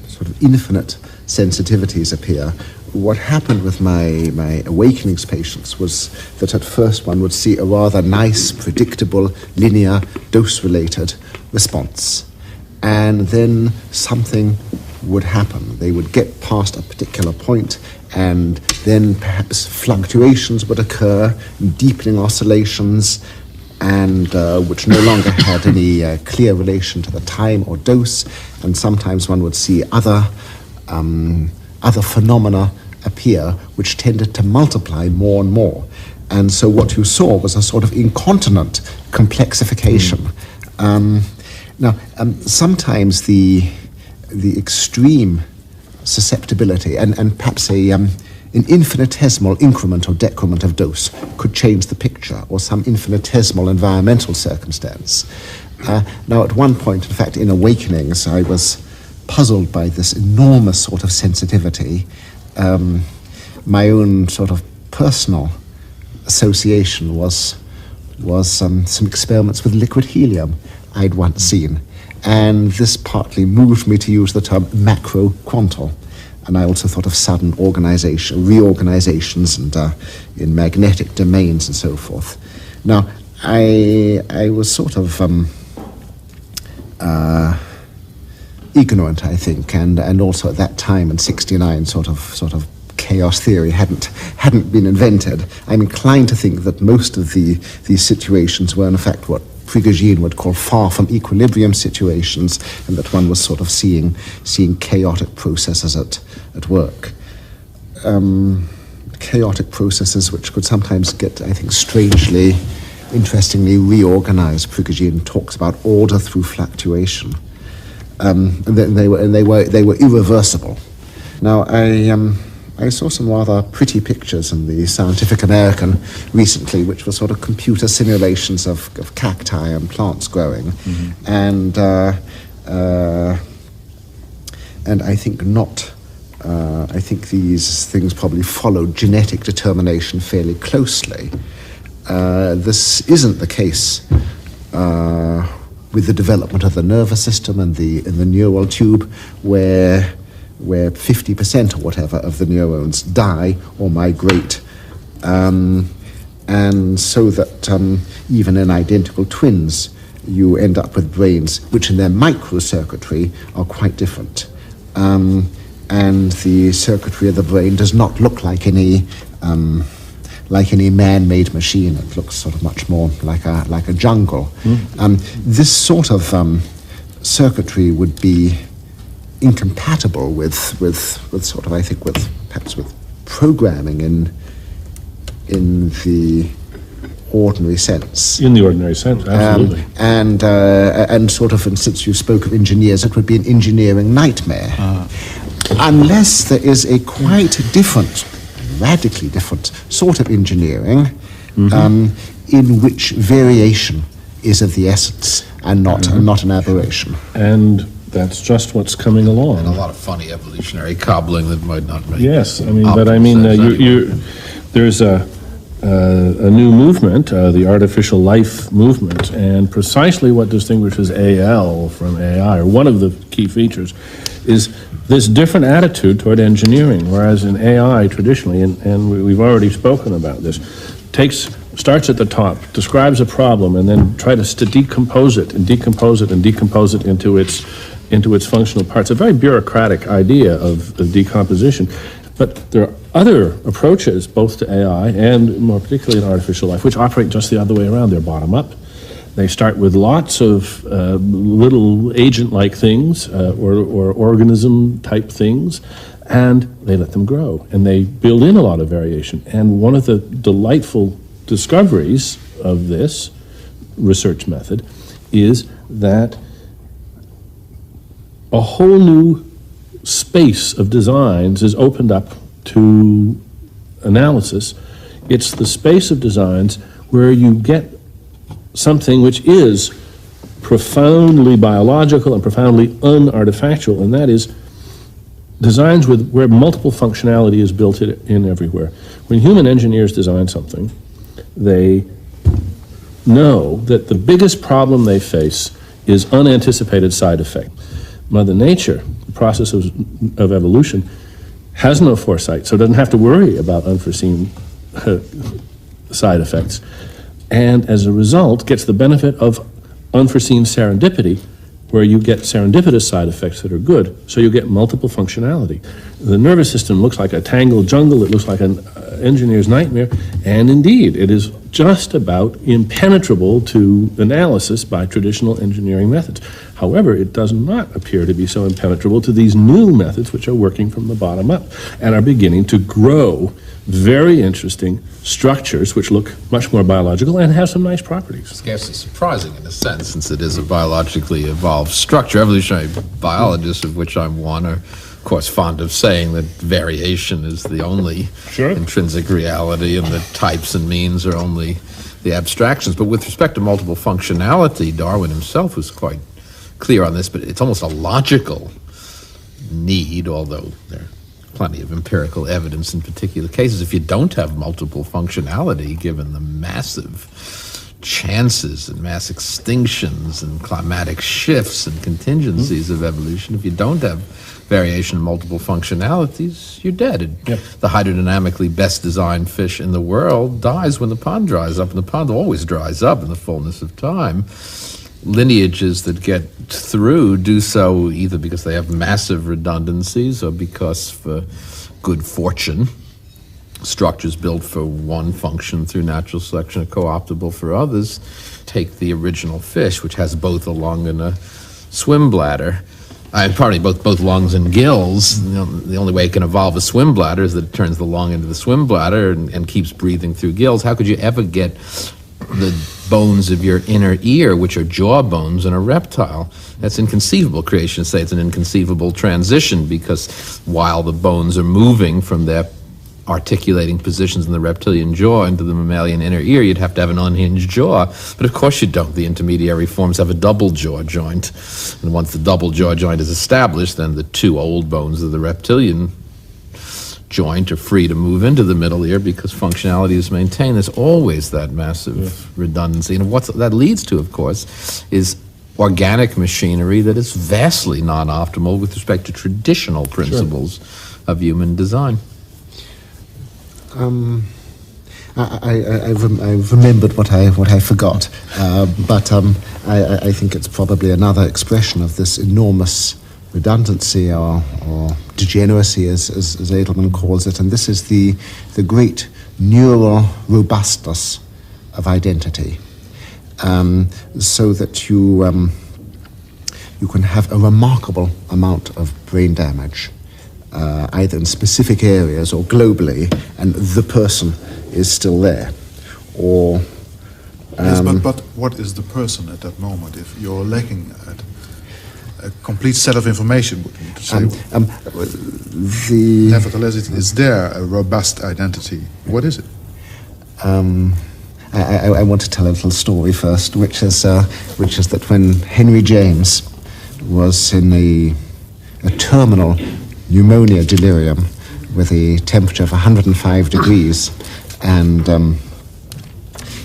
D: sort of infinite sensitivities appear. What happened with my awakenings patients was that at first one would see a rather nice, predictable, linear, dose-related response. And then something would happen. They would get past a particular point, and then perhaps fluctuations would occur, deepening oscillations, and which no longer had any clear relation to the time or dose. And sometimes one would see other phenomena appear which tended to multiply more and more. And so what you saw was a sort of incontinent complexification. Sometimes the extreme susceptibility and perhaps an infinitesimal increment or decrement of dose could change the picture, or some infinitesimal environmental circumstance. Now, at one point, in fact, in Awakenings, I was puzzled by this enormous sort of sensitivity. My own sort of personal association was some experiments with liquid helium I'd once seen, and this partly moved me to use the term macro-quantal. And I also thought of sudden reorganizations and in magnetic domains and so forth. Now, I was sort of ignorant, I think, and also at that time in '69, sort of chaos theory hadn't been invented. I'm inclined to think that most of these situations were in fact what Prigogine would call far from equilibrium situations, and that one was sort of seeing chaotic processes at work. Chaotic processes which could sometimes get, I think, strangely, interestingly reorganized. Prigogine talks about order through fluctuation. And they were irreversible. Now, I saw some rather pretty pictures in the Scientific American recently, which were sort of computer simulations of cacti and plants growing, and I think not. I think these things probably followed genetic determination fairly closely. This isn't the case with the development of the nervous system and the neural tube, where 50% or whatever of the neurons die or migrate, and so that even in identical twins, you end up with brains which in their microcircuitry are quite different. And the circuitry of the brain does not look like any man-made machine. It looks sort of much more like a jungle. This sort of circuitry would be incompatible with sort of, I think, perhaps with programming in the ordinary sense.
F: In the ordinary sense, absolutely.
D: And sort of, and since you spoke of engineers, it would be an engineering nightmare. Unless there is a quite different, radically different sort of engineering in which variation is of the essence and not an aberration.
F: And that's just what's coming along.
C: And a lot of funny evolutionary cobbling that might not make.
F: Yes, there's a new movement, the artificial life movement, and precisely what distinguishes AL from AI, or one of the key features, is this different attitude toward engineering, whereas in AI traditionally, and we've already spoken about this, starts at the top, describes a problem, and then tries to decompose it and decompose it and decompose it into its functional parts. A very bureaucratic idea of decomposition. But there are other approaches, both to AI and more particularly in artificial life, which operate just the other way around. They're bottom up. They start with lots of little agent-like things or organism-type things, and they let them grow. And they build in a lot of variation. And one of the delightful discoveries of this research method is that a whole new space of designs is opened up to analysis. It's the space of designs where you get something which is profoundly biological and profoundly unartifactual, and that is designs where multiple functionality is built in everywhere. When human engineers design something, they know that the biggest problem they face is unanticipated side effect. Mother Nature, the process of evolution, has no foresight, so it doesn't have to worry about unforeseen side effects, and as a result gets the benefit of unforeseen serendipity, where you get serendipitous side effects that are good, so you get multiple functionality. The nervous system looks like a tangled jungle, it looks like an engineer's nightmare, and indeed, it is just about impenetrable to analysis by traditional engineering methods. However, it does not appear to be so impenetrable to these new methods which are working from the bottom up and are beginning to grow very interesting structures which look much more biological and have some nice properties.
C: Scarcely surprising in a sense, since it is a biologically evolved structure. Evolutionary biologists, of which I'm one, are of course fond of saying that variation is the only intrinsic reality and that types and means are only the abstractions. But with respect to multiple functionality, Darwin himself was quite clear on this, but it's almost a logical need, although there plenty of empirical evidence in particular cases. If you don't have multiple functionality, given the massive chances and mass extinctions and climatic shifts and contingencies of evolution, if you don't have variation in multiple functionalities, you're dead. The hydrodynamically best designed fish in the world dies when the pond dries up, and the pond always dries up in the fullness of time. Lineages that get through do so either because they have massive redundancies or because, for good fortune, structures built for one function through natural selection are co-optable for others. Take the original fish, which has both a lung and a swim bladder. Both lungs and gills. You know, the only way it can evolve a swim bladder is that it turns the lung into the swim bladder and keeps breathing through gills. How could you ever get the bones of your inner ear, which are jaw bones in a reptile? That's inconceivable. Creationists say it's an inconceivable transition, because while the bones are moving from their articulating positions in the reptilian jaw into the mammalian inner ear, you'd have to have an unhinged jaw. But of course you don't. The intermediary forms have a double jaw joint. And once the double jaw joint is established, then the two old bones of the reptilian joint are free to move into the middle ear because functionality is maintained. There's always that massive redundancy. And what that leads to, of course, is organic machinery that is vastly non-optimal with respect to traditional principles of human design.
D: I've remembered what I forgot, but I think it's probably another expression of this enormous redundancy or degeneracy, as Edelman calls it, and this is the great neural robustness of identity, so that you can have a remarkable amount of brain damage, either in specific areas or globally, and the person is still there. Or
A: yes, but what is the person at that moment if you're lacking a complete set of information? To say, nevertheless, is there a robust identity? What is it?
D: I want to tell a little story first, which is that when Henry James was in a terminal pneumonia delirium with a temperature of 105 degrees, and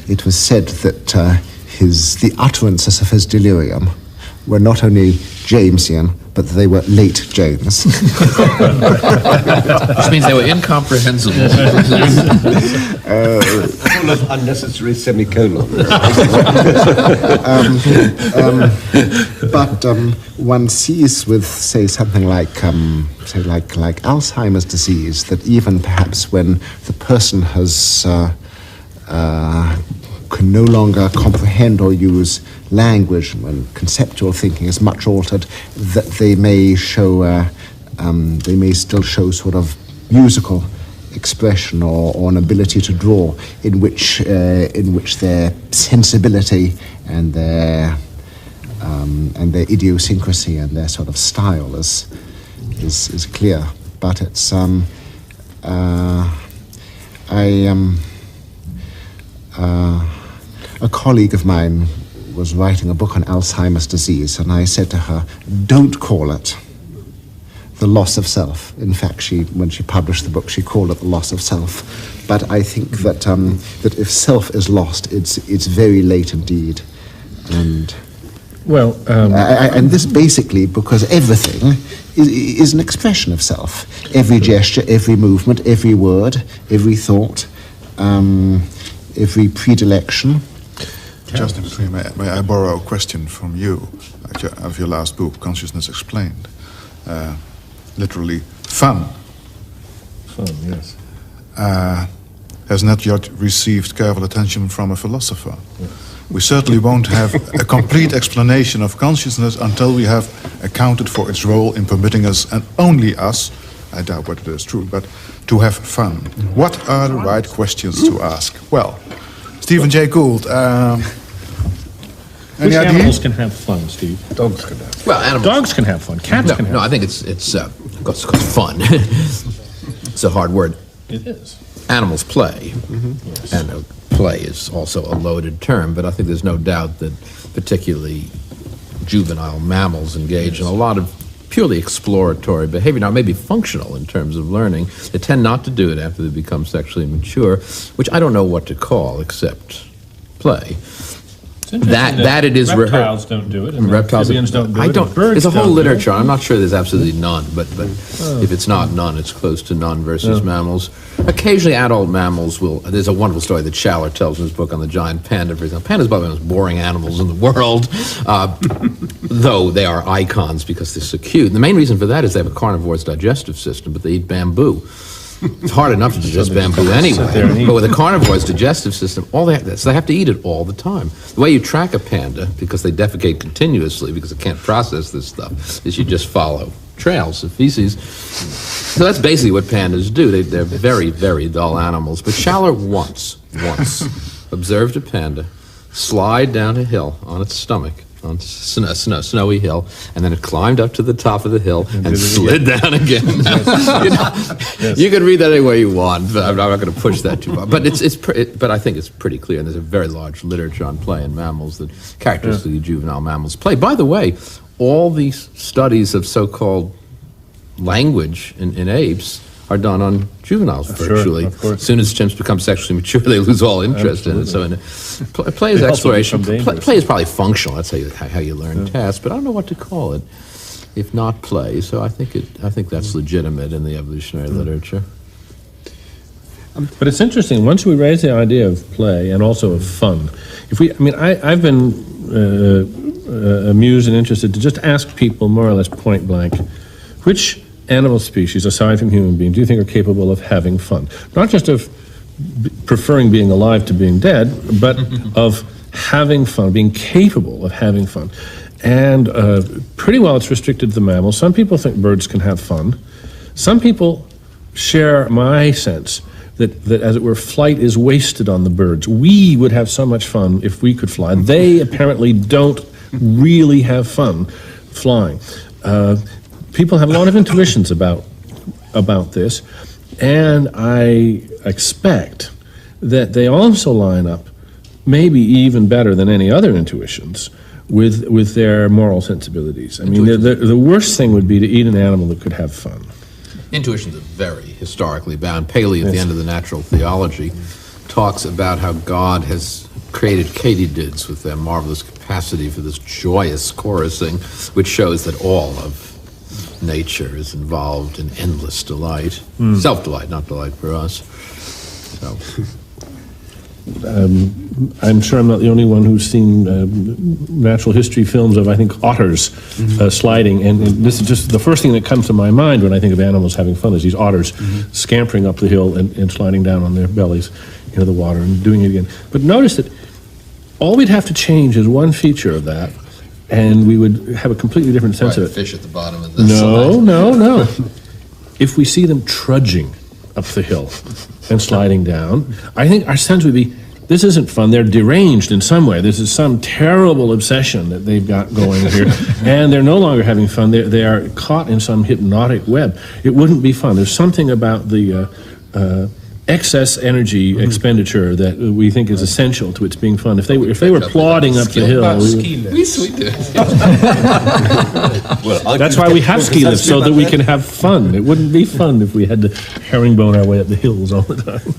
D: it was said that the utterances of his delirium were not only Jamesian, but they were late James.
C: Which means they were incomprehensible.
B: Full of unnecessary semicolons.
D: But one sees with, say, something like Alzheimer's disease, that even perhaps when the person can no longer comprehend or use language, when conceptual thinking is much altered, that they may still show sort of musical expression or an ability to draw, in which their sensibility and their idiosyncrasy and their sort of style is clear. But it's a colleague of mine was writing a book on Alzheimer's disease, and I said to her, don't call it the loss of self. In fact, when she published the book, she called it the loss of self. But I think that that if self is lost, it's very late indeed. And
F: Well,
D: and this basically because everything is an expression of self. Every gesture, every movement, every word, every thought, every predilection.
A: Just in between, may I borrow a question from you of your last book, Consciousness Explained? Literally, fun
F: yes.
A: has not yet received careful attention from a philosopher. We certainly won't have a complete explanation of consciousness until we have accounted for its role in permitting us, and only us, I doubt whether that is true, but to have fun. What are the right questions to ask? Well, Stephen Jay Gould,
F: Which
A: any idea?
F: animals can have fun, Steve?
B: Dogs can have.
C: Well, animals.
F: Dogs can have fun. Cats can have
C: No, I
F: fun.
C: think it's fun. It's a hard word.
F: It is.
C: Animals play, and play is also a loaded term, but I think there's no doubt that particularly juvenile mammals engage in a lot of purely exploratory behavior. Now, it may be functional in terms of learning. They tend not to do it after they become sexually mature, which I don't know what to call except play.
F: It's interesting
C: That it is
F: reptiles don't do it, and
C: reptiles
F: amphibians don't do
C: I
F: it.
C: don't.
F: And birds
C: There's a whole
F: don't do it.
C: literature. I'm not sure there's absolutely none, but if it's not none, it's close to none versus mammals. Occasionally, adult mammals will. There's a wonderful story that Schaller tells in his book on the giant panda. For example, pandas are probably the most boring animals in the world, though they are icons because they're so cute. And the main reason for that is they have a carnivore's digestive system, but they eat bamboo. It's hard enough to digest bamboo anyway, but with a carnivore's digestive system, so they have to eat it all the time. The way you track a panda, because they defecate continuously because it can't process this stuff, is you just follow trails of feces. So that's basically what pandas do. They're very, very dull animals. But Schaller once observed a panda slide down a hill on its stomach, on snowy hill, and then it climbed up to the top of the hill and slid down again. You can read that any way you want, but I'm not going to push that too far. But but I think it's pretty clear, and there's a very large literature on play in mammals that characteristically juvenile mammals play. By the way, all these studies of so-called language in apes are done on juveniles virtually.
F: Of course.
C: As soon as chimps become sexually mature, they lose all interest in it. So play is
F: They also
C: exploration.
F: become dangerous.
C: Play is probably functional. That's how you learn tasks. But I don't know what to call it, if not play. So I think that's legitimate in the evolutionary literature.
F: But it's interesting, once we raise the idea of play and also of fun, I've been amused and interested to just ask people more or less point blank, which animal species, aside from human beings, do you think are capable of having fun? Not just of preferring being alive to being dead, but of having fun, being capable of having fun. And pretty well it's restricted to the mammals. Some people think birds can have fun. Some people share my sense that as it were, flight is wasted on the birds. We would have so much fun if we could fly. They apparently don't really have fun flying. People have a lot of intuitions about this, and I expect that they also line up, maybe even better than any other intuitions, with their moral sensibilities. I mean, the worst thing would be to eat an animal that could have fun.
C: Intuitions are very historically bound. Paley, at the end of the Natural Theology, talks about how God has created katydids with their marvelous capacity for this joyous chorusing, which shows that all of nature is involved in endless delight. Self-delight, not delight for us. So.
F: I'm sure I'm not the only one who's seen natural history films of, I think, otters sliding, and this is just the first thing that comes to my mind when I think of animals having fun is these otters scampering up the hill and sliding down on their bellies into the water and doing it again. But notice that all we'd have to change is one feature of that, and we would have a completely different sense of it.
C: Fish at the bottom of the
F: No. If we see them trudging up the hill and sliding down, I think our sense would be, this isn't fun, they're deranged in some way. This is some terrible obsession that they've got going here, and they're no longer having fun. They are caught in some hypnotic web. It wouldn't be fun. There's something about the excess energy expenditure that we think is essential to its being fun. If they were plodding up the hill, that's why we have ski lifts, so that we can have fun. It wouldn't be fun if we had to herringbone our way up the hills all the time.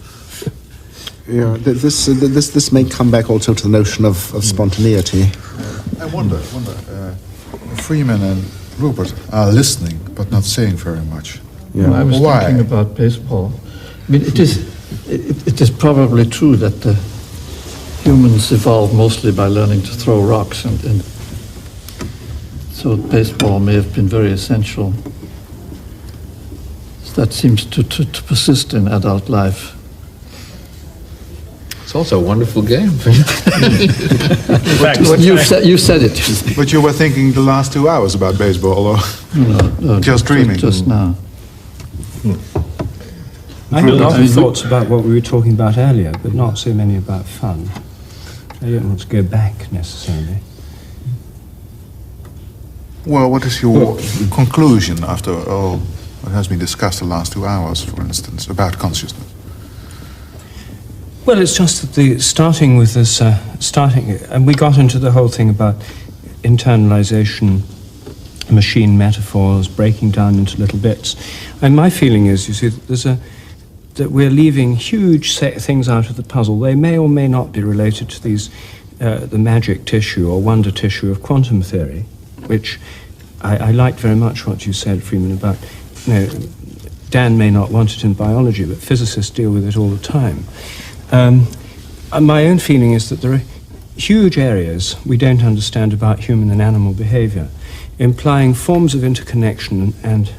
D: Yeah, this may come back also to the notion of spontaneity.
A: I wonder, Freeman and Rupert are listening but not saying very much.
D: Yeah.
E: I was
A: Why?
E: thinking about baseball. I mean, it is probably true that humans evolved mostly by learning to throw rocks, and so baseball may have been very essential. That seems to persist in adult life.
C: It's also a wonderful game.
E: You said it.
A: But you were thinking the last 2 hours about baseball, or
E: No,
A: just dreaming?
E: Just now.
G: I had a lot of thoughts about what we were talking about earlier, but not so many about fun. I don't want to go back necessarily.
A: Well, what is your conclusion after all what has been discussed the last 2 hours, for instance, about consciousness?
G: Well, it's just that starting with this, and we got into the whole thing about internalization, machine metaphors, breaking down into little bits. And my feeling is, you see, that we're leaving huge things out of the puzzle. They may or may not be related to these, the magic tissue or wonder tissue of quantum theory, which I liked very much what you said, Freeman, about, Dan may not want it in biology, but physicists deal with it all the time. And my own feeling is that there are huge areas we don't understand about human and animal behavior, implying forms of interconnection and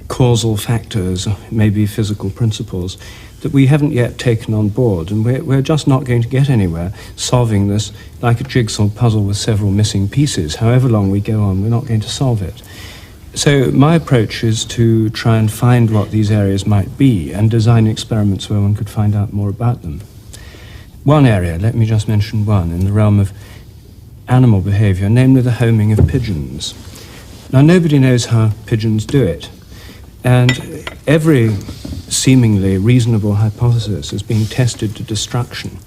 G: causal factors, maybe physical principles, that we haven't yet taken on board, and we're just not going to get anywhere solving this like a jigsaw puzzle with several missing pieces. However long we go on, we're not going to solve it. So my approach is to try and find what these areas might be and design experiments where one could find out more about them. One area, let me just mention one, in the realm of animal behavior, namely the homing of pigeons. Now, nobody knows how pigeons do it, and every seemingly reasonable hypothesis is being tested to destruction.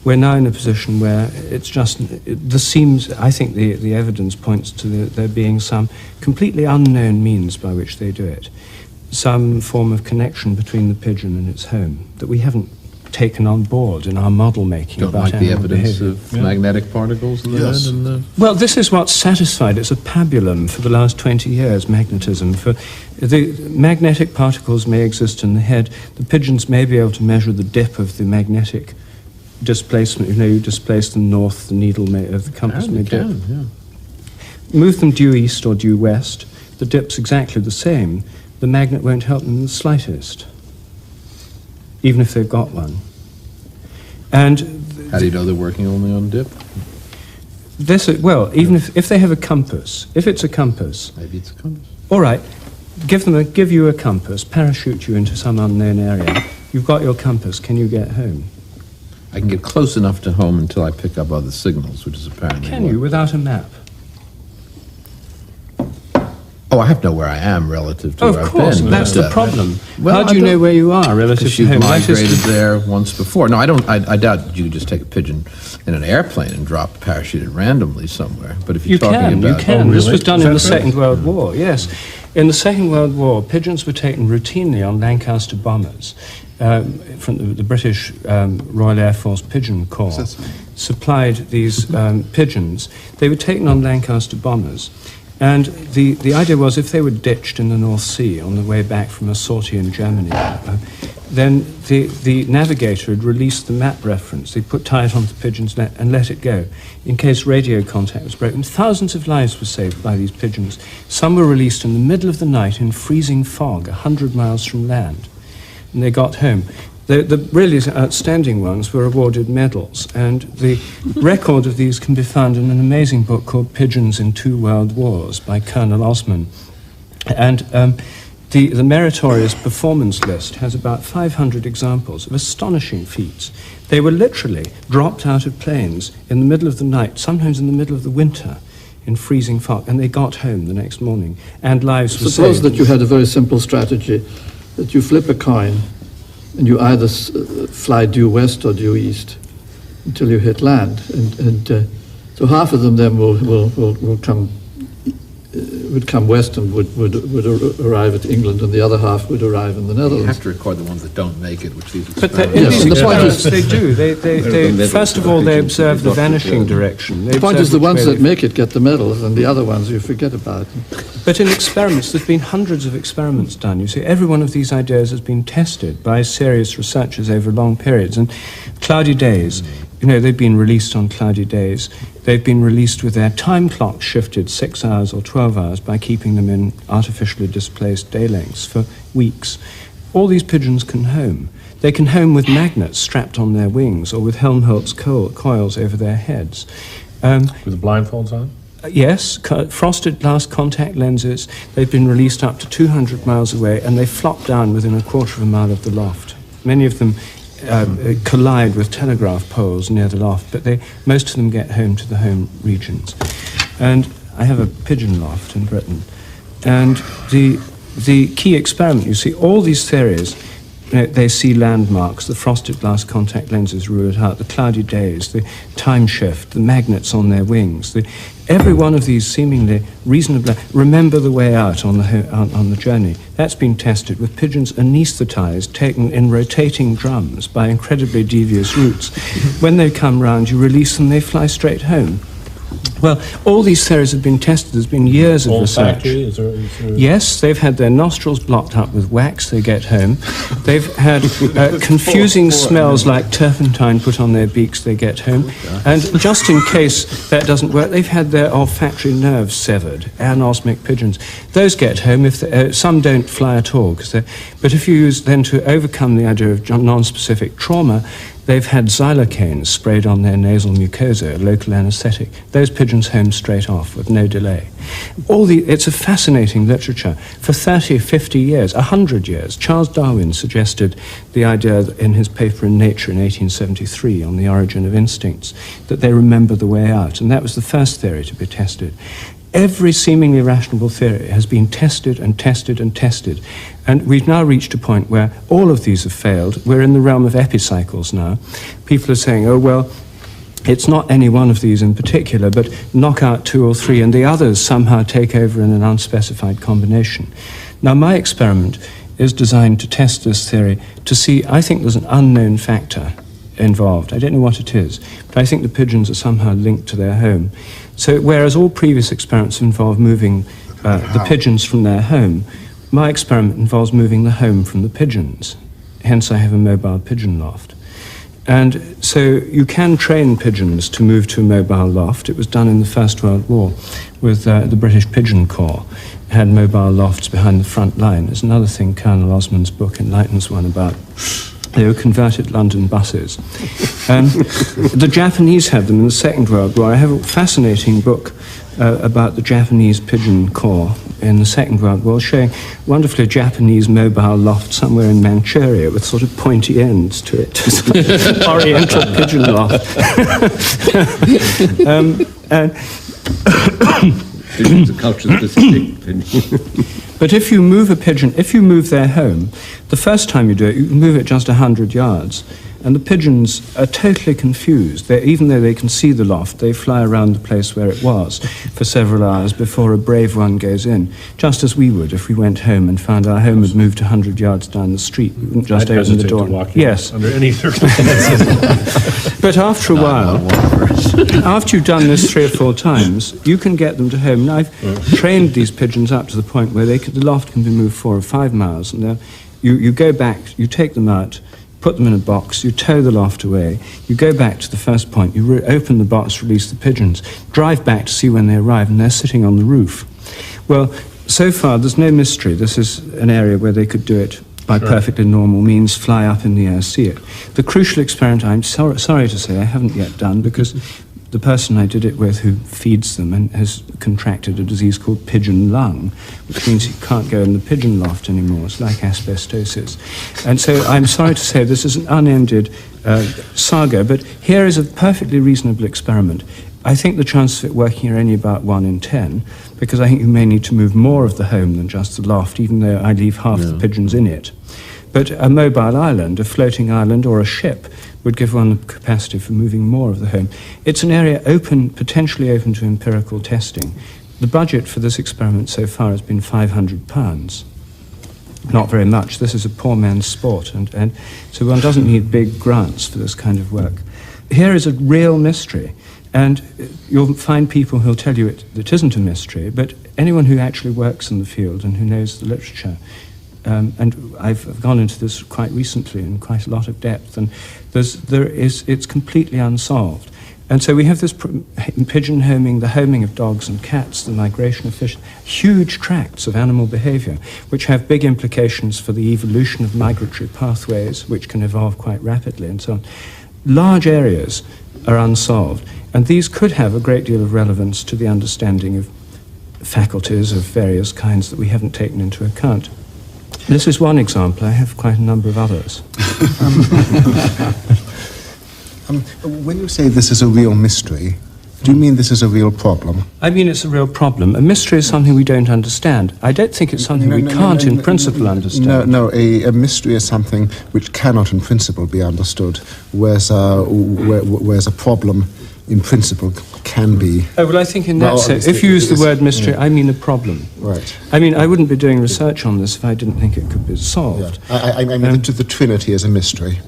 G: We're now in a position where it's just, I think the evidence points to there being some completely unknown means by which they do it. Some form of connection between the pigeon and its home that we haven't taken on board in our model making
C: Don't
G: about
C: like the
G: animal
C: evidence
G: behavior.
C: of magnetic particles in the
A: Yes.
C: head and the...
G: Well, this is what's satisfied. It's a pabulum for the last 20 years, magnetism. For the magnetic particles may exist in the head. The pigeons may be able to measure the dip of the magnetic displacement. You displace them north, the needle of the compass may dip. Move them due east or due west, the dip's exactly the same. The magnet won't help them in the slightest, even if they've got one. And
C: How do you know they're working only on dip?
G: even if they have a compass, if it's a compass,
C: Maybe it's a compass.
G: all right, give you a compass, parachute you into some unknown area. You've got your compass. Can you get home?
C: I can get close enough to home until I pick up other signals, which is apparently
G: Can
C: what-
G: you without a map?
C: Oh, I have to know where I am relative to
G: Oh,
C: where
G: of
C: I've
G: course,
C: been.
G: that's
C: but,
G: the problem.
C: well,
G: How do
C: I
G: you know
C: don't-
G: where you are relative
C: Because
G: to
C: you've
G: home? That is-
C: migrated there once before. No, I don't. I doubt you could just take a pigeon in an airplane and drop parachuted randomly somewhere. But if you're
G: You
C: talking
G: can,
C: about,
G: you can.
F: Oh,
G: This
F: really?
G: was done
F: Is
G: in the
F: that right?
G: Second World War, yes. In the Second World War, pigeons were taken routinely on Lancaster bombers. From the British Royal Air Force Pigeon Corps
A: Is that so?
G: supplied these pigeons. They were taken on Lancaster bombers. And the idea was if they were ditched in the North Sea on the way back from a sortie in Germany, then the navigator had released the map reference. They tie it onto the pigeon's net and let it go in case radio contact was broken. Thousands of lives were saved by these pigeons. Some were released in the middle of the night in freezing fog, 100 miles from land. And they got home. The really outstanding ones were awarded medals, and the record of these can be found in an amazing book called Pigeons in Two World Wars by Colonel Osman. And the meritorious performance list has about 500 examples of astonishing feats. They were literally dropped out of planes in the middle of the night, sometimes in the middle of the winter, in freezing fog, and they got home the next morning, and lives were
E: Suppose
G: saved.
E: that you had a very simple strategy. that you flip a coin and you either fly due west or due east until you hit land, and so half of them then will come. Would come west and would arrive at England, and the other half would arrive in the
C: You
E: Netherlands.
C: have to record the ones that don't make it, which these
G: But
C: experiments...
G: in
E: Yes,
G: these
E: and the point
G: experiments,
E: is-
G: they do. They first of all, they observe the vanishing direction. They
E: The point
G: observe
E: is, the
G: which
E: ones
G: way
E: that
G: they-
E: make it get the medals, and the other ones you forget about.
G: But in experiments, there's been hundreds of experiments done. You see, every one of these ideas has been tested by serious researchers over long periods. And cloudy days, you know, they've been released on cloudy days. They've been released with their time clock shifted 6 hours or 12 hours by keeping them in artificially displaced day lengths for weeks. All these pigeons can home. They can home with magnets strapped on their wings or with Helmholtz coils over their heads.
F: With the blindfolds on?
G: Yes, frosted glass contact lenses. They've been released up to 200 miles away, and they flop down within a quarter of a mile of the loft. Many of them collide with telegraph poles near the loft, but most of them get home to the home regions. And I have a pigeon loft in Britain, and the key experiment, you see, all these theories, they see landmarks, the frosted glass contact lenses rule it out, the cloudy days, the time shift, the magnets on their wings. Every one of these seemingly reasonably remember the way out on the journey. That's been tested with pigeons anaesthetized, taken in rotating drums by incredibly devious routes. When they come round, you release them, they fly straight home. Well, all these theories have been tested. There's been years of research.
F: Olfactory? Is there...
G: Yes, they've had their nostrils blocked up with wax, they get home. They've had confusing smells like turpentine put on their beaks, they get home. And just in case that doesn't work, they've had their olfactory nerves severed, anosmic pigeons. Those get home, if some don't fly at all. But if you use then to overcome the idea of non-specific trauma, they've had xylocaine sprayed on their nasal mucosa, a local anaesthetic. Those pigeons home straight off with no delay. It's a fascinating literature. For 30, 50 years, 100 years, Charles Darwin suggested the idea in his paper in Nature in 1873 on the origin of instincts, that they remember the way out. And that was the first theory to be tested. Every seemingly rational theory has been tested and tested and tested. And we've now reached a point where all of these have failed. We're in the realm of epicycles now. People are saying, oh, well, it's not any one of these in particular, but knock out 2 or 3 and the others somehow take over in an unspecified combination. Now, my experiment is designed to test this theory to see, I think there's an unknown factor involved. I don't know what it is, but I think the pigeons are somehow linked to their home. So whereas all previous experiments involve moving the pigeons from their home, my experiment involves moving the home from the pigeons. Hence I have a mobile pigeon loft. And so you can train pigeons to move to a mobile loft. It was done in the First World War with the British Pigeon Corps. It had mobile lofts behind the front line. There's another thing Colonel Osmond's book enlightens one about. They were converted London buses. The Japanese had them in the Second World War. I have a fascinating book about the Japanese Pigeon Corps in the Second World War, showing wonderfully a Japanese mobile loft somewhere in Manchuria with sort of pointy ends to it. Oriental pigeon loft.
B: Pigeons are culture-specific.
G: But if you move a pigeon, if you move their home, the first time you do it, you move it just 100 yards. And the pigeons are totally confused. Even though they can see the loft, they fly around the place where it was for several hours before a brave one goes in, just as we would if we went home and found our home had moved 100 yards down the street. We wouldn't just
F: I'd
G: open the
F: hesitate
G: door.
F: to walk in
G: Yes.
F: under any circumstances.
G: But after a while, after you've done this 3 or 4 times, you can get them to home. And I've trained these pigeons up to the point where the loft can be moved 4 or 5 miles. And you go back, you take them out, put them in a box, you tow the loft away, you go back to the first point, you open the box, release the pigeons, drive back to see when they arrive, and they're sitting on the roof. Well, so far there's no mystery. This is an area where they could do it by perfectly normal means, fly up in the air, see it. The crucial experiment, I'm sorry to say, I haven't yet done, because the person I did it with who feeds them and has contracted a disease called pigeon lung, which means he can't go in the pigeon loft anymore. It's like asbestosis. And so I'm sorry to say this is an unended saga, but here is a perfectly reasonable experiment. I think the chances of it working are only about 1 in 10, because I think you may need to move more of the home than just the loft, even though I leave half the pigeons in it. But a mobile island, a floating island, or a ship would give one the capacity for moving more of the home. It's an area potentially open to empirical testing. The budget for this experiment so far has been £500. Not very much. This is a poor man's sport, and so one doesn't need big grants for this kind of work. Here is a real mystery, and you'll find people who'll tell you it isn't a mystery, but anyone who actually works in the field and who knows the literature, and I've gone into this quite recently in quite a lot of depth, and it's completely unsolved. And so we have this pigeon homing, the homing of dogs and cats, the migration of fish, huge tracts of animal behavior, which have big implications for the evolution of migratory pathways, which can evolve quite rapidly, and so on. Large areas are unsolved, and these could have a great deal of relevance to the understanding of faculties of various kinds that we haven't taken into account. This is one example. I have quite a number of others.
D: When you say this is a real mystery, do you mean this is a real problem?
G: I mean it's a real problem. A mystery is something we don't understand. I don't think it's something we can't in principle understand.
D: A mystery is something which cannot in principle be understood, whereas a problem in principle can be.
G: Oh, well, I think in that sense, if you use the word mystery, I mean a problem.
D: Right.
G: I mean, I wouldn't be doing research on this if I didn't think it could be solved.
D: Yeah. I mean the Trinity is a mystery.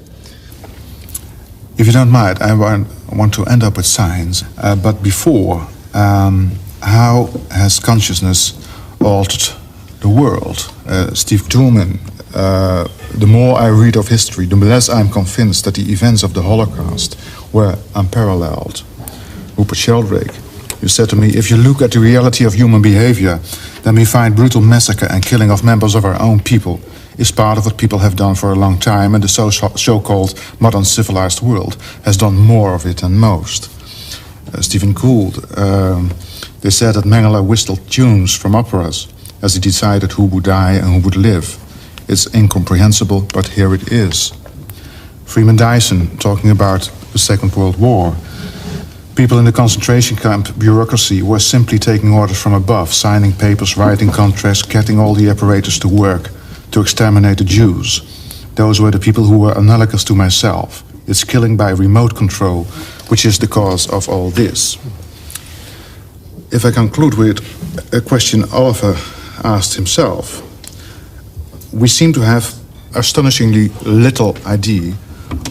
A: If you don't mind, I want to end up with science. But before, how has consciousness altered the world? Steve Toulmin, the more I read of history, the less I'm convinced that the events of the Holocaust were unparalleled. Rupert Sheldrake, you said to me, if you look at the reality of human behavior, then we find brutal massacre and killing of members of our own people is part of what people have done for a long time, and the so-called modern civilized world has done more of it than most. Stephen Gould, they said that Mengele whistled tunes from operas as he decided who would die and who would live. It's incomprehensible, but here it is. Freeman Dyson, talking about the Second World War. People in the concentration camp bureaucracy were simply taking orders from above, signing papers, writing contracts, getting all the apparatus to work to exterminate the Jews. Those were the people who were analogous to myself. It's killing by remote control, which is the cause of all this. If I conclude with a question Oliver asked himself, we seem to have astonishingly little idea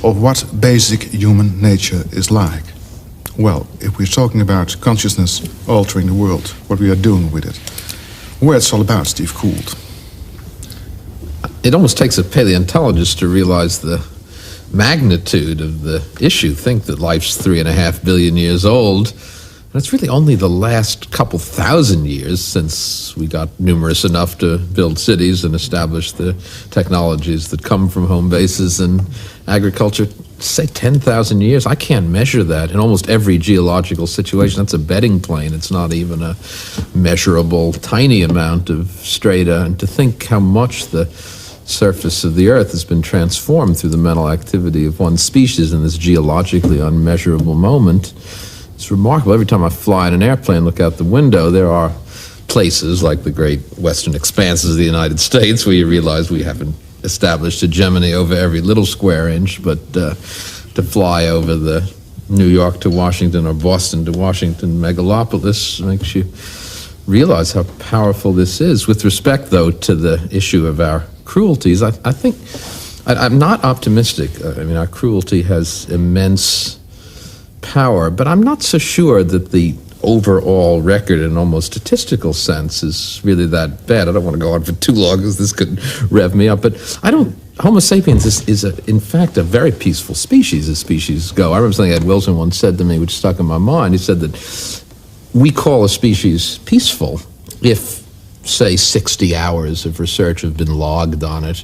A: of what basic human nature is like. Well, if we're talking about consciousness altering the world, what we are doing with it, where it's all about, Steve Gould.
C: It almost takes a paleontologist to realize the magnitude of the issue. Think that life's 3.5 billion years old, and it's really only the last couple thousand years since we got numerous enough to build cities and establish the technologies that come from home bases and agriculture. Say 10,000 years. I can't measure that in almost every geological situation. That's a bedding plane. It's not even a measurable tiny amount of strata. And to think how much the surface of the Earth has been transformed through the mental activity of one species in this geologically unmeasurable moment, it's remarkable. Every time I fly in an airplane, look out the window, there are places like the great western expanses of the United States where you realize we haven't established hegemony over every little square inch, but to fly over the New York to Washington or Boston to Washington megalopolis makes you realize how powerful this is. With respect, though, to the issue of our cruelties, I think I'm not optimistic. I mean, our cruelty has immense power, but I'm not so sure that the overall record in almost statistical sense is really that bad. I don't want to go on for too long because this could rev me up, but Homo sapiens is in fact a very peaceful species as species go. I remember something Ed Wilson once said to me which stuck in my mind. He said that we call a species peaceful if, say, 60 hours of research have been logged on it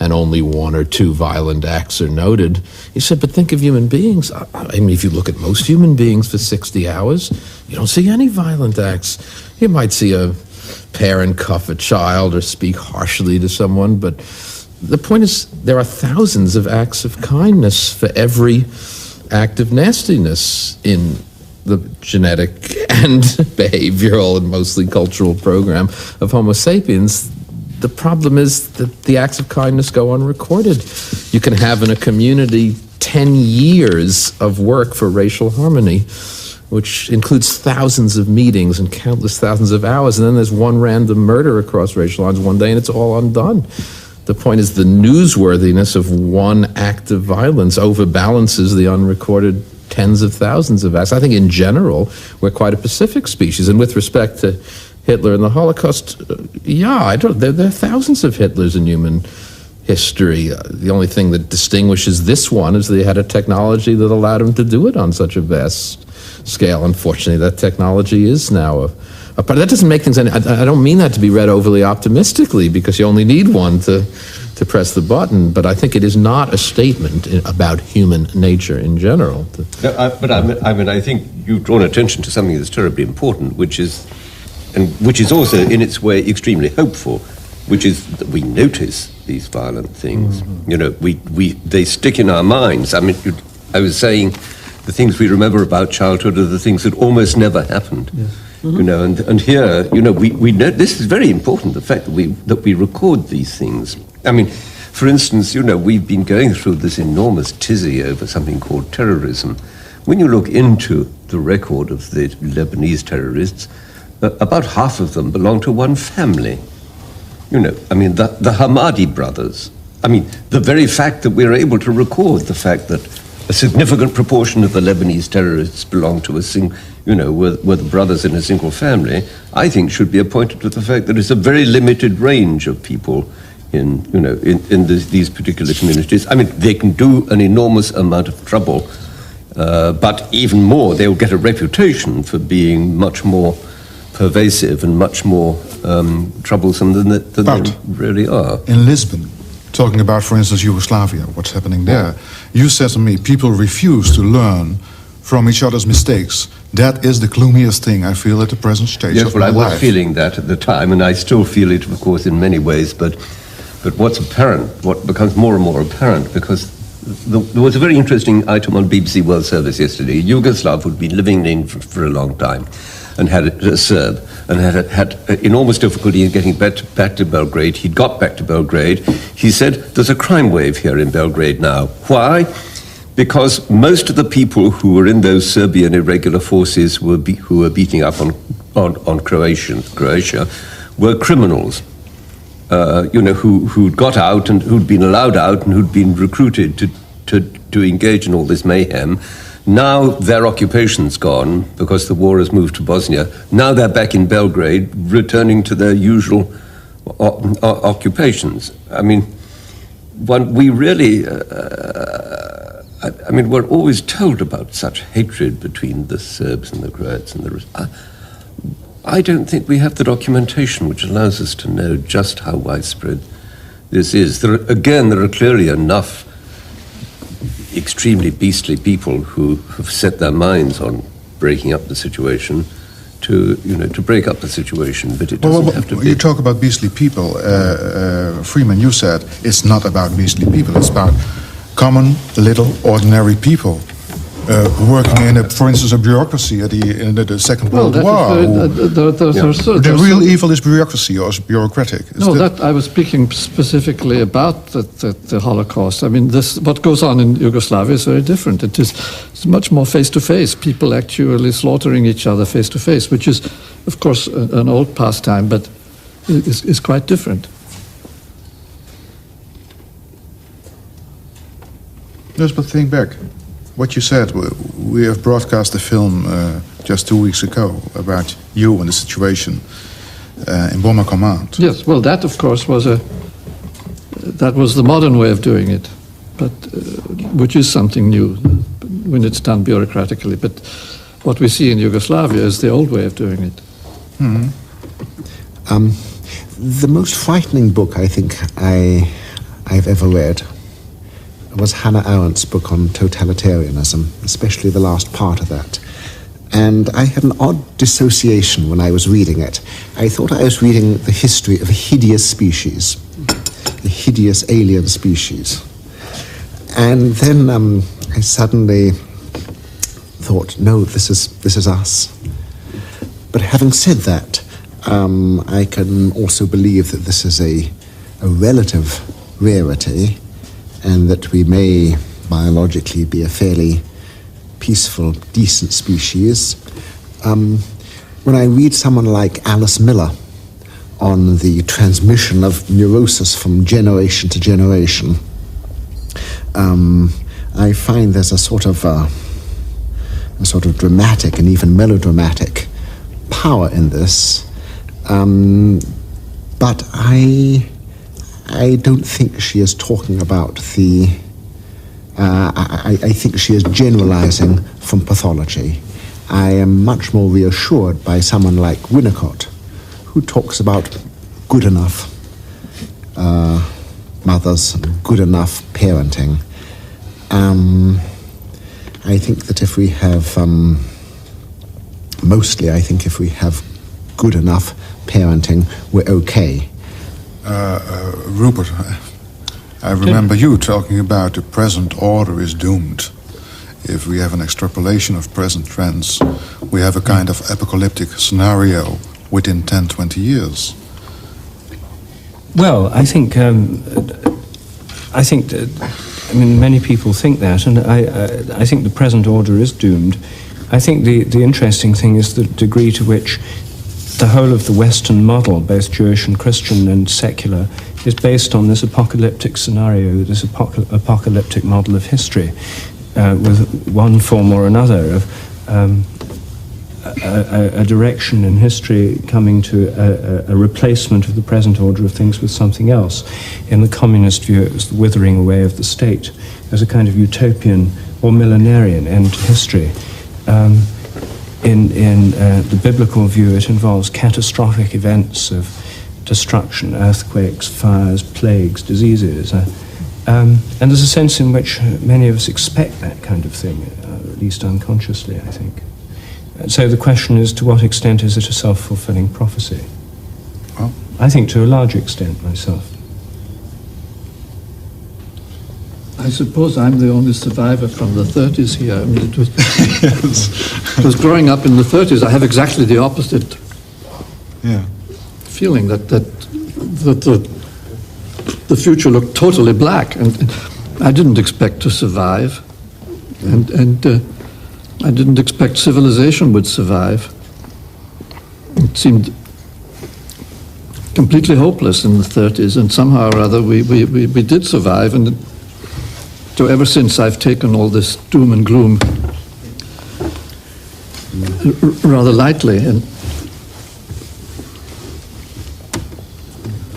C: and only 1 or 2 violent acts are noted. He said, but think of human beings. I mean, if you look at most human beings for 60 hours, you don't see any violent acts. You might see a parent cuff a child or speak harshly to someone, but the point is there are thousands of acts of kindness for every act of nastiness in the genetic and behavioral and mostly cultural program of Homo sapiens. The problem is that the acts of kindness go unrecorded. You can have in a community 10 years of work for racial harmony, which includes thousands of meetings and countless thousands of hours, and then there's one random murder across racial lines one day and it's all undone. The point is the newsworthiness of one act of violence overbalances the unrecorded tens of thousands of acts. I think in general, we're quite a pacific species, and with respect to Hitler and the Holocaust, there are thousands of Hitlers in human history. The only thing that distinguishes this one is they had a technology that allowed him to do it on such a vast scale. Unfortunately, that technology is now but that doesn't make things any, I don't mean that to be read overly optimistically, because you only need one to press the button, but I think it is not a statement about human nature in general.
B: I think you've drawn attention to something that's terribly important, which is also in its way extremely hopeful, which is that we notice these violent things. You know, they stick in our minds. I mean, I was saying the things we remember about childhood are the things that almost never happened. Yes. You know, and here, you know, we know this is very important, the fact that we record these things. I mean, for instance, you know, we've been going through this enormous tizzy over something called terrorism. When you look into the record of the Lebanese terrorists, about half of them belong to one family. You know, I mean, the Hamadi brothers. I mean, the very fact that we're able to record the fact that a significant proportion of the Lebanese terrorists belong to were the brothers in a single family, I think should be appointed to the fact that it's a very limited range of people in these particular communities. I mean, they can do an enormous amount of trouble, but even more, they'll get a reputation for being much more pervasive and much more troublesome than they really are.
A: In Lisbon, talking about, for instance, Yugoslavia, what's happening there, you said to me, people refuse to learn from each other's mistakes. That is the gloomiest thing I feel at the present stage of my life.
B: Yes, well, I was feeling that at the time, and I still feel it, of course, in many ways, but what's apparent, what becomes more and more apparent, because there was a very interesting item on BBC World Service yesterday. A Yugoslav who'd been living in England for a long time, and had a Serb, and had enormous difficulty in getting back to Belgrade. He'd got back to Belgrade. He said, there's a crime wave here in Belgrade now. Why? Because most of the people who were in those Serbian irregular forces who were beating up on Croatia were criminals, who'd got out and who'd been allowed out and who'd been recruited to engage in all this mayhem. Now their occupation's gone because the war has moved to Bosnia. Now they're back in Belgrade, returning to their usual occupations. I mean, we really... I mean, we're always told about such hatred between the Serbs and the Croats and the rest. I don't think we have the documentation which allows us to know just how widespread this is. There are clearly enough extremely beastly people who have set their minds on breaking up the situation to break up the situation, but it doesn't have to be.
A: You talk about beastly people. Freeman, you said it's not about beastly people, it's about common, little, ordinary people working in, for instance, a bureaucracy in the Second World War. The real evil is bureaucracy or bureaucratic.
E: I was speaking specifically about the Holocaust. I mean, what goes on in Yugoslavia is very different. It's much more face-to-face, people actually slaughtering each other face-to-face, which is, of course, an old pastime, but is quite different.
A: Yes, but think back. What you said, we have broadcast a film just 2 weeks ago about you and the situation in Bomber Command.
E: Yes, well, that, of course, was the modern way of doing it, but which is something new when it's done bureaucratically. But what we see in Yugoslavia is the old way of doing it.
D: Mm-hmm. The most frightening book I think I've ever read was Hannah Arendt's book on totalitarianism, especially the last part of that. And I had an odd dissociation when I was reading it. I thought I was reading the history of a hideous species, a hideous alien species. And then I suddenly thought, no, this is us. But having said that, I can also believe that this is a relative rarity, and that we may biologically be a fairly peaceful, decent species. When I read someone like Alice Miller on the transmission of neurosis from generation to generation, I find there's a sort of dramatic and even melodramatic power in this. But I don't think she is talking about the. I think she is generalizing from pathology. I am much more reassured by someone like Winnicott, who talks about good enough mothers and good enough parenting. I think that if we have, mostly I think if we have good enough parenting, we're okay.
A: Rupert, I remember you talking about the present order is doomed. If we have an extrapolation of present trends, we have a kind of apocalyptic scenario within 10, 20 years.
G: Well, I think many people think that, and I think the present order is doomed. I think the interesting thing is the degree to which the whole of the Western model, both Jewish and Christian and secular, is based on this apocalyptic scenario, this apocalyptic model of history, with one form or another of a direction in history coming to a replacement of the present order of things with something else. In the communist view, it was the withering away of the state as a kind of utopian or millenarian end to history. In the biblical view, it involves catastrophic events of destruction, earthquakes, fires, plagues, diseases. And there's a sense in which many of us expect that kind of thing, at least unconsciously, I think. So the question is, to what extent is it a self-fulfilling prophecy?
A: Well,
G: I think to a large extent, myself.
E: I suppose I'm the only survivor from the 30s here. I mean, it was growing up in the 30s. I have exactly the opposite feeling that the future looked totally black, and I didn't expect to survive, and I didn't expect civilization would survive. It seemed completely hopeless in the 30s, and somehow or other we did survive, and so ever since I've taken all this doom and gloom rather lightly. And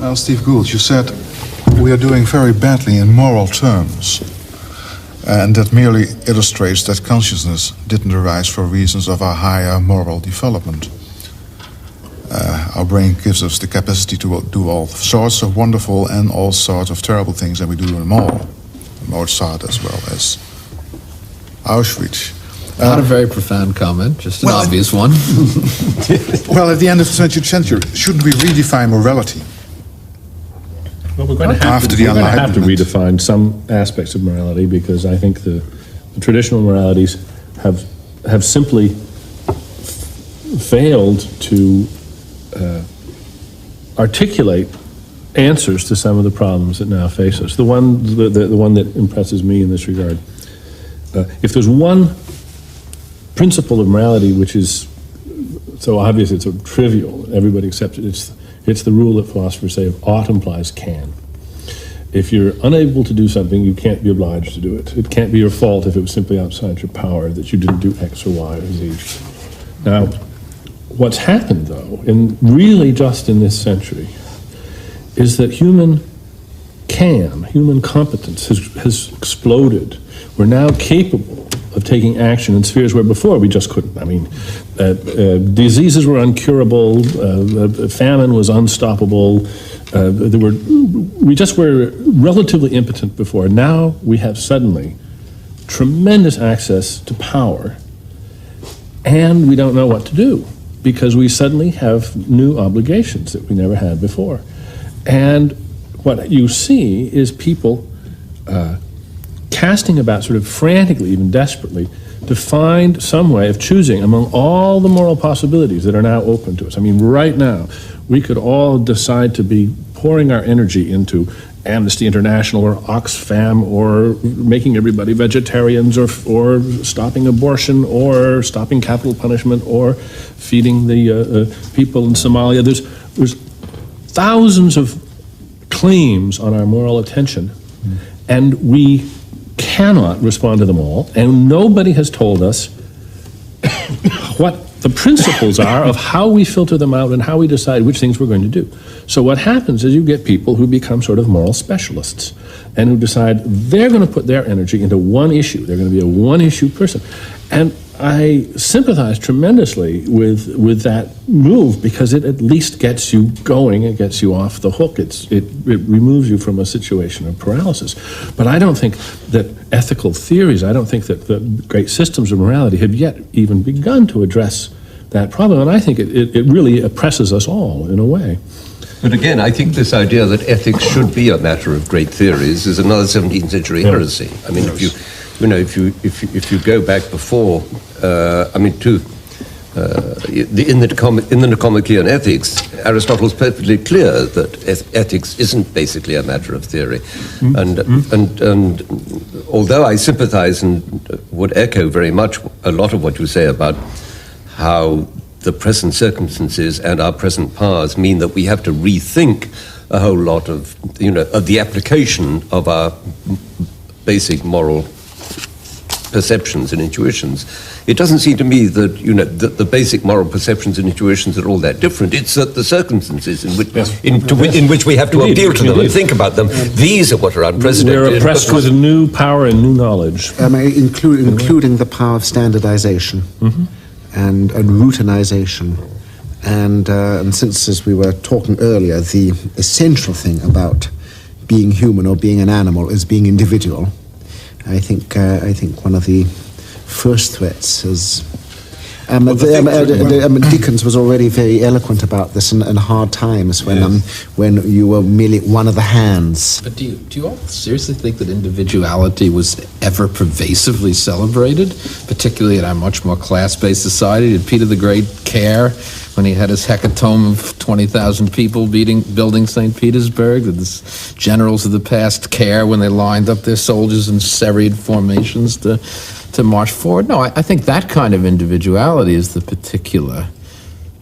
A: well, Steve Gould, you said we are doing very badly in moral terms, and that merely illustrates that consciousness didn't arise for reasons of our higher moral development. Our brain gives us the capacity to do all sorts of wonderful and all sorts of terrible things, and we do them all. Mozart as well as Auschwitz.
C: Not a very profound comment, just an obvious one.
A: Well, at the end of the 20th century, shouldn't we redefine morality?
F: Well, we're going to have to redefine some aspects of morality, because I think the traditional moralities have simply failed to articulate answers to some of the problems that now face us. The one that impresses me in this regard, if there's one principle of morality which is so obvious it's so trivial, everybody accepts it, it's the rule that philosophers say of ought implies can. If you're unable to do something, you can't be obliged to do it. It can't be your fault if it was simply outside your power that you didn't do X or Y or Z. Now, what's happened, though, and really just in this century, is that human competence has exploded. We're now capable of taking action in spheres where before we just couldn't. I mean, diseases were uncurable, famine was unstoppable, we just were relatively impotent before. Now we have suddenly tremendous access to power, and we don't know what to do, because we suddenly have new obligations that we never had before. And what you see is people casting about sort of frantically, even desperately, to find some way of choosing among all the moral possibilities that are now open to us. I mean, right now, we could all decide to be pouring our energy into Amnesty International or Oxfam or making everybody vegetarians or stopping abortion or stopping capital punishment or feeding the people in Somalia. There's thousands of claims on our moral attention, and we cannot respond to them all, and nobody has told us what the principles are of how we filter them out and how we decide which things we're going to do. So what happens is you get people who become sort of moral specialists and who decide they're going to put their energy into one issue. They're going to be a one-issue person. And I sympathize tremendously with that move because it at least gets you going, it gets you off the hook, it removes you from a situation of paralysis. But I don't think that ethical theories, I don't think that the great systems of morality have yet even begun to address that problem, and I think it really oppresses us all in a way.
B: But again, I think this idea that ethics should be a matter of great theories is another 17th century heresy. I mean, if you go back before, in the Nicomachean Ethics, Aristotle's perfectly clear that ethics isn't basically a matter of theory, and although I sympathise and would echo very much a lot of what you say about how the present circumstances and our present powers mean that we have to rethink a whole lot of the application of our basic moral perceptions and intuitions. It doesn't seem to me that the basic moral perceptions and intuitions are all that different. It's that the circumstances in which we have to appeal to them and think about them. These are what are unprecedented.
F: We're oppressed with new power and new knowledge,
D: including the power of standardization and routinization. And since, as we were talking earlier, the essential thing about being human or being an animal is being individual. I think one of the first threats is Dickens was already very eloquent about this in Hard Times when you were merely one of the hands.
C: But do you all seriously think that individuality was ever pervasively celebrated, particularly in our much more class-based society? Did Peter the Great care when he had his hecatomb of 20,000 people building St. Petersburg? Did the generals of the past care when they lined up their soldiers in serried formations to march forward? No, I think that kind of individuality is the particular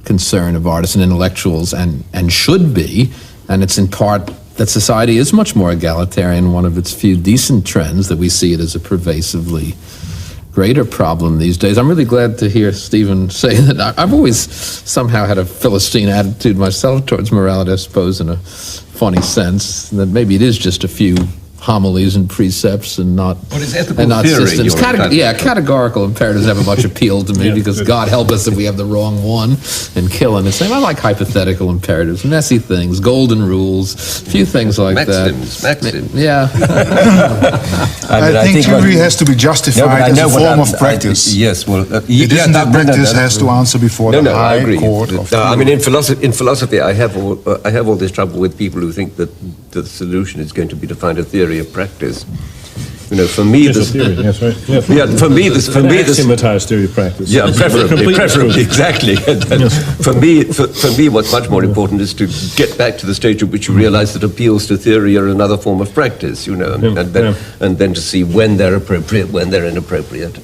C: concern of artists and intellectuals, and should be, and it's in part that society is much more egalitarian. One of its few decent trends that we see it as a pervasively greater problem these days. I'm really glad to hear Stephen say that. I've always somehow had a Philistine attitude myself towards morality, I suppose, in a funny sense, that maybe it is just a few homilies and precepts and not systems. Categorical imperatives have a much appeal to me because God help us if we have the wrong one and kill him. I like hypothetical imperatives, messy things, golden rules, a few things like
B: Maxims.
C: Yeah.
A: I think theory has to be justified as a form of practice.
B: Yes, well,
A: it isn't that practice has to answer before the high court.
B: In philosophy, I have all this trouble with people who think that the solution is going to be to find a theory of practice. For me, this
F: theory. Yes, right. Yeah,
B: for me, this
F: axiomatized theory of practice.
B: Yeah, preferably, exactly. For me, what's much more important is to get back to the stage at which you realize that appeals to theory are another form of practice. And then to see when they're appropriate, when they're inappropriate.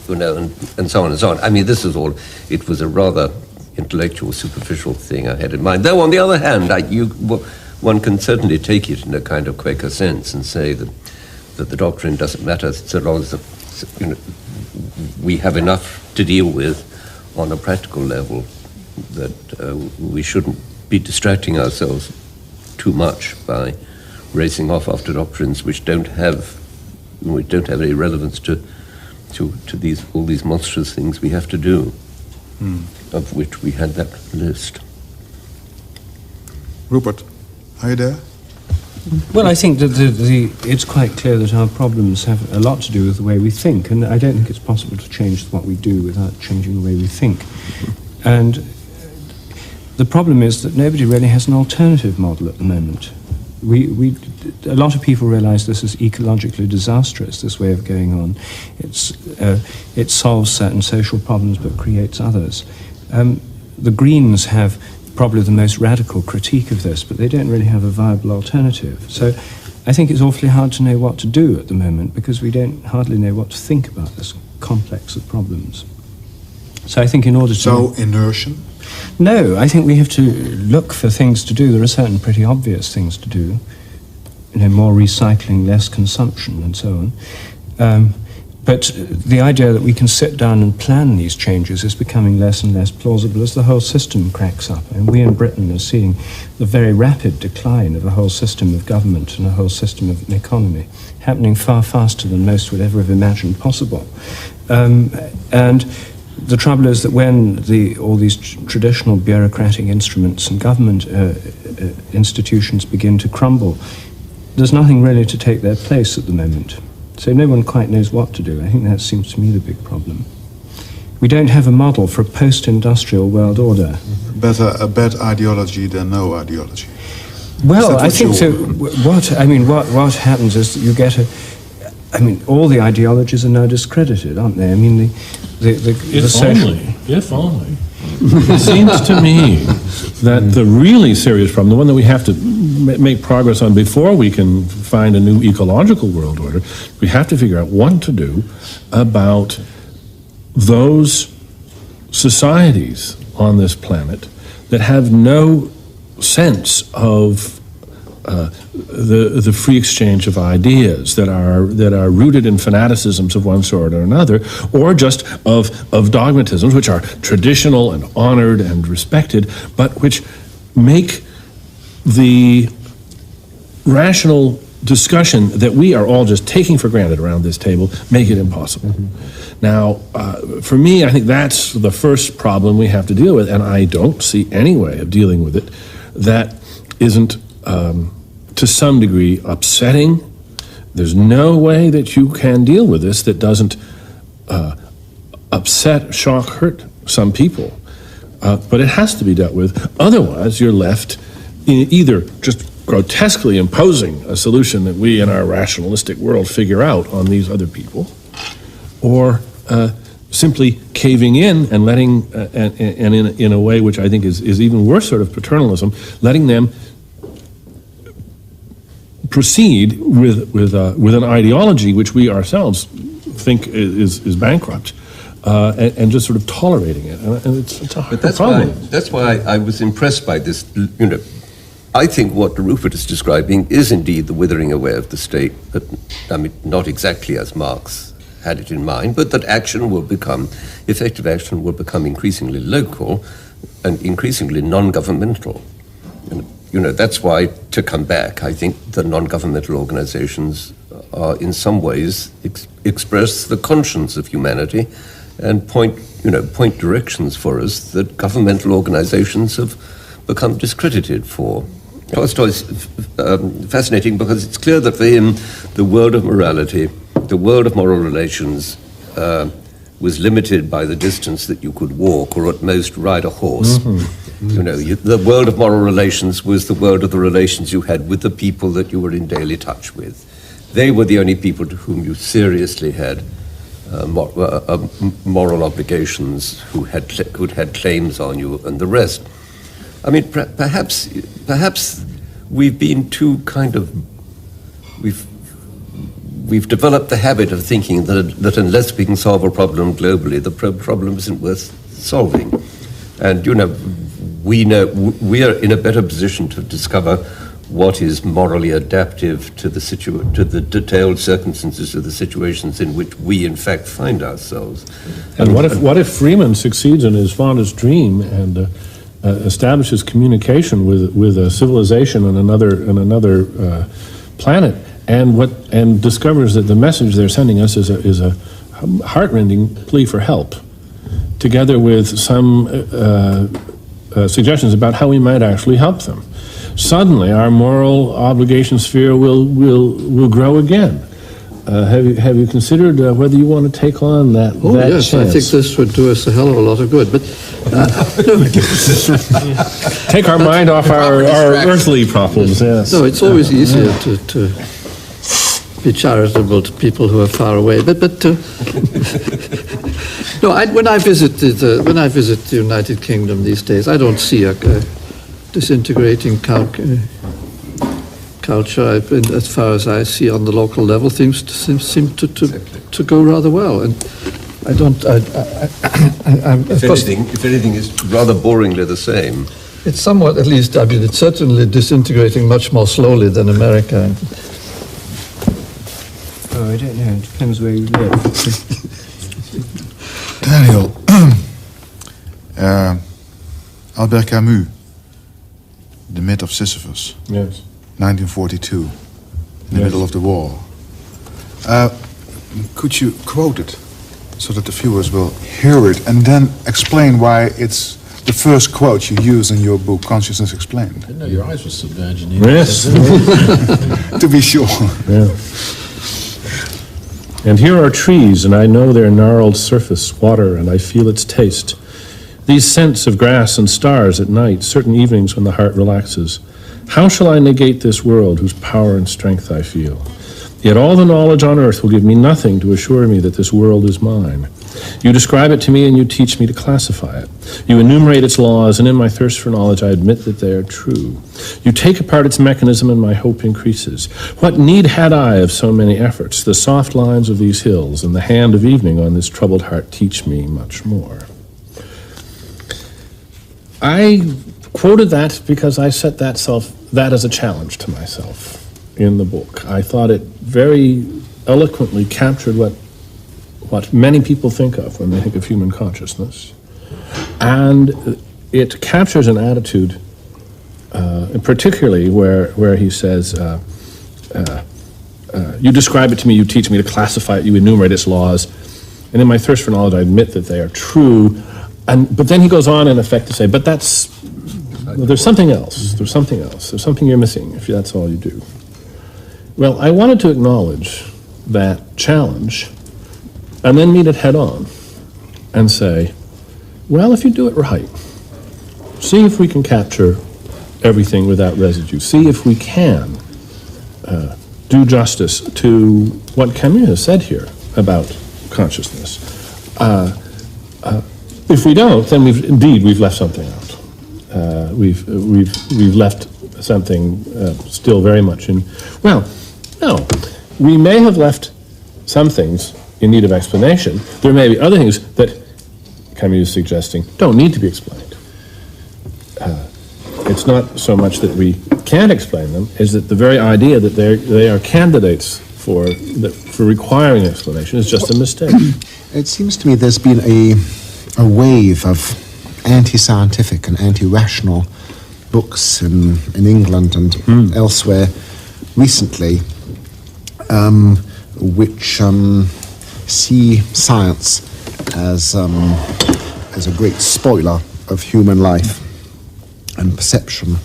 B: And so on and so on. I mean, this is all. It was a rather intellectual, superficial thing I had in mind. Though, on the other hand, one can certainly take it in a kind of Quaker sense and say that the doctrine doesn't matter so long as we have enough to deal with on a practical level, that we shouldn't be distracting ourselves too much by racing off after doctrines which don't have any relevance to all these monstrous things we have to do, of which we had that list.
A: Rupert, are you there?
G: Well, I think that it's quite clear that our problems have a lot to do with the way we think, and I don't think it's possible to change what we do without changing the way we think. And the problem is that nobody really has an alternative model at the moment. a lot of people realize this is ecologically disastrous, this way of going on. It solves certain social problems but creates others. The Greens have probably the most radical critique of this, but they don't really have a viable alternative. So I think it's awfully hard to know what to do at the moment because we don't hardly know what to think about this complex of problems. So I think in order to...
A: So inertia?
G: No, I think we have to look for things to do. There are certain pretty obvious things to do. More recycling, less consumption, and so on. But the idea that we can sit down and plan these changes is becoming less and less plausible as the whole system cracks up. And we in Britain are seeing the very rapid decline of a whole system of government and a whole system of an economy, happening far faster than most would ever have imagined possible. And the trouble is that when all these traditional bureaucratic instruments and government institutions begin to crumble, there's nothing really to take their place at the moment. So no one quite knows what to do. I think that seems to me the big problem. We don't have a model for a post-industrial world order.
A: Better a bad ideology than no ideology.
G: Well, I think so. What happens is that you get all the ideologies are now discredited, aren't they? I mean,
F: If only. It seems to me that the really serious problem, the one that we have to make progress on before we can find a new ecological world order, we have to figure out what to do about those societies on this planet that have no sense of the free exchange of ideas that are rooted in fanaticisms of one sort or another, or just of dogmatisms which are traditional and honored and respected, but which make the rational discussion that we are all just taking for granted around this table make it impossible. Now, for me, I think that's the first problem we have to deal with, and I don't see any way of dealing with it that isn't to some degree upsetting. There's no way that you can deal with this that doesn't upset, shock, hurt some people. But it has to be dealt with. Otherwise, you're left in either just grotesquely imposing a solution that we in our rationalistic world figure out on these other people, or simply caving in and letting, and in a way which I think is even worse sort of paternalism, letting them proceed with an ideology which we ourselves think is bankrupt, and just sort of tolerating it. And it's a problem.
B: That's why I was impressed by this. I think what Rupert is describing is indeed the withering away of the state, but not exactly as Marx had it in mind, but that effective action will become increasingly local and increasingly non-governmental. That's why, to come back, I think the non-governmental organizations are in some ways express the conscience of humanity and point directions for us that governmental organizations have become discredited for. Tolstoy is fascinating because it's clear that for him, the world of morality, the world of moral relations, was limited by the distance that you could walk or at most ride a horse. The world of moral relations was the world of the relations you had with the people that you were in daily touch with. They were the only people to whom you seriously had moral obligations, who had claims on you, and the rest. Perhaps we've been too we've developed the habit of thinking that unless we can solve a problem globally, the problem isn't worth solving. And we are in a better position to discover what is morally adaptive to the detailed circumstances of the situations in which we in fact find ourselves.
F: And what if Freeman succeeds in his fondest dream and establishes communication with a civilization on another planet, and discovers that the message they're sending us is a heartrending plea for help, together with some suggestions about how we might actually help them. Suddenly, our moral obligation sphere will grow again. Have you considered whether you want to take on that?
E: Oh,
F: that
E: yes,
F: chance?
E: I think this would do us a hell of a lot of good. But
F: Take our mind off our earthly problems. Yes.
E: no, it's always easier to be charitable to people who are far away. But no, when I visit the United Kingdom these days, I don't see a disintegrating culture. As far as I see on the local level, things seem to go rather well, and I don't.
B: If anything, it's rather boringly the same.
E: It's somewhat, at least. I mean, it's certainly disintegrating much more slowly than America.
G: Oh, I don't know. It depends where you live.
A: Daniel, Albert Camus, The Myth of Sisyphus,
F: Yes.
A: 1942, in the middle of the war. Could you quote it so that the viewers will hear it and then explain why it's the first quote you use in your book, Consciousness Explained?
C: I didn't know your eyes were so bad, Janine.
F: Yes.
A: To be sure.
F: Yeah. And here are trees, and I know their gnarled surface, water, and I feel its taste. These scents of grass and stars at night, certain evenings when the heart relaxes. How shall I negate this world whose power and strength I feel? Yet all the knowledge on earth will give me nothing to assure me that this world is mine. You describe it to me and you teach me to classify it. You enumerate its laws, and in my thirst for knowledge I admit that they are true. You take apart its mechanism and my hope increases. What need had I of so many efforts? The soft lines of these hills and the hand of evening on this troubled heart teach me much more. I quoted that because I set that as a challenge to myself in the book. I thought it very eloquently captured what many people think of when they think of human consciousness. And it captures an attitude, particularly where he says, you describe it to me, you teach me to classify it, you enumerate its laws, and in my thirst for knowledge I admit that they are true. But then he goes on in effect to say, but there's something else, there's something you're missing if that's all you do. Well, I wanted to acknowledge that challenge and then meet it head on and say, well, if you do it right, see if we can capture everything without residue. See if we can do justice to what Camus has said here about consciousness. If we don't, then we've left something out. We've left something still very much in. Well, no, we may have left some things in need of explanation. There may be other things that Camus is suggesting don't need to be explained. It's not so much that we can't explain them, is that the very idea that they are candidates for requiring explanation is just a mistake.
D: It seems to me there's been a wave of anti-scientific and anti-rational books in England and elsewhere recently, which see science as a great spoiler of human life and perception.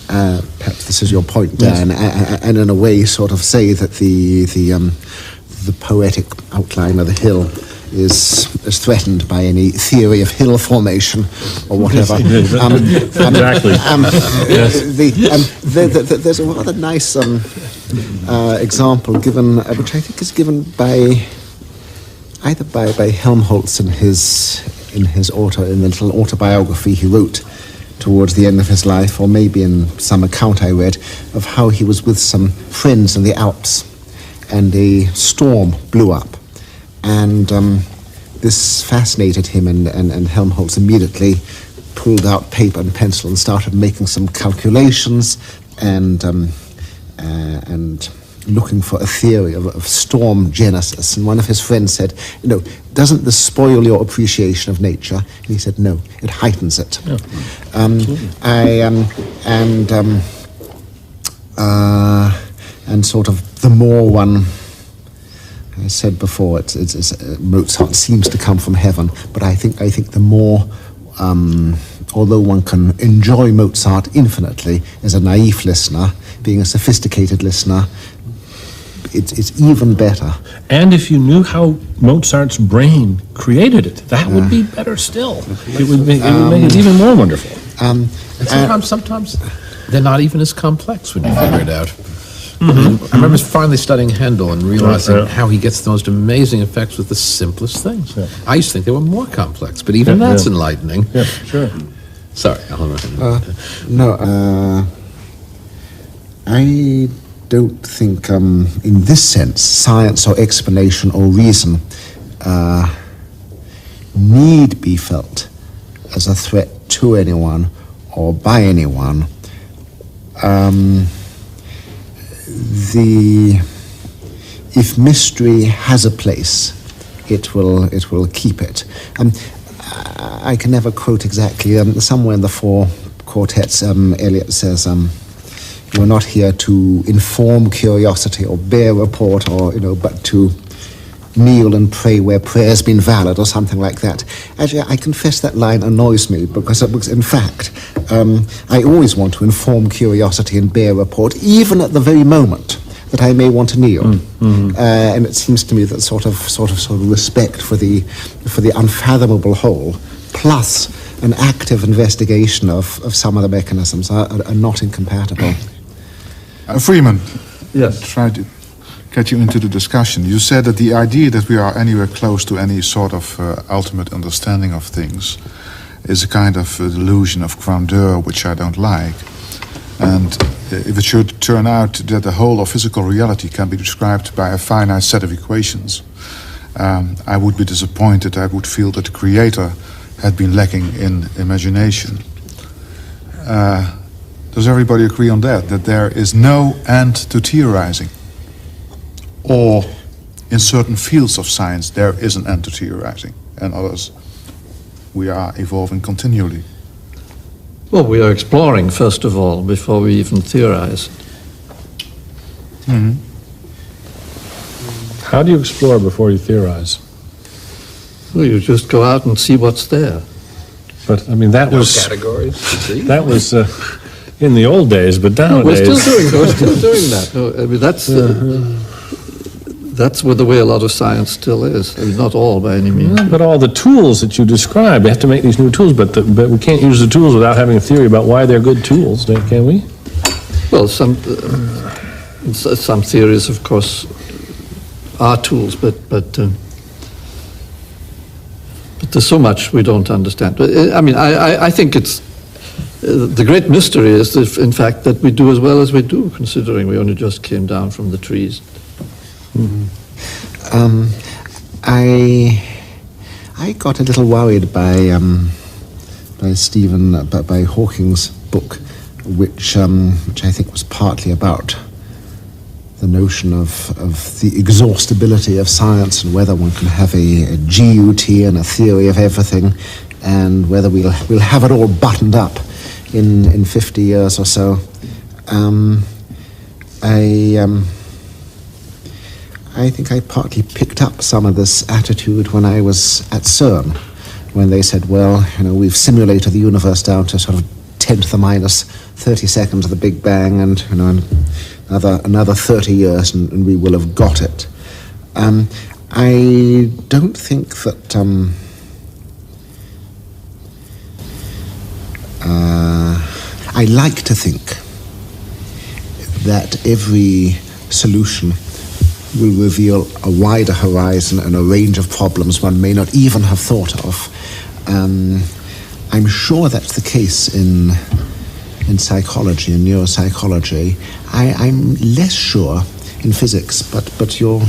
D: Perhaps this is your point, Dan, yes. And in a way sort of say that the poetic outline of the hill is threatened by any theory of hill formation or whatever.
F: Exactly.
D: There's a rather nice example given, which I think is given either by Helmholtz in the little autobiography he wrote towards the end of his life, or maybe in some account I read of how he was with some friends in the Alps and a storm blew up. And this fascinated him, and Helmholtz immediately pulled out paper and pencil and started making some calculations and looking for a theory of storm genesis. And one of his friends said, doesn't this spoil your appreciation of nature? And he said, no, it heightens it. Yeah. And sort of the more one, I said before, it's Mozart seems to come from heaven, but I think the more, although one can enjoy Mozart infinitely as a naive listener, being a sophisticated listener, it's even better.
F: And if you knew how Mozart's brain created it, that would be better still. It would make it even more wonderful.
C: And sometimes they're not even as complex when you figure it out. I remember finally studying Handel and realizing how he gets the most amazing effects with the simplest things.
F: Yeah.
C: I used to think they were more complex, but even that's enlightening.
F: Yeah, sure.
C: Sorry,
D: I don't think, in this sense, science or explanation or reason need be felt as a threat to anyone or by anyone. If mystery has a place, it will keep it. I can never quote exactly. Somewhere in the four quartets, Eliot says, "You're not here to inform curiosity or bear report, or but to kneel and pray where prayer's been valid," or something like that. Actually, I confess that line annoys me because in fact, I always want to inform curiosity and bear report, even at the very moment that I may want to kneel. And it seems to me that sort of respect for the unfathomable whole, plus an active investigation of some of the mechanisms are not incompatible.
A: Freeman,
E: Yes.
A: try to get you into the discussion. You said that the idea that we are anywhere close to any sort of ultimate understanding of things is a kind of delusion of grandeur, which I don't like. And if it should turn out that the whole of physical reality can be described by a finite set of equations, I would be disappointed. I would feel that the Creator had been lacking in imagination. Does everybody agree on that? That there is no end to theorizing? Or in certain fields of science there is an end to theorizing, and others we are evolving continually?
E: Well, we are exploring, first of all, before we even theorize.
F: How do you explore before you theorize?
E: Well, you just go out and see what's there.
F: But I mean, that was in the old days, but nowadays
E: We're still doing that. No, I mean, that's the way a lot of science still is. I mean, not all by any means.
F: But all the tools that you describe, we have to make these new tools, but we can't use the tools without having a theory about why they're good tools, can we?
E: Well, some theories, of course, are tools, but there's so much we don't understand. I mean, I think it's the great mystery is, in fact, that we do as well as we do, considering we only just came down from the trees.
D: I got a little worried by Hawking's book, which I think was partly about the notion of the exhaustibility of science and whether one can have a GUT and a theory of everything, and whether we'll have it all buttoned up in 50 years or so. I think I partly picked up some of this attitude when I was at CERN, when they said, well, we've simulated the universe down to sort of 10 to the minus 30 seconds of the Big Bang, and another 30 years and we will have got it. I don't think that I like to think that every solution will reveal a wider horizon and a range of problems one may not even have thought of. I'm sure that's the case in psychology and neuropsychology. I'm less sure in physics, but you're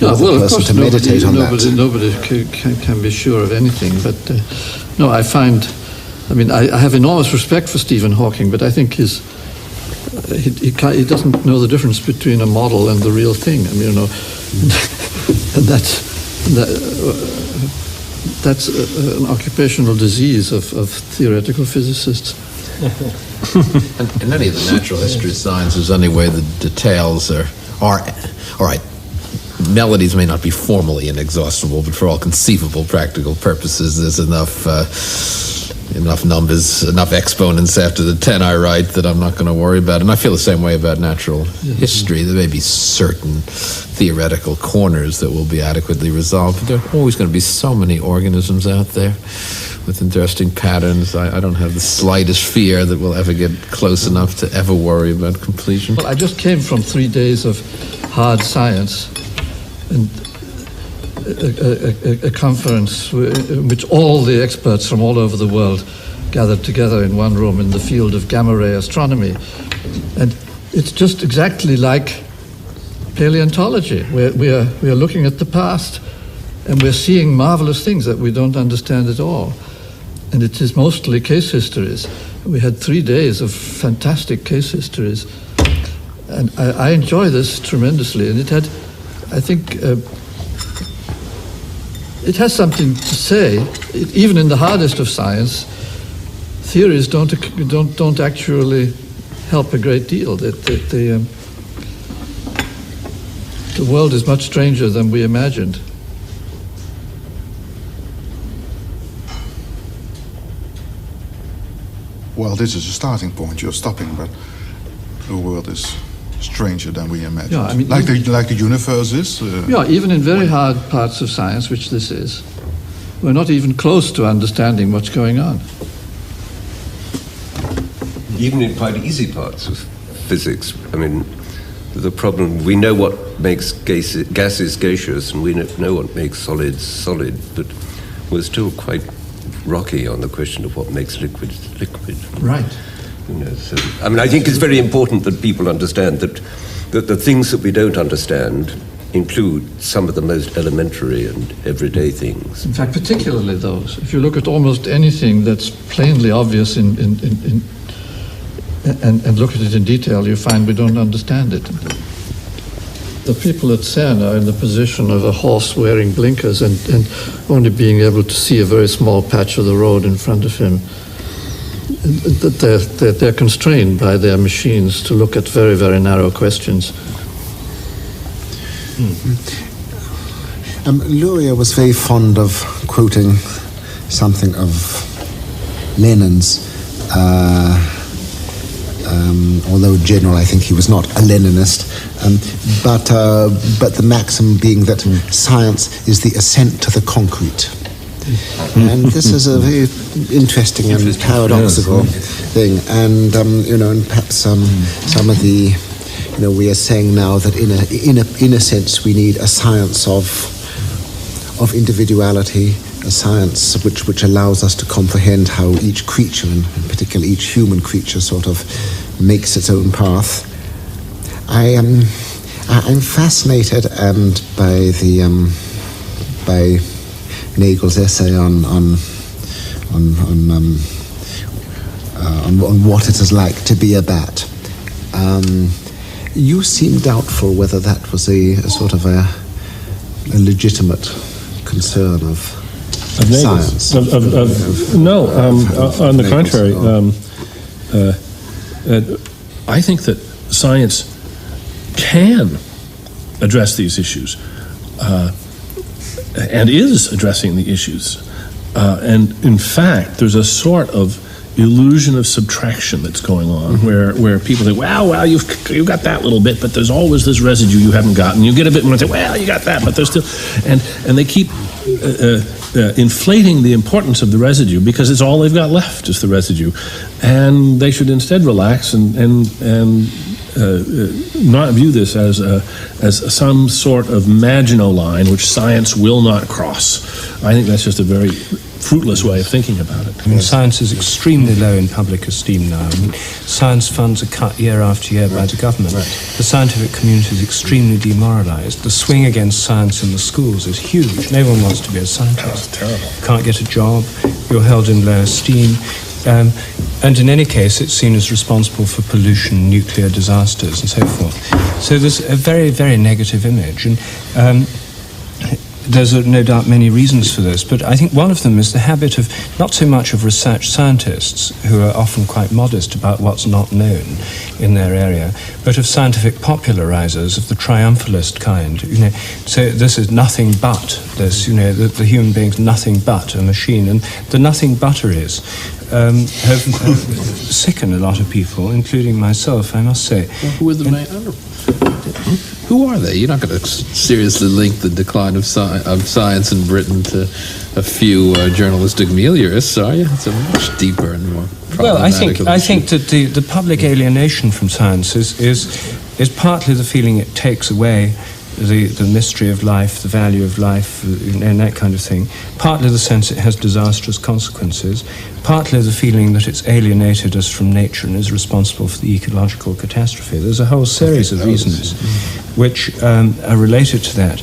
D: the person to meditate on that.
E: Nobody can be sure of anything, but no, I have enormous respect for Stephen Hawking, but I think he doesn't know the difference between a model and the real thing. I mean, and that's an occupational disease of theoretical physicists.
C: In any of the natural history sciences, anyway, the details are all right. Melodies may not be formally inexhaustible, but for all conceivable practical purposes, there's enough enough numbers, enough exponents after the 10 I write that I'm not going to worry about it. And I feel the same way about natural history. There may be certain theoretical corners that will be adequately resolved, but there are always going to be so many organisms out there with interesting patterns. I don't have the slightest fear that we'll ever get close enough to ever worry about completion.
E: Well, I just came from 3 days of hard science, and a conference in which all the experts from all over the world gathered together in one room in the field of gamma ray astronomy. And it's just exactly like paleontology. We are looking at the past, and we're seeing marvelous things that we don't understand at all. And it is mostly case histories. We had 3 days of fantastic case histories. And I enjoy this tremendously. And it had, I think, it has something to say. Even in the hardest of science, theories don't actually help a great deal. The world is much stranger than we imagined.
A: Well, this is a starting point. You're stopping, but the world is stranger than we imagined.
E: Yeah, I mean,
A: like the universe is.
E: Yeah, even in very hard parts of science, which this is, we're not even close to understanding what's going on.
B: Even in quite easy parts of physics, I mean, the problem, we know what makes gases gaseous, and we know what makes solids solid, but we're still quite rocky on the question of what makes liquid liquid.
E: Right.
B: You know, so, I mean, I think it's very important that people understand that the things that we don't understand include some of the most elementary and everyday things.
E: In fact, particularly those. If you look at almost anything that's plainly obvious and look at it in detail, you find we don't understand it. The people at CERN are in the position of a horse wearing blinkers and only being able to see a very small patch of the road in front of him. They're constrained by their machines to look at very, very narrow questions.
D: Luria was very fond of quoting something of Lenin's, although in general I think he was not a Leninist, but the maxim being that science is the ascent to the concrete. And this is a very interesting and paradoxical thing. And and perhaps some of the, we are saying now that in a sense we need a science of individuality, a science which allows us to comprehend how each creature, and particularly each human creature, sort of makes its own path. I'm fascinated by Nagel's essay on what it is like to be a bat. You seem doubtful whether that was a sort of a legitimate concern of science.
F: No, on the contrary. I think that science can address these issues. And is addressing the issues. And in fact, there's a sort of illusion of subtraction that's going on, where people say, well, you've got that little bit, but there's always this residue you haven't gotten. You get a bit more and say, well, you got that, but there's still... And they keep inflating the importance of the residue because it's all they've got left is the residue. And they should instead relax and not view this as some sort of Maginot line which science will not cross. I think that's just a very fruitless way of thinking about it.
G: I mean, science is extremely low in public esteem now. I mean, science funds are cut year after year by the government.
F: Right.
G: The scientific community is extremely demoralized. The swing against science in the schools is huge. No one wants to be a scientist.
F: That's terrible.
G: You can't get a job. You're held in low esteem. And in any case, it's seen as responsible for pollution, nuclear disasters, and so forth. So there's a very, very negative image. And there's no doubt many reasons for this, but I think one of them is the habit of not so much of research scientists, who are often quite modest about what's not known in their area, but of scientific popularizers of the triumphalist kind. So this is nothing but this. The human being's nothing but a machine, and the nothing butter is have sickened a lot of people, including myself, I must say.
C: Well, who are the main? Who are they? You're not going to seriously link the decline of science in Britain to a few journalistic meliorists, are you? It's a much deeper and more
G: Well, I
C: problematic
G: think that the public alienation from science is partly the feeling it takes away the mystery of life, the value of life, and that kind of thing. Partly the sense it has disastrous consequences. Partly the feeling that it's alienated us from nature and is responsible for the ecological catastrophe. There's a whole series of reasons which are related to that.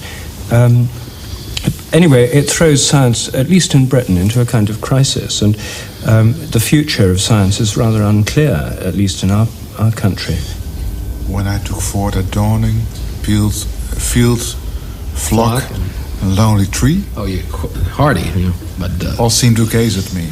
G: Anyway, it throws science, at least in Britain, into a kind of crisis, and the future of science is rather unclear, at least in our country.
A: When I took fort at dawning, fields, flock, and lonely tree,
C: Oh, yeah, Hardy, but
A: all seemed to gaze at me.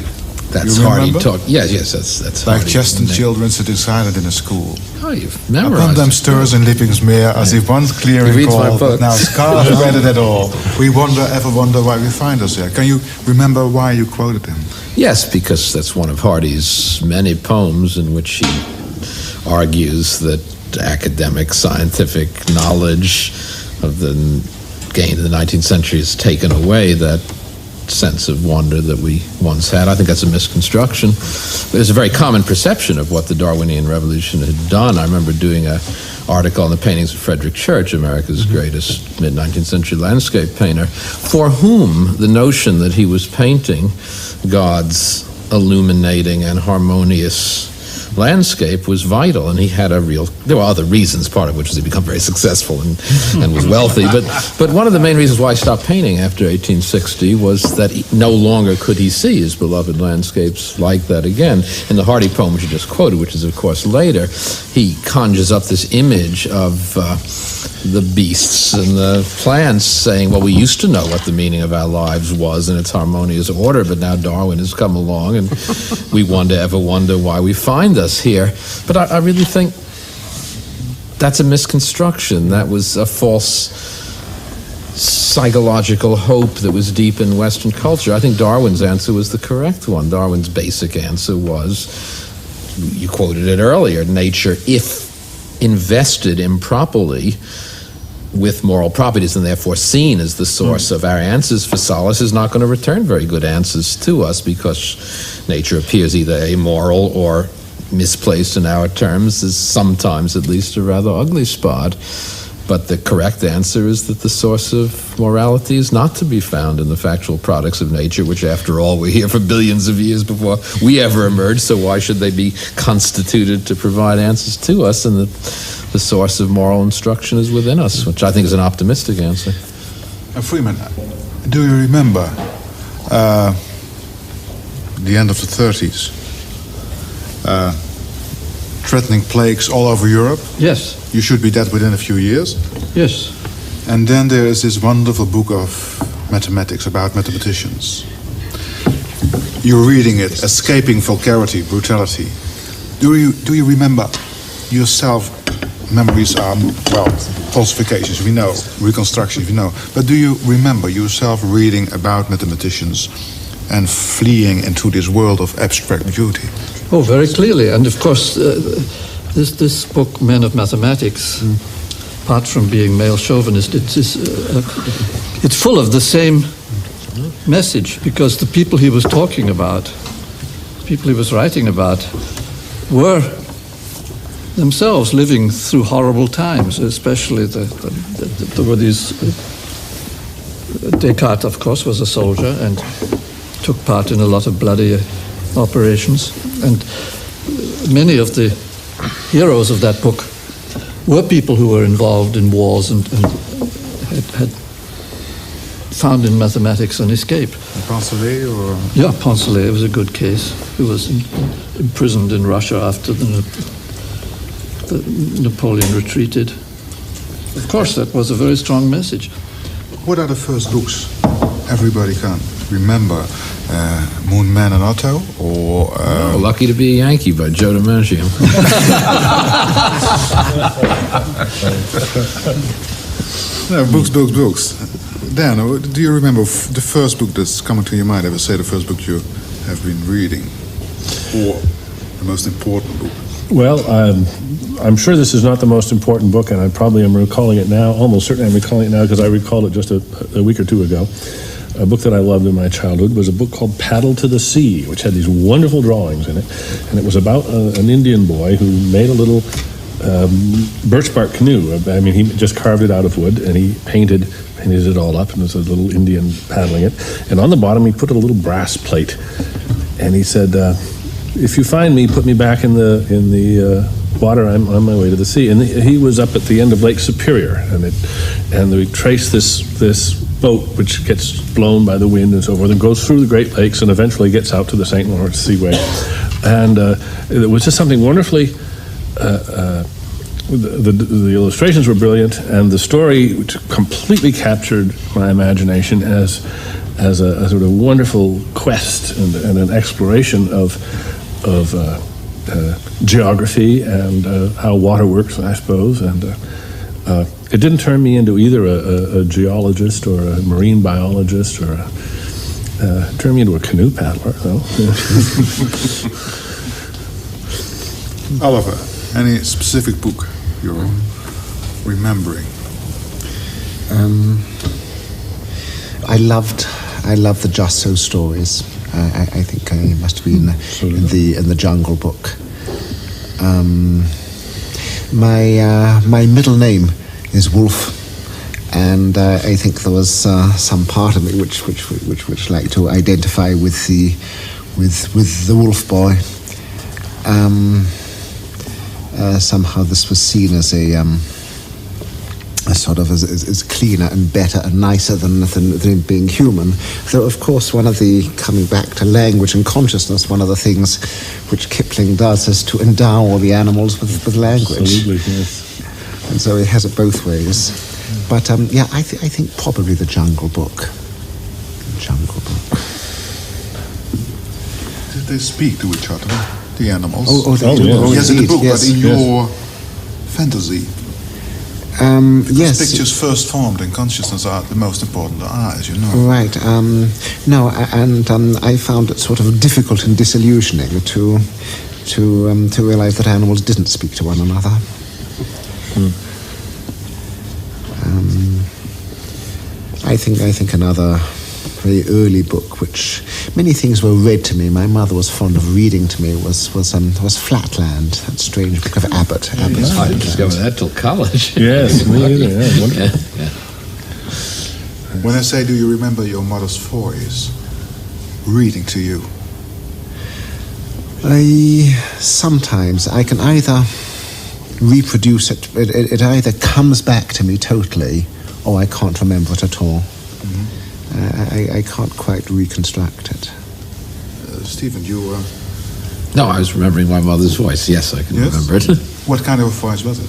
C: that's
A: You
C: Hardy
A: remember?
C: talk. Yes, that's
A: Like
C: Hardy.
A: chestnut children sitting silent in a school.
C: Oh, you've
A: Upon
C: memorized
A: them
C: it.
A: stirs in Lipping's mere, as if once clear
C: He
A: and
C: reads my
A: cold,
C: books.
A: but now scarce read it at all. We ever wonder why we find us here. Can you remember why you quoted him?
C: Yes, because that's one of Hardy's many poems in which he argues that academic, scientific knowledge of the gained in the 19th century has taken away that sense of wonder that we once had. I think that's a misconstruction. There's a very common perception of what the Darwinian Revolution had done. I remember doing an article on the paintings of Frederick Church, America's greatest mid-19th century landscape painter, for whom the notion that he was painting God's illuminating and harmonious landscape was vital, and he had there were other reasons, part of which was he become very successful and was wealthy, but one of the main reasons why he stopped painting after 1860 was that no longer could he see his beloved landscapes like that again. In the Hardy poem, which you just quoted, which is of course later, he conjures up this image of the beasts and the plants saying, well, we used to know what the meaning of our lives was in its harmonious order, but now Darwin has come along and we ever wonder why we find us here. But I really think that's a misconstruction. That was a false psychological hope that was deep in Western culture. I think Darwin's answer was the correct one. Darwin's basic answer was, you quoted it earlier, nature, if invested improperly with moral properties and therefore seen as the source of our answers for solace, is not going to return very good answers to us, because nature appears either amoral or misplaced in our terms, is sometimes at least a rather ugly spot. But the correct answer is that the source of morality is not to be found in the factual products of nature, which after all were here for billions of years before we ever emerged, so why should they be constituted to provide answers to us? And that the source of moral instruction is within us, which I think is an optimistic answer.
A: Freeman, do you remember the end of the 30s? Threatening plagues all over Europe.
E: Yes,
A: You should be dead within a few years.
E: yes.
A: And then there is this wonderful book of mathematics about mathematicians. You're reading it, escaping vulgarity, brutality. Do you remember yourself? Memories are, well, falsifications, we know, reconstructions, we know. But do you remember yourself reading about mathematicians and fleeing into this world of abstract beauty?
E: Oh, very clearly. And of course, this book, Men of Mathematics, apart from being male chauvinist, it's full of the same message, because the people he was talking about, the people he was writing about, were themselves living through horrible times, especially there were these... Descartes, of course, was a soldier and took part in a lot of bloody operations, and many of the heroes of that book were people who were involved in wars and had found in mathematics an escape.
A: Poncelet or...
E: Yeah, Poncelet was a good case, who was imprisoned in Russia after the Napoleon retreated. Of course, that was a very strong message.
A: What are the first books everybody can remember? Moon Man and Otto, or...
C: Lucky to be a Yankee by Joe DiMaggio.
A: No, books. Dan, do you remember the first book that's coming to your mind? Ever say the first book you have been reading? Or the most important book?
F: Well, I'm sure this is not the most important book, and I probably am recalling it now. Almost certainly I'm recalling it now because I recalled it just a week or two ago. A book that I loved in my childhood was a book called Paddle to the Sea, which had these wonderful drawings in it. And it was about an Indian boy who made a little birch bark canoe. I mean, he just carved it out of wood, and he painted it all up, and there's a little Indian paddling it. And on the bottom, he put a little brass plate. And he said, if you find me, put me back in the water. I'm on my way to the sea. And he was up at the end of Lake Superior, and we traced this boat, which gets blown by the wind and so forth, and goes through the Great Lakes and eventually gets out to the St. Lawrence Seaway. And it was just something wonderfully. The illustrations were brilliant, and the story which completely captured my imagination as a sort of wonderful quest and an exploration of geography and how water works, I suppose. And it didn't turn me into either a geologist or a marine biologist or it turned me into a canoe paddler, though.
A: Oliver, any specific book you're remembering?
D: I loved the Just So stories. I think I must have been in the Jungle Book. My middle name is Wolf, and I think there was some part of me which liked to identify with the Wolf Boy. Somehow this was seen as a sort of as cleaner and better and nicer than being human. So, of course, coming back to language and consciousness, one of the things which Kipling does is to endow all the animals with language.
F: Absolutely, yes.
D: And so it has it both ways. But, I think probably the Jungle Book.
A: Did they speak to each other, the animals?
D: They do.
F: Yeah.
A: Yes, in the book,
D: yes.
A: but in your fantasy.
D: Yes.
A: Pictures first formed in consciousness are the most important, as you know.
D: Right. No, and I found it sort of difficult and disillusioning to realize that animals didn't speak to one another. I think another very early book, which many things were read to me. My mother was fond of reading to me. Was Flatland, that strange book of Abbott.
C: I didn't discover that till college.
F: Yes, me either. Yeah, wonderful.
C: Yeah.
A: When I say, do you remember your mother's voice reading to you?
D: Sometimes I can either reproduce it. It either comes back to me totally, or I can't remember it at all. I can't quite reconstruct it.
A: Stephen, you...
C: No, I was remembering my mother's voice. Yes, I can remember it.
A: What kind of a voice was it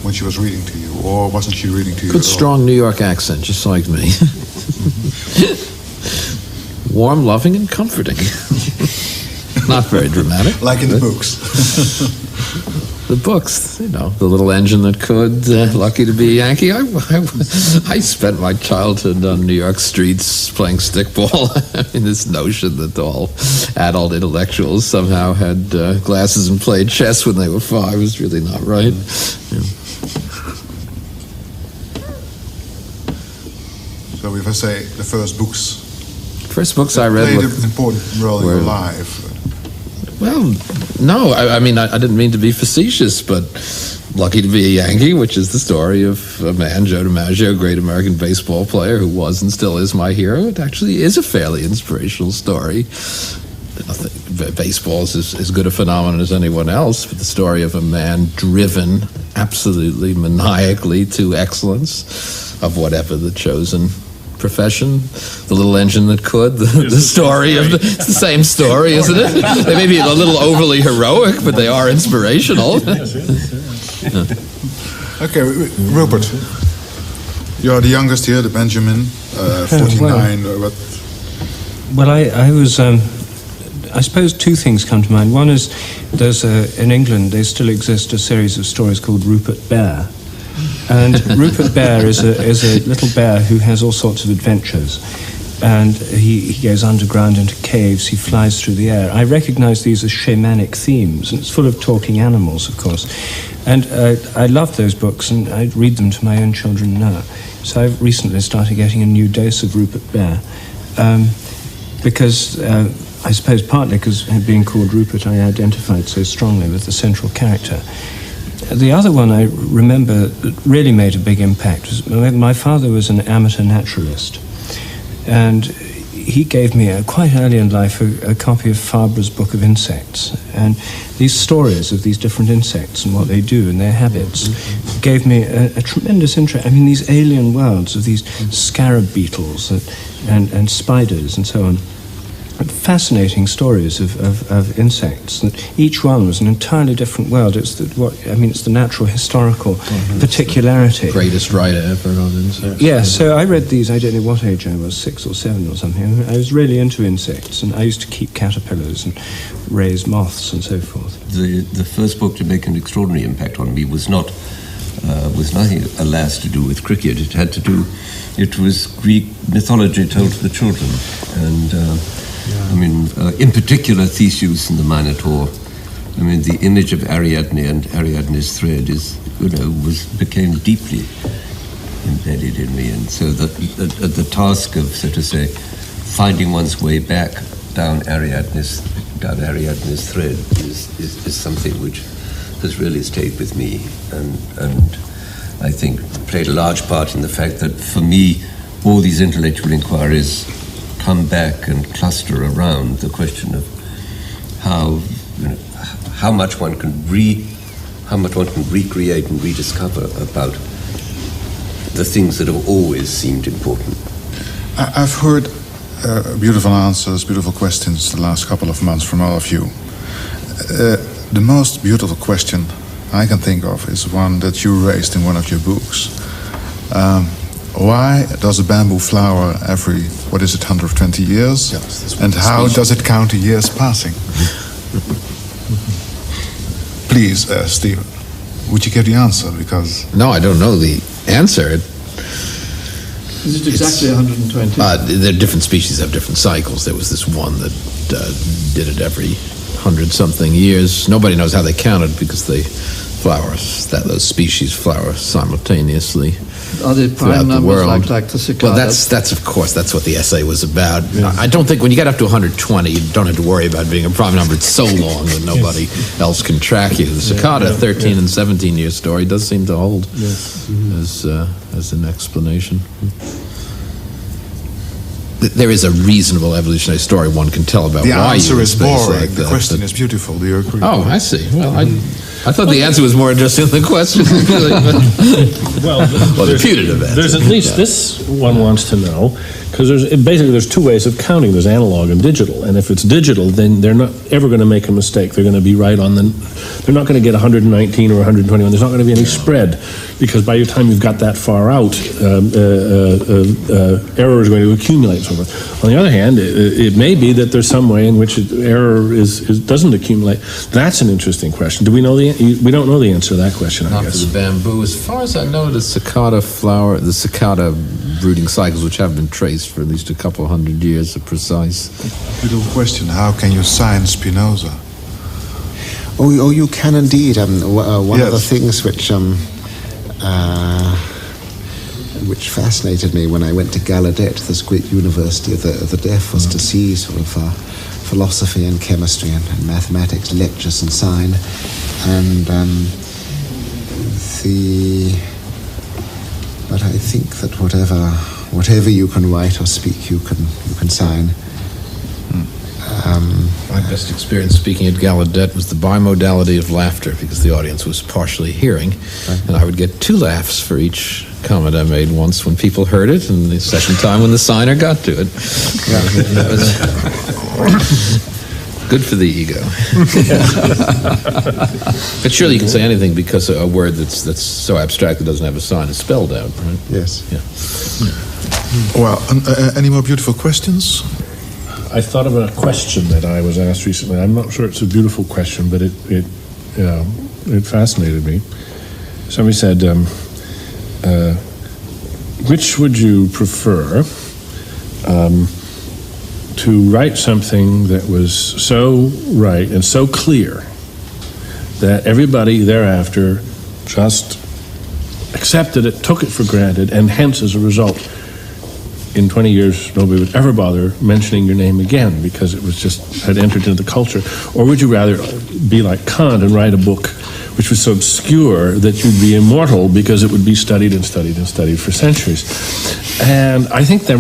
A: when she was reading to you, or wasn't she reading to you?
C: Good, strong New York accent, just like me. Warm, loving, and comforting. Not very dramatic.
A: Like in the books.
C: The books, The Little Engine That Could, Lucky to Be a Yankee. I spent my childhood on New York streets playing stickball. I mean, this notion that all adult intellectuals somehow had glasses and played chess when they were 5 is really not right. Yeah.
A: So if I say the first books...
C: First books I read
A: played an important role in your life.
C: Well, no, I mean, I didn't mean to be facetious, but Lucky to Be a Yankee, which is the story of a man, Joe DiMaggio, a great American baseball player who was and still is my hero. It actually is a fairly inspirational story. I think baseball is as good a phenomenon as anyone else, but the story of a man driven absolutely maniacally to excellence of whatever the chosen profession, the little engine that could, the story of it's the same story, isn't it? They may be a little overly heroic, but they are inspirational.
A: Okay, Rupert, you're the youngest here, the Benjamin, 49.
G: Well, I was. I suppose two things come to mind. One is there's in England there still exists a series of stories called Rupert Bear. And Rupert Bear is a little bear who has all sorts of adventures. and he goes underground into caves, he flies through the air. I recognize these as shamanic themes, and it's full of talking animals, of course. And I love those books, and I read them to my own children now. So I've recently started getting a new dose of Rupert Bear, because I suppose partly because being called Rupert, I identified so strongly with the central character. The other one I remember that really made a big impact was my father was an amateur naturalist, and he gave me quite early in life a copy of Fabre's Book of Insects, and these stories of these different insects and what they do and their habits gave me a tremendous interest. I mean, these alien worlds of these scarab beetles and spiders and so on. Fascinating stories of insects, and each one was an entirely different world. It's the natural historical particularity.
C: Greatest writer ever on insects.
G: Yeah, so I read these, I don't know what age I was, 6 or 7 or something. I was really into insects, and I used to keep caterpillars and raise moths and so forth.
B: The first book to make an extraordinary impact on me was nothing, alas, to do with cricket. It was Greek mythology told to the children, and in particular, Theseus and the Minotaur. I mean, the image of Ariadne and Ariadne's thread became deeply embedded in me, and so the task of, so to say, finding one's way back down Ariadne's thread is something which has really stayed with me, and I think played a large part in the fact that for me, all these intellectual inquiries come back and cluster around the question of how much one can recreate and rediscover about the things that have always seemed important.
A: I've heard beautiful answers, beautiful questions the last couple of months from all of you. The most beautiful question I can think of is one that you raised in one of your books. Why does a bamboo flower every, 120 years? Yes, and how does it count the years passing? Please, Stephen, would you give the answer? Because
C: No, I don't know the answer.
E: Is it exactly 120?
C: The different species have different cycles. There was this one that did it every 100-something years. Nobody knows how they counted because those species flower simultaneously.
E: Are they prime numbers like the cicada?
C: Well, that's of course, that's what the essay was about. Yeah. I don't think when you get up to 120, you don't have to worry about being a prime number. It's so long that nobody else can track you. The cicada 13 and 17-year story does seem to hold as an explanation. There is a reasonable evolutionary story one can tell about
A: the
C: why
A: answer
C: you
A: is
C: space
A: boring.
C: like
A: the
C: that.
A: question is beautiful. Do you agree?
C: Oh, I see. Well, I thought the answer was more interesting than the question.
F: Well,
C: the putative answer.
F: There's at least this one wants to know, because there's two ways of counting. There's analog and digital, and if it's digital, then they're not ever going to make a mistake. They're going to be right on they're not going to get 119 or 121. There's not going to be any spread, because by the time you've got that far out, error is going to accumulate and so forth. On the other hand, it may be that there's some way in which error doesn't accumulate. That's an interesting question. Do we know we don't know the answer to that question, I
C: Not
F: guess.
C: for the bamboo. As far as I know, the cicada brooding cycles, which have been traced for at least a couple hundred years, are precise.
A: Beautiful question. How can you sign Spinoza?
D: Oh, you can indeed. One of the things which fascinated me when I went to Gallaudet, this great university of the deaf, was to see sort of philosophy and chemistry and mathematics lectures and sign, and but I think that whatever you can write or speak, you can sign.
C: My best experience speaking at Gallaudet was the bimodality of laughter, because the audience was partially hearing, and I would get 2 laughs for each comment I made, once when people heard it, and the second time when the signer got to it. That was good for the ego. But surely you can say anything, because a word that's so abstract it doesn't have a sign is spelled out, right?
D: Yes.
C: Yeah.
A: Well, any more beautiful questions?
F: I thought of a question that I was asked recently. I'm not sure it's a beautiful question, but it fascinated me. Somebody said, which would you prefer, to write something that was so right and so clear that everybody thereafter just accepted it, took it for granted, and hence, as a result, in 20 years, nobody would ever bother mentioning your name again because it was just had entered into the culture? Or would you rather be like Kant and write a book which was so obscure that you'd be immortal because it would be studied and studied and studied for centuries? And I think that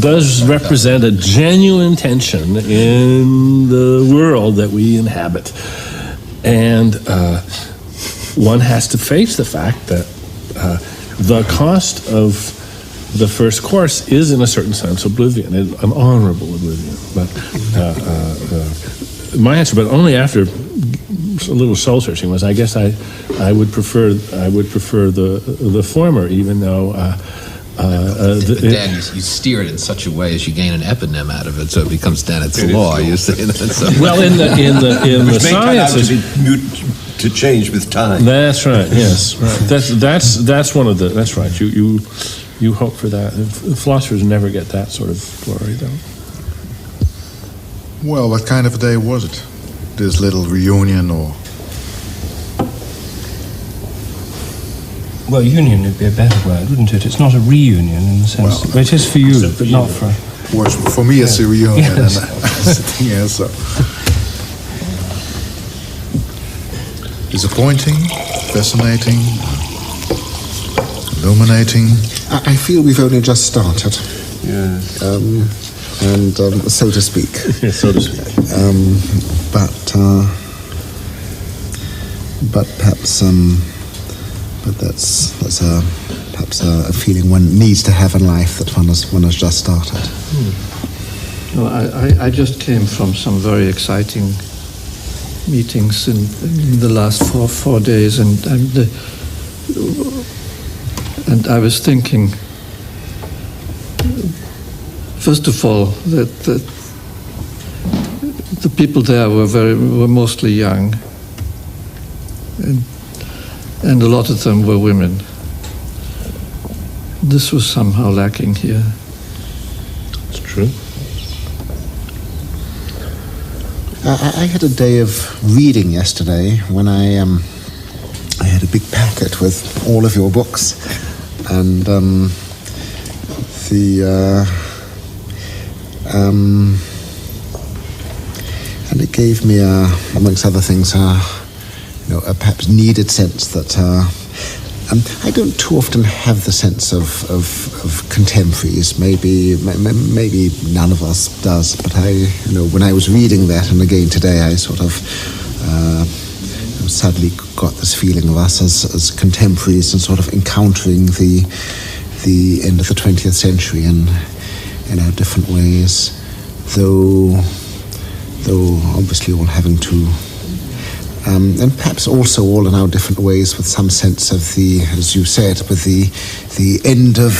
F: does represent a genuine tension in the world that we inhabit. And one has to face the fact that the cost of the first course is, in a certain sense, oblivion, an honorable oblivion. But my answer, but only after a little soul searching, was I guess I would prefer the former, even though.
C: But Dan, you steer it in such a way as you gain an eponym out of it, so it becomes Dennett's law. You say that. So.
F: Well, in the sciences,
B: to change with time.
F: That's right. Yes, right. That's one of the. That's right. You hope for that. Philosophers never get that sort of glory, though.
A: Well, what kind of a day was it? This little reunion, or?
G: Well, union would be a better word, wouldn't it? It's not a reunion in the sense. Well, it is for you, but not for.
A: Well, for me, it's a reunion.
G: Yes.
A: And yeah, so. Disappointing, fascinating, illuminating.
D: I feel we've only just started.
B: Yes.
D: And so to speak.
F: So to speak.
D: But perhaps. But that's perhaps a feeling one needs to have in life that one has just started.
E: No, I just came from some very exciting meetings in the last four days, and I was thinking, first of all, that the people there were mostly young, and a lot of them were women. This was somehow lacking here.
F: It's true.
D: I had a day of reading yesterday when I had a big packet with all of your books, and and it gave me, amongst other things, a perhaps needed sense that I don't too often have the sense of contemporaries. Maybe none of us does. But when I was reading that, and again today, I sort of suddenly got this feeling of us as contemporaries and sort of encountering the end of the 20th century in our different ways, though obviously all having to. And perhaps also all in our different ways, with some sense of as you said, with the end of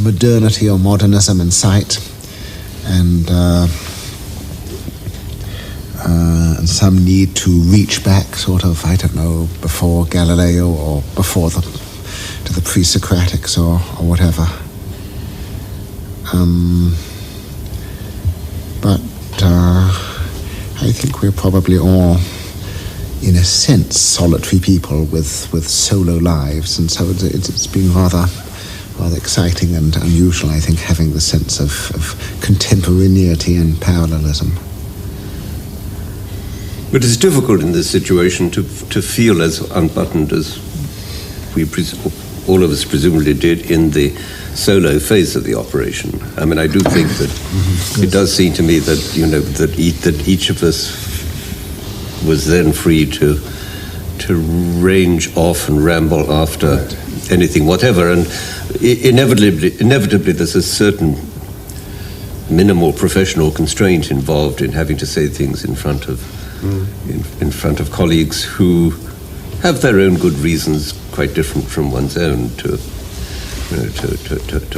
D: modernity or modernism in sight, and some need to reach back, sort of, I don't know, before Galileo or before to the pre-Socratics or whatever. But I think we're probably all, in a sense, solitary people with solo lives, and so it's been rather exciting and unusual, I think, having the sense of contemporaneity and parallelism.
B: But it's difficult in this situation to feel as unbuttoned as all of us presumably did in the solo phase of the operation. I mean, I do think that it does seem to me that that each of us was then free to range off and ramble after anything, whatever, and inevitably there's a certain minimal professional constraint involved in having to say things in front of colleagues who have their own good reasons, quite different from one's own, to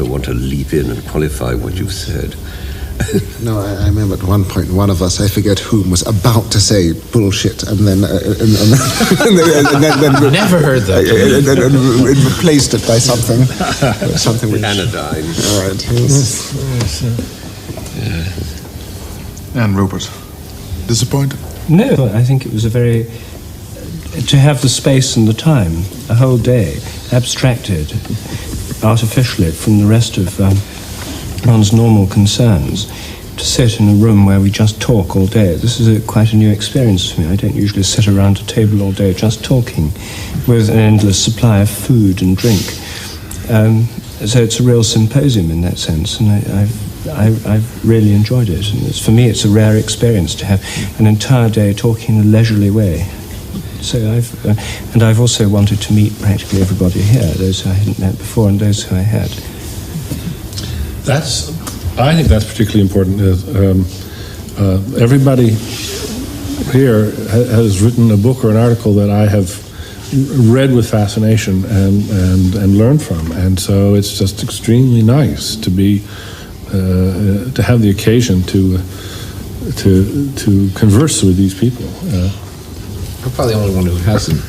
B: want to leap in and qualify what you've said.
D: No, I remember at one point one of us, I forget whom, was about to say bullshit, and then
C: Never heard that.
D: and then replaced it by something which
B: Anodyne.
D: All right.
A: And Rupert, disappointed?
G: No, I think it was a very... To have the space and the time, a whole day, abstracted artificially from the rest of one's normal concerns, to sit in a room where we just talk all day. This is quite a new experience for me. I don't usually sit around a table all day just talking with an endless supply of food and drink. So it's a real symposium in that sense, and I've really enjoyed it. And for me, it's a rare experience to have an entire day talking in a leisurely way. So I've also wanted to meet practically everybody here, those who I hadn't met before and those who I had.
F: I think that's particularly important. Everybody here has written a book or an article that I have read with fascination and learned from, and so it's just extremely nice to be to have the occasion to converse with these people.
C: I'm probably the only one who hasn't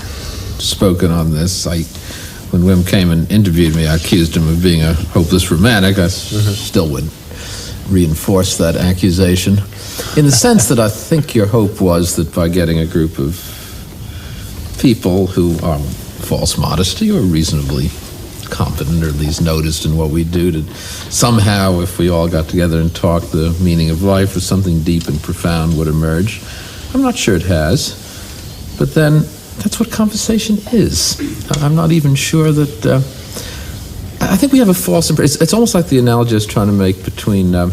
C: spoken on this. When Wim came and interviewed me, I accused him of being a hopeless romantic. I still would reinforce that accusation, in the sense that I think your hope was that by getting a group of people who are false modesty or reasonably competent, or at least noticed in what we do, that somehow, if we all got together and talked, the meaning of life or something deep and profound would emerge. I'm not sure it has. But then, that's what conversation is. I'm not even sure that... I think we have a false impression. It's almost like the analogy I was trying to make between the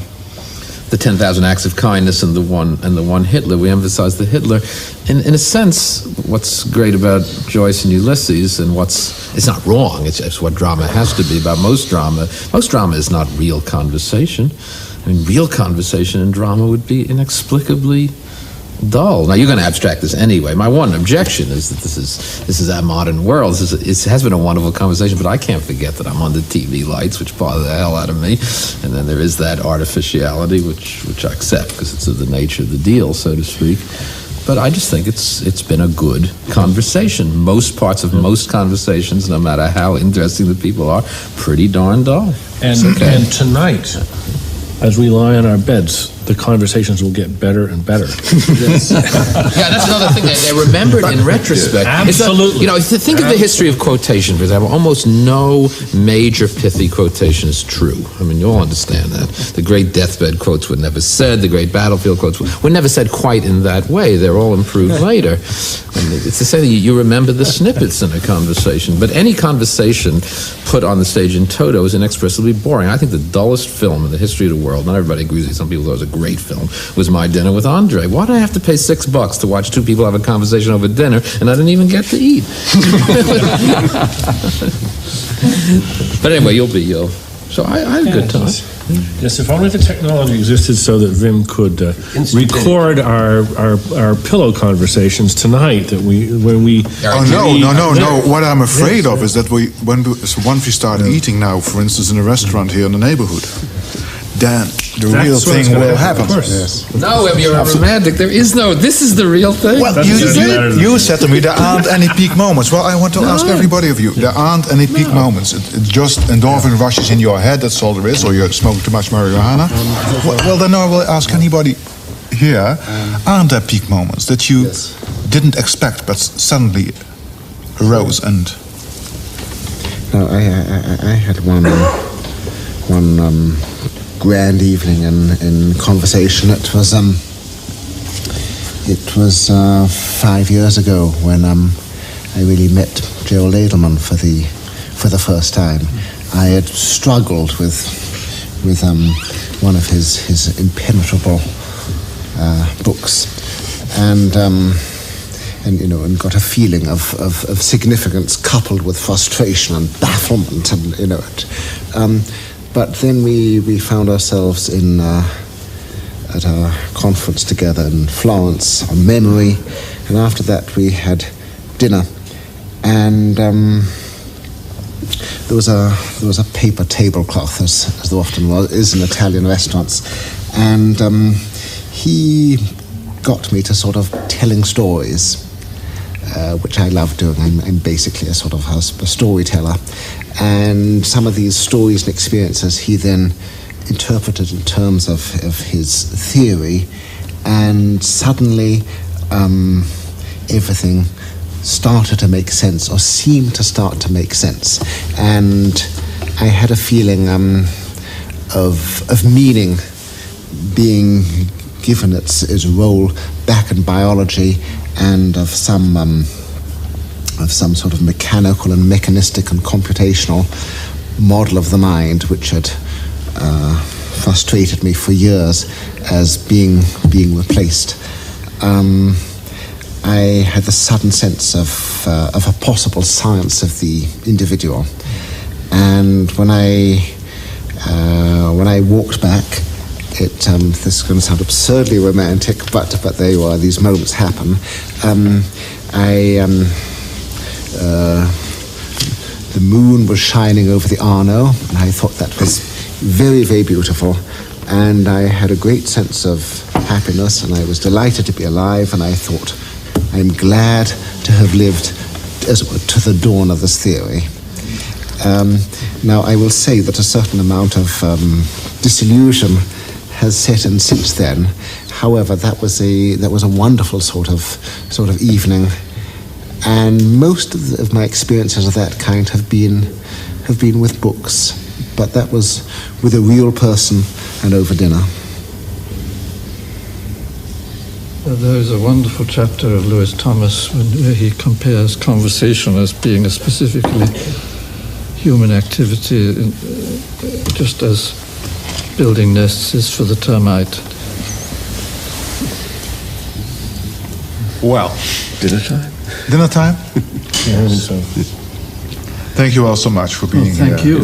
C: 10,000 acts of kindness and the one Hitler. We emphasize the Hitler. In a sense, what's great about Joyce and Ulysses, and it's not wrong, it's what drama has to be about most drama. Most drama is not real conversation. I mean, real conversation in drama would be inexplicably dull. Now, you're going to abstract this anyway. My one objection is that this is our modern world. It has been a wonderful conversation, but I can't forget that I'm under TV lights, which bother the hell out of me. And then there is that artificiality, which I accept because it's of the nature of the deal, so to speak. But I just think it's been a good conversation. Most parts of most conversations, no matter how interesting the people are, pretty darn dull.
F: And tonight, as we lie on our beds, the conversations will get better and better.
C: Yeah, that's another thing. They're remembered in retrospect.
F: Absolutely.
C: Think of the history of quotation, for example. Almost no major pithy quotation is true. I mean, you all understand that. The great deathbed quotes were never said. The great battlefield quotes were never said quite in that way. They're all improved later. And it's to say that you remember the snippets in a conversation. But any conversation put on the stage in toto is inexpressibly boring. I think the dullest film in the history of the world, not everybody agrees with me, some people thought it was a great film, was My Dinner with Andre. Why did I have to pay $6 to watch two people have a conversation over dinner and I didn't even get to eat? But anyway, you'll be ill. So I had a good time.
F: Yes, if only the technology existed so that Wim could record our pillow conversations tonight. That when we
A: no. What I'm afraid of is that once we start eating now, for instance, in a restaurant here in the neighborhood, then the real thing will happen.
F: Of course. Yes.
C: No, if you're a romantic, this is the real thing.
A: Well, you said to me there aren't any peak moments. Well, I want to ask everybody of you, there aren't any peak moments. It's just endorphin rushes in your head, that's all there is, or you're smoking too much marijuana. Well, then I will ask anybody here, aren't there peak moments that you didn't expect but suddenly arose and...
D: No, I had one grand evening in conversation. It was 5 years ago when I really met Gerald Edelman for the first time. I had struggled with one of his impenetrable books, and got a feeling of significance coupled with frustration and bafflement, and but then we found ourselves at a conference together in Florence on memory, and after that we had dinner, and there was a paper tablecloth, as there often is in Italian restaurants, And he got me to sort of telling stories, which I love doing. I'm basically a sort of a storyteller. And some of these stories and experiences he then interpreted in terms of his theory, and suddenly everything started to make sense, or seemed to start to make sense. And I had a feeling of meaning being given its role back in biology, and of some sort of mechanical and mechanistic and computational model of the mind, which had frustrated me for years as being replaced. I had the sudden sense of a possible science of the individual, and when I walked back, this is going to sound absurdly romantic, but there you are. These moments happen. The moon was shining over the Arno, and I thought that was very, very beautiful. And I had a great sense of happiness, and I was delighted to be alive. And I thought, I'm glad to have lived to the dawn of this theory. Now, I will say that a certain amount of disillusion has set in since then. However, that was a wonderful sort of evening, and most of my experiences of that kind have been with books, but that was with a real person and over dinner.
E: There is a wonderful chapter of Lewis Thomas where he compares conversation as being a specifically human activity, just as building nests is for the termite.
A: Well,
B: Dinner time?
A: dinner time? Thank you all so much for being here.
E: Thank you.